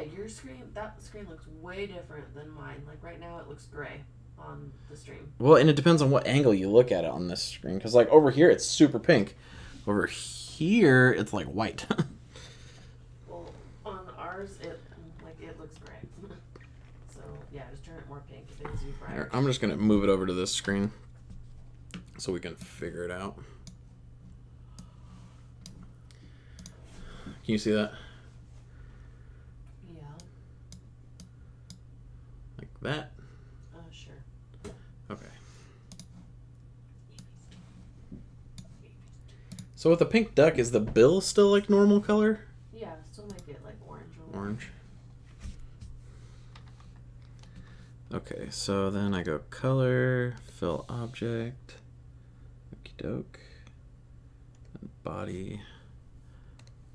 that screen looks way different than mine. Like right now it looks gray on the stream. Well, and it depends on what angle you look at it on this screen, because like over here it's super pink. Over here it's like white. Well, on ours it looks gray. So yeah, just turn it more pink if it is you bright. Here, I'm just gonna move it over to this screen so we can figure it out. Can you see that? Yeah. Like that? Sure. Okay. So with the pink duck, is the bill still like normal color? Yeah, still make it like orange. Orange. Okay, so then I go color, fill object, okie doke, body,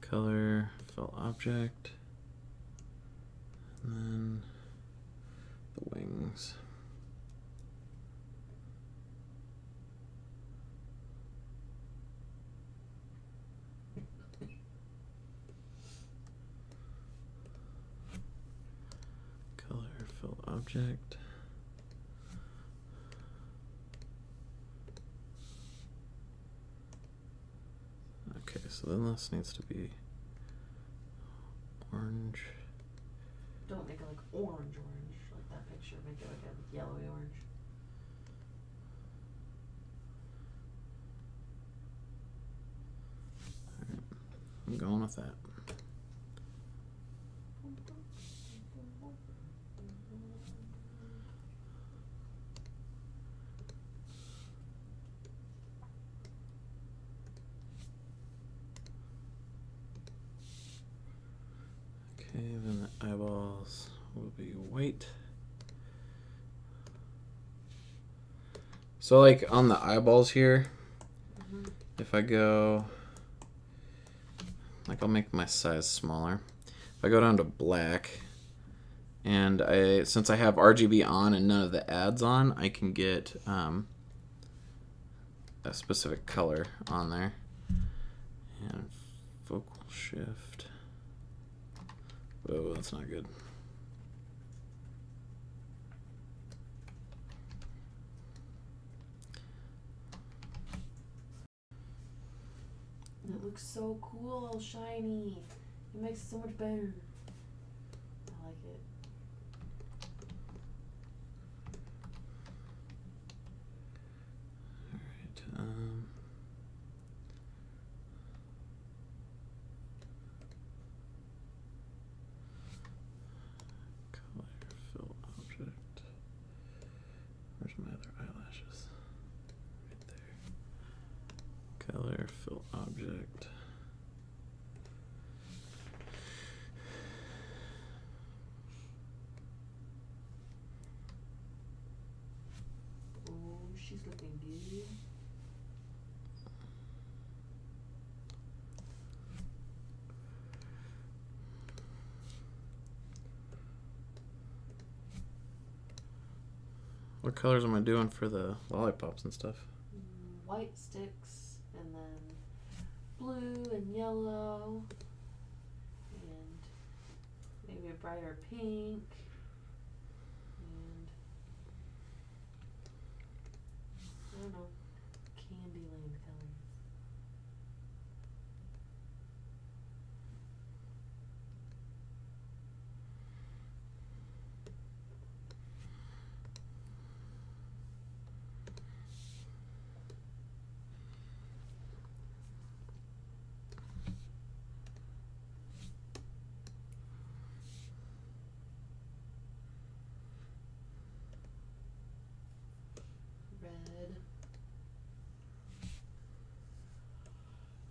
color, fill object. And then the wings. Color fill object. Okay, so then this needs to be orange. Don't make it like orange, like that picture. Make it like a yellowy orange. Alright, I'm going with that. Okay, then the eyeballs will be white. So like on the eyeballs here, if I go, like I'll make my size smaller. If I go down to black, and since I have RGB on and none of the ads on, I can get a specific color on there. And focal shift. Oh, that's not good. It looks so cool, all shiny. It makes it so much better. I like it. All right. Color fill object. Where's my other eyelashes? Right there. Color fill object. Oh, she's looking good. What colors am I doing for the lollipops and stuff? White sticks, and then blue and yellow, and maybe a brighter pink, and I don't know, Candyland colors.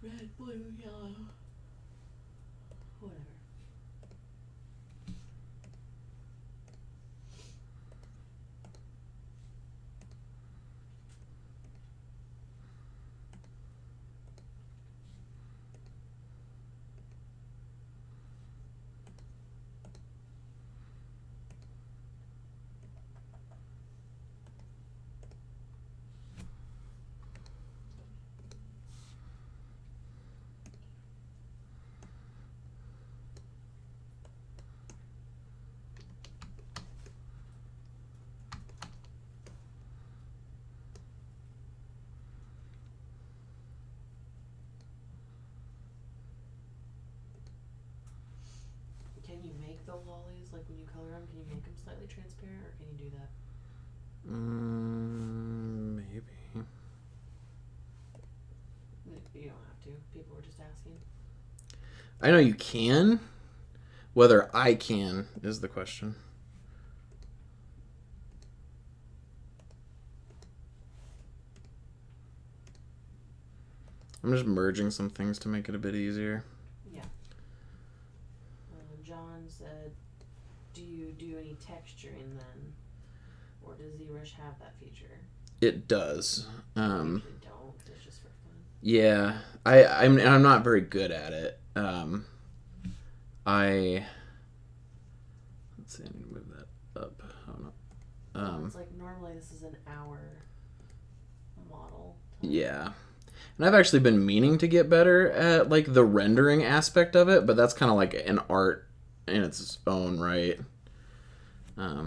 Red, blue, yellow, whatever. Can you make the lollies, like when you color them, can you make them slightly transparent, or can you do that? Maybe. You don't have to. People were just asking. I know you can. Whether I can is the question. I'm just merging some things to make it a bit easier. Yeah. John said, do you do any texturing then? Or does ZBrush have that feature? It does. I usually don't, 'cause it's just for fun. Yeah. I'm not very good at it. let's see, I need to move that up. Oh no. It's like normally this is an hour model. Yeah. And I've actually been meaning to get better at like the rendering aspect of it, but that's kind of like an art in its own right. Okay.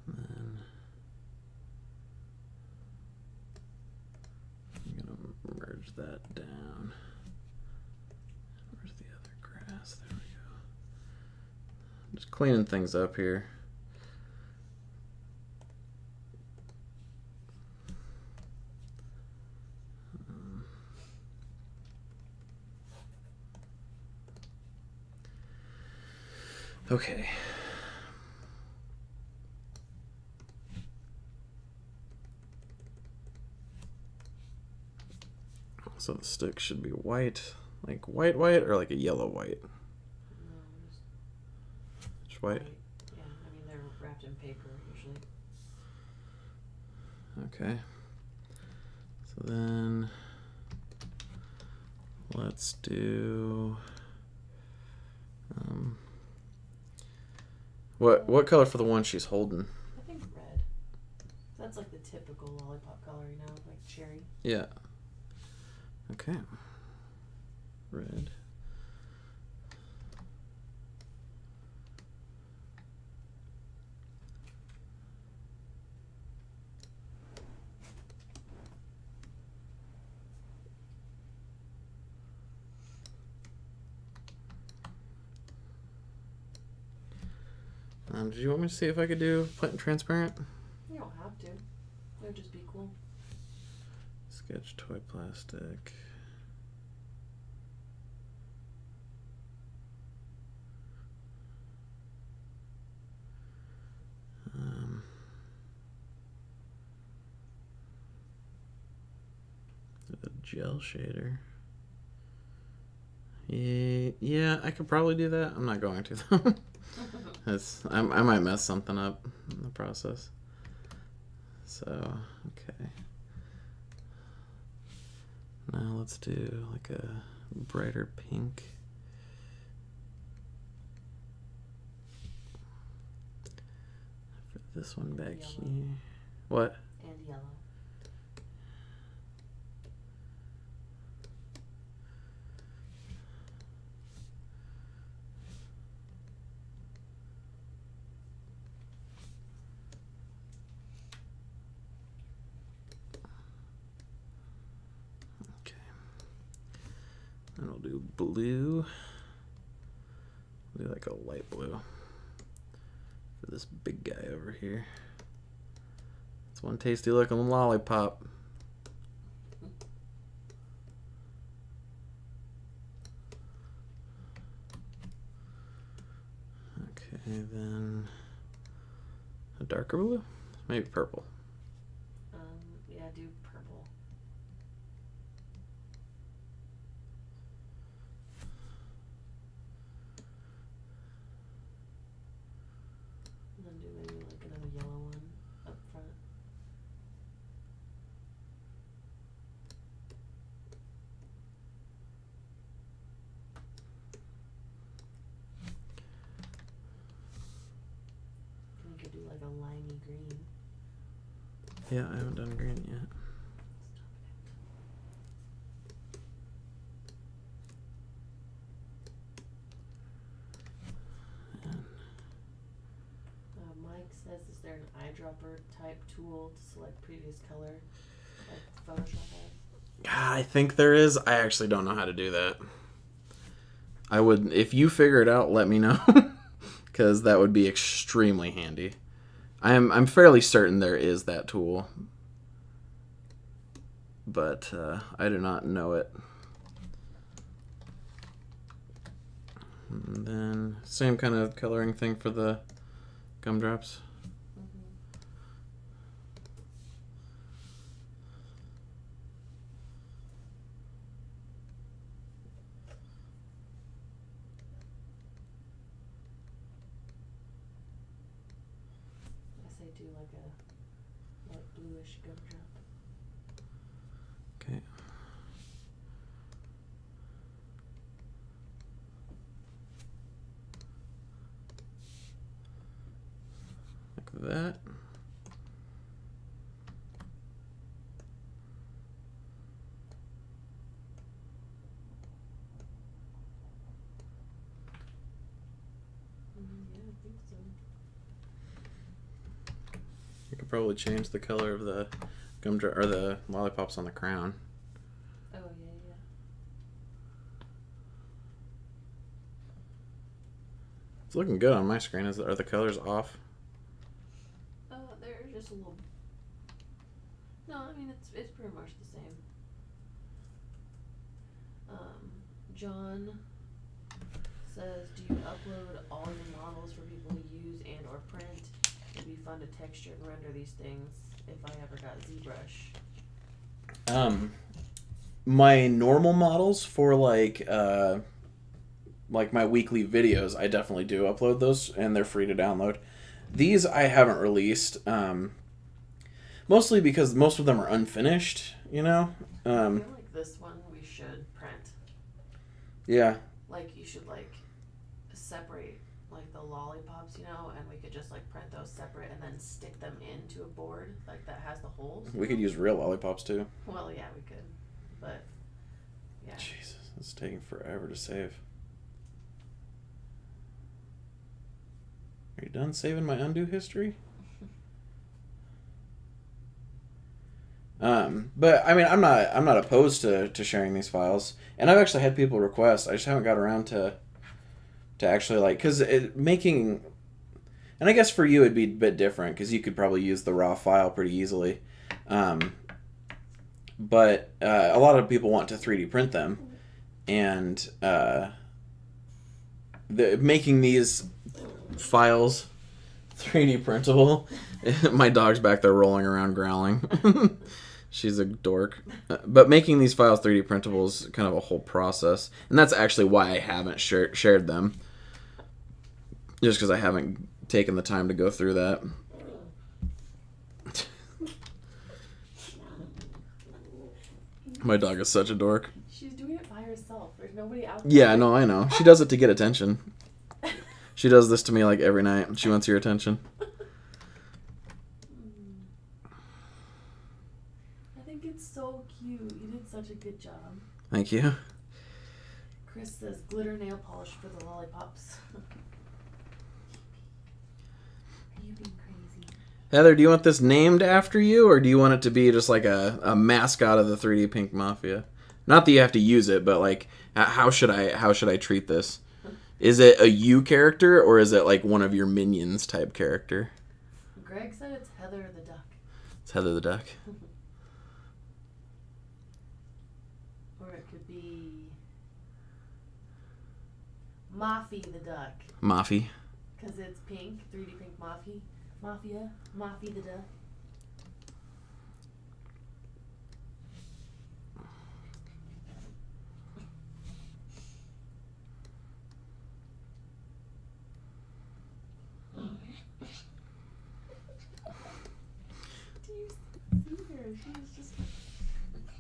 Then I'm gonna merge that down. Where's the other grass? There we go. Just cleaning things up here. Okay. So the stick should be white, like white, or like a yellow white. No, Just white. Yeah, I mean they're wrapped in paper usually. Okay. So then let's do. What color for the one she's holding? I think red. That's like the typical lollipop color, you know, like cherry. Yeah. Okay. Red. Did you want me to see if I could do transparent? You don't have to. It would just be cool. Sketch toy plastic. A gel shader. Yeah, I could probably do that. I'm not going to though. I might mess something up in the process. So, okay. Now let's do like a brighter pink. For this one back Yellow. here. What? And yellow. And we'll do blue. We'll do like a light blue for this big guy over here. It's one tasty looking lollipop. Okay, then a darker blue? Maybe purple. Yeah, do purple. And then do maybe like another yellow one up front. And you could do like a limey green. Yeah, I haven't done green yet. Mike says, is there an eyedropper type tool to select previous color, like Photoshop has? I think there is. I actually don't know how to do that. I would, if you figure it out, let me know, because that would be extremely handy. I'm fairly certain there is that tool, but I do not know it. And then same kind of coloring thing for the gumdrops. I say do like a light bluish gumdrop. that. Yeah, I think so. You could probably change the color of the gumdrop or the lollipops on the crown. Oh yeah, yeah. It's looking good on my screen. Are the colors off? They're just a little. No, I mean it's pretty much the same. John says, do you upload all your models for people to use and or print? It'd be fun to texture and render these things if I ever got ZBrush. My normal models for like my weekly videos, I definitely do upload those, and they're free to download. These I haven't released, mostly because most of them are unfinished, you know? I feel like this one we should print. Yeah. Like, you should, like, separate, like, the lollipops, you know, and we could just, like, print those separate and then stick them into a board, like, that has the holes. We could use real lollipops, too. Well, yeah, we could. But, yeah. Jesus, it's taking forever to save. Are you done saving my undo history? But I mean, I'm not opposed to sharing these files, and I've actually had people request. I just haven't got around to actually, like, because making, and I guess for you it'd be a bit different because you could probably use the raw file pretty easily. But a lot of people want to 3D print them, and making these files 3D printable. My dog's back there rolling around growling. She's a dork. But making these files 3D printable is kind of a whole process, and that's actually why I haven't shared them. Just because I haven't taken the time to go through that. My dog is such a dork. She's doing it by herself. There's nobody out there. Yeah, no, I know. She does it to get attention. She does this to me like every night. She wants your attention. I think it's so cute. You did such a good job. Thank you. Chris says glitter nail polish for the lollipops. Are you being crazy? Heather, do you want this named after you, or do you want it to be just like a mascot of the 3D Pink Mafia? Not that you have to use it, but like, how should I treat this? Is it a you character, or is it like one of your minions type character? Greg said it's Heather the Duck. It's Heather the Duck. Or it could be Mafi the Duck. Mafi. Because it's pink, 3D Pink Mafi. Mafia, Mafi the Duck.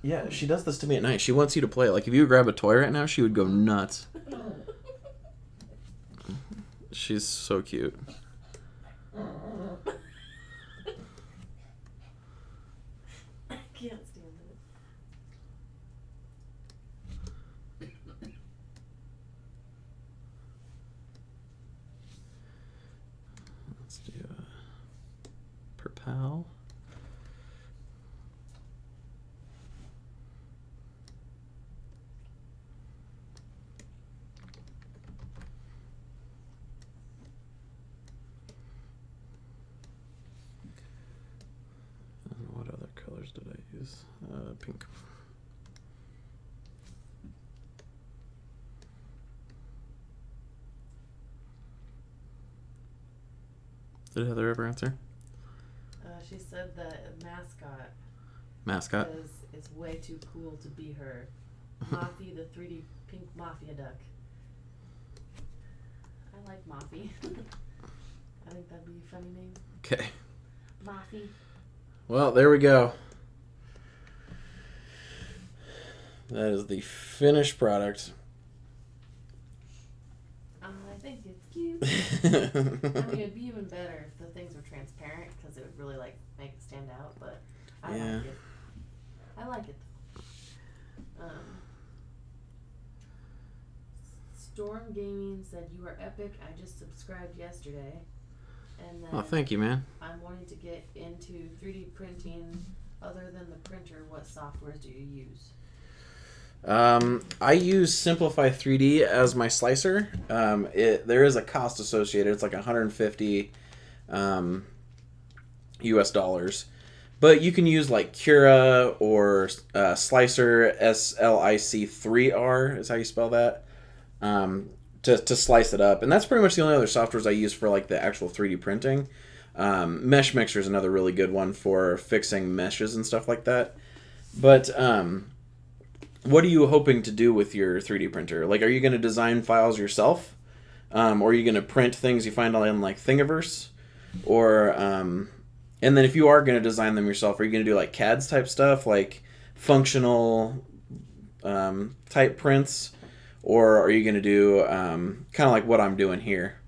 Yeah, she does this to me at night. She wants you to play. Like, if you grab a toy right now, she would go nuts. She's so cute. I can't stand it. Let's do per pal. What other colors did I use? Pink. Did Heather ever answer? She said that mascot. Mascot? Because it's way too cool to be her. Mafi, the 3D Pink Mafia duck. I like Mafi. I think that'd be a funny name. Okay. Mafi. Well, there we go. That is the finished product. I think it's cute. I mean, it'd be even better if the things were transparent. I Yeah. like it. I like it. Storm Gaming said, "You are epic. I just subscribed yesterday." And then Oh, thank you, man. I'm wanting to get into 3D printing. Other than the printer, what softwares do you use? I use Simplify 3D as my slicer. There is a cost associated. It's like 150 US dollars. But you can use like Cura or Slicer, SLIC3R is how you spell that, to slice it up. And that's pretty much the only other softwares I use for like the actual 3D printing. Mesh Mixer is another really good one for fixing meshes and stuff like that. But what are you hoping to do with your 3D printer? Like, are you going to design files yourself? Or are you going to print things you find on like Thingiverse? Or and then if you are going to design them yourself, are you going to do like CADS type stuff, like functional type prints? Or are you going to do kind of like what I'm doing here?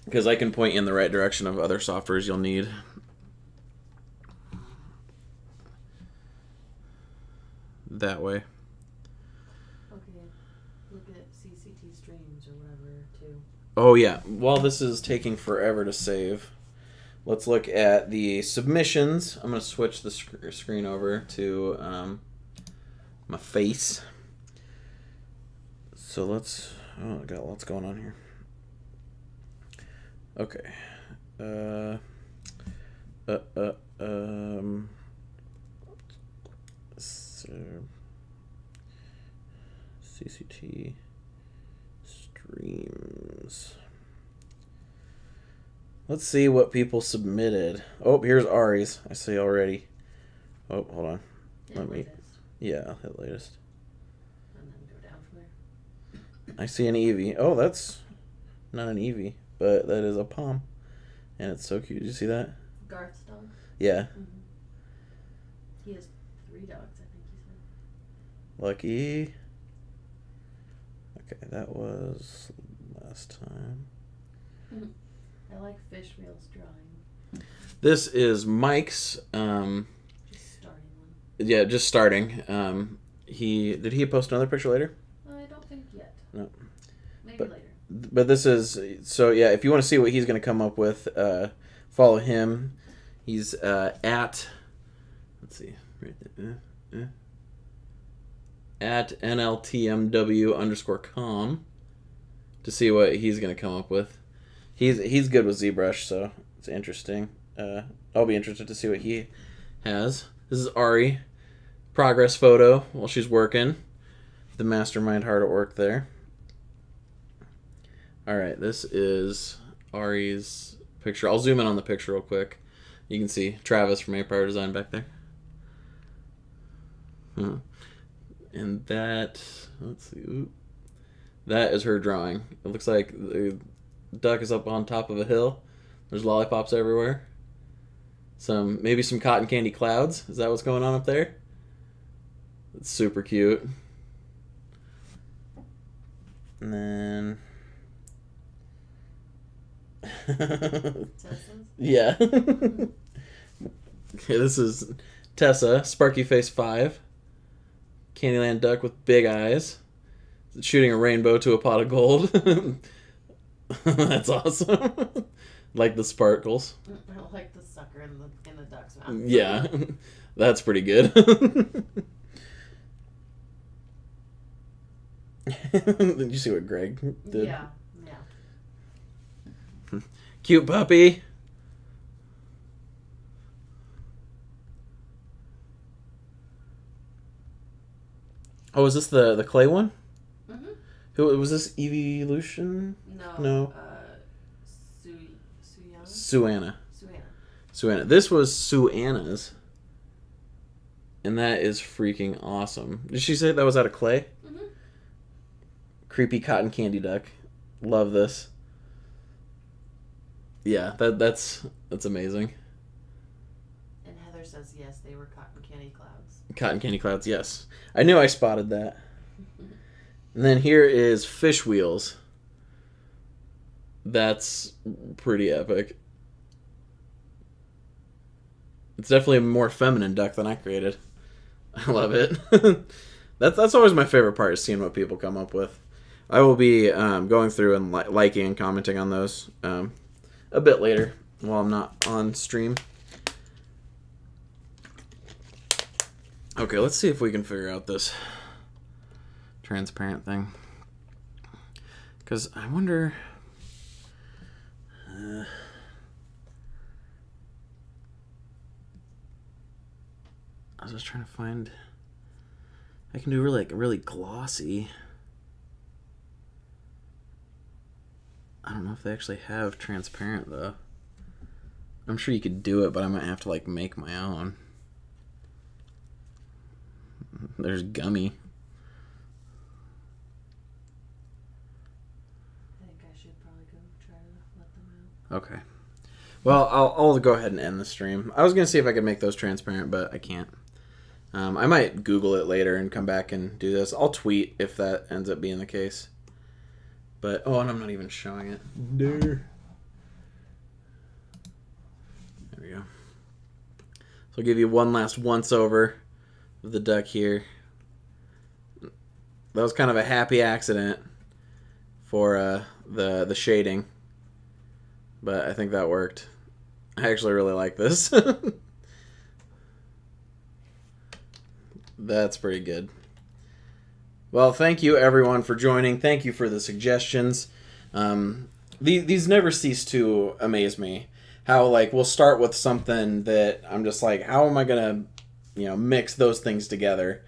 Because I can point you in the right direction of other softwares you'll need. That way. Okay, look at CCT streams or whatever too. Oh yeah, while this is taking forever to save, let's look at the submissions. I'm going to switch the screen over to my face. So let's, oh, I got lots going on here. Okay. So CCT streams. Let's see what people submitted. Oh, here's Ari's. I see already. Oh, hold on. Let me. Yeah, I'll hit latest. And then go down from there. I see an Eevee. Oh, that's not an Eevee, but that is a Pom. And it's so cute. Did you see that? Garth's dog? Yeah. Mm-hmm. He has 3 dogs, I think he said. Lucky. Okay, that was last time. I like Fish Wheels drawing. This is Mike's. Just starting one. Yeah, just starting. Did he post another picture later? I don't think yet. No. Maybe But- later. But this is, so yeah, if you want to see what he's going to come up with, follow him. He's at, let's see, right there, at NLTMW_com to see what he's going to come up with. He's good with ZBrush, so it's interesting. I'll be interested to see what he has. This is Ari, progress photo while she's working. The mastermind hard at work there. Alright, this is Ari's picture. I'll zoom in on the picture real quick. You can see Travis from A-Power Design back there. And that, let's see, that is her drawing. It looks like the duck is up on top of a hill. There's lollipops everywhere. Maybe some cotton candy clouds. Is that what's going on up there? It's super cute. And then... Yeah. Okay, this is Tessa, Sparky Face 5. Candyland duck with big eyes. Shooting a rainbow to a pot of gold. That's awesome. Like the sparkles. I like the sucker in the duck's mouth. Yeah. That's pretty good. Did you see what Greg did? Yeah. Cute puppy. Oh, is this the clay one? Mm-hmm. Who was this? Evolution? No. Suanna. Suanna. This was Suanna's. And that is freaking awesome. Did she say that was out of clay? Mm-hmm. Creepy cotton candy duck. Love this. Yeah, that's amazing. And Heather says yes, they were cotton candy clouds. Cotton candy clouds, yes. I knew I spotted that. And then here is Fish Wheels. That's pretty epic. It's definitely a more feminine duck than I created. I love it. That's always my favorite part, is seeing what people come up with. I will be going through and liking and commenting on those a bit later while I'm not on stream. Okay, let's see if we can figure out this transparent thing. Because I wonder... I was just trying to find... I can do really glossy. I don't know if they actually have transparent, though. I'm sure you could do it, but I might have to, like, make my own. There's gummy. I think I should probably go try to let them out. Okay. Well, I'll go ahead and end the stream. I was going to see if I could make those transparent, but I can't. I might Google it later and come back and do this. I'll tweet if that ends up being the case. But, oh, and I'm not even showing it. There we go. So I'll give you one last once-over of the duck here. That was kind of a happy accident for the shading. But I think that worked. I actually really like this. That's pretty good. Well, thank you everyone for joining. Thank you for the suggestions. These never cease to amaze me. How, like, we'll start with something that I'm just like, how am I gonna, mix those things together?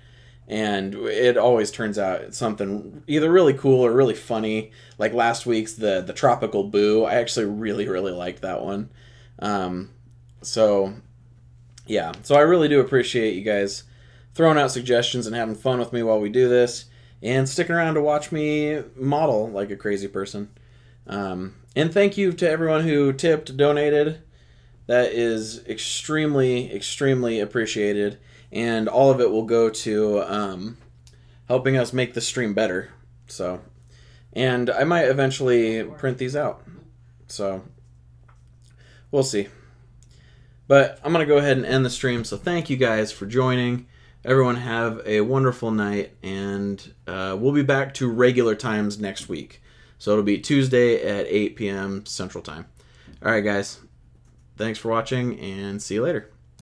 And it always turns out something either really cool or really funny. Like last week's the tropical boo. I actually really liked that one. So yeah, so I really do appreciate you guys throwing out suggestions and having fun with me while we do this, and sticking around to watch me model like a crazy person. And thank you to everyone who tipped, donated. That is extremely appreciated. And all of it will go to helping us make the stream better. So, and I might eventually print these out. So, we'll see. But I'm going to go ahead and end the stream. So thank you guys for joining. Everyone have a wonderful night. And we'll be back to regular times next week. So it'll be Tuesday at 8 p.m. Central Time. All right, guys. Thanks for watching, and see you later.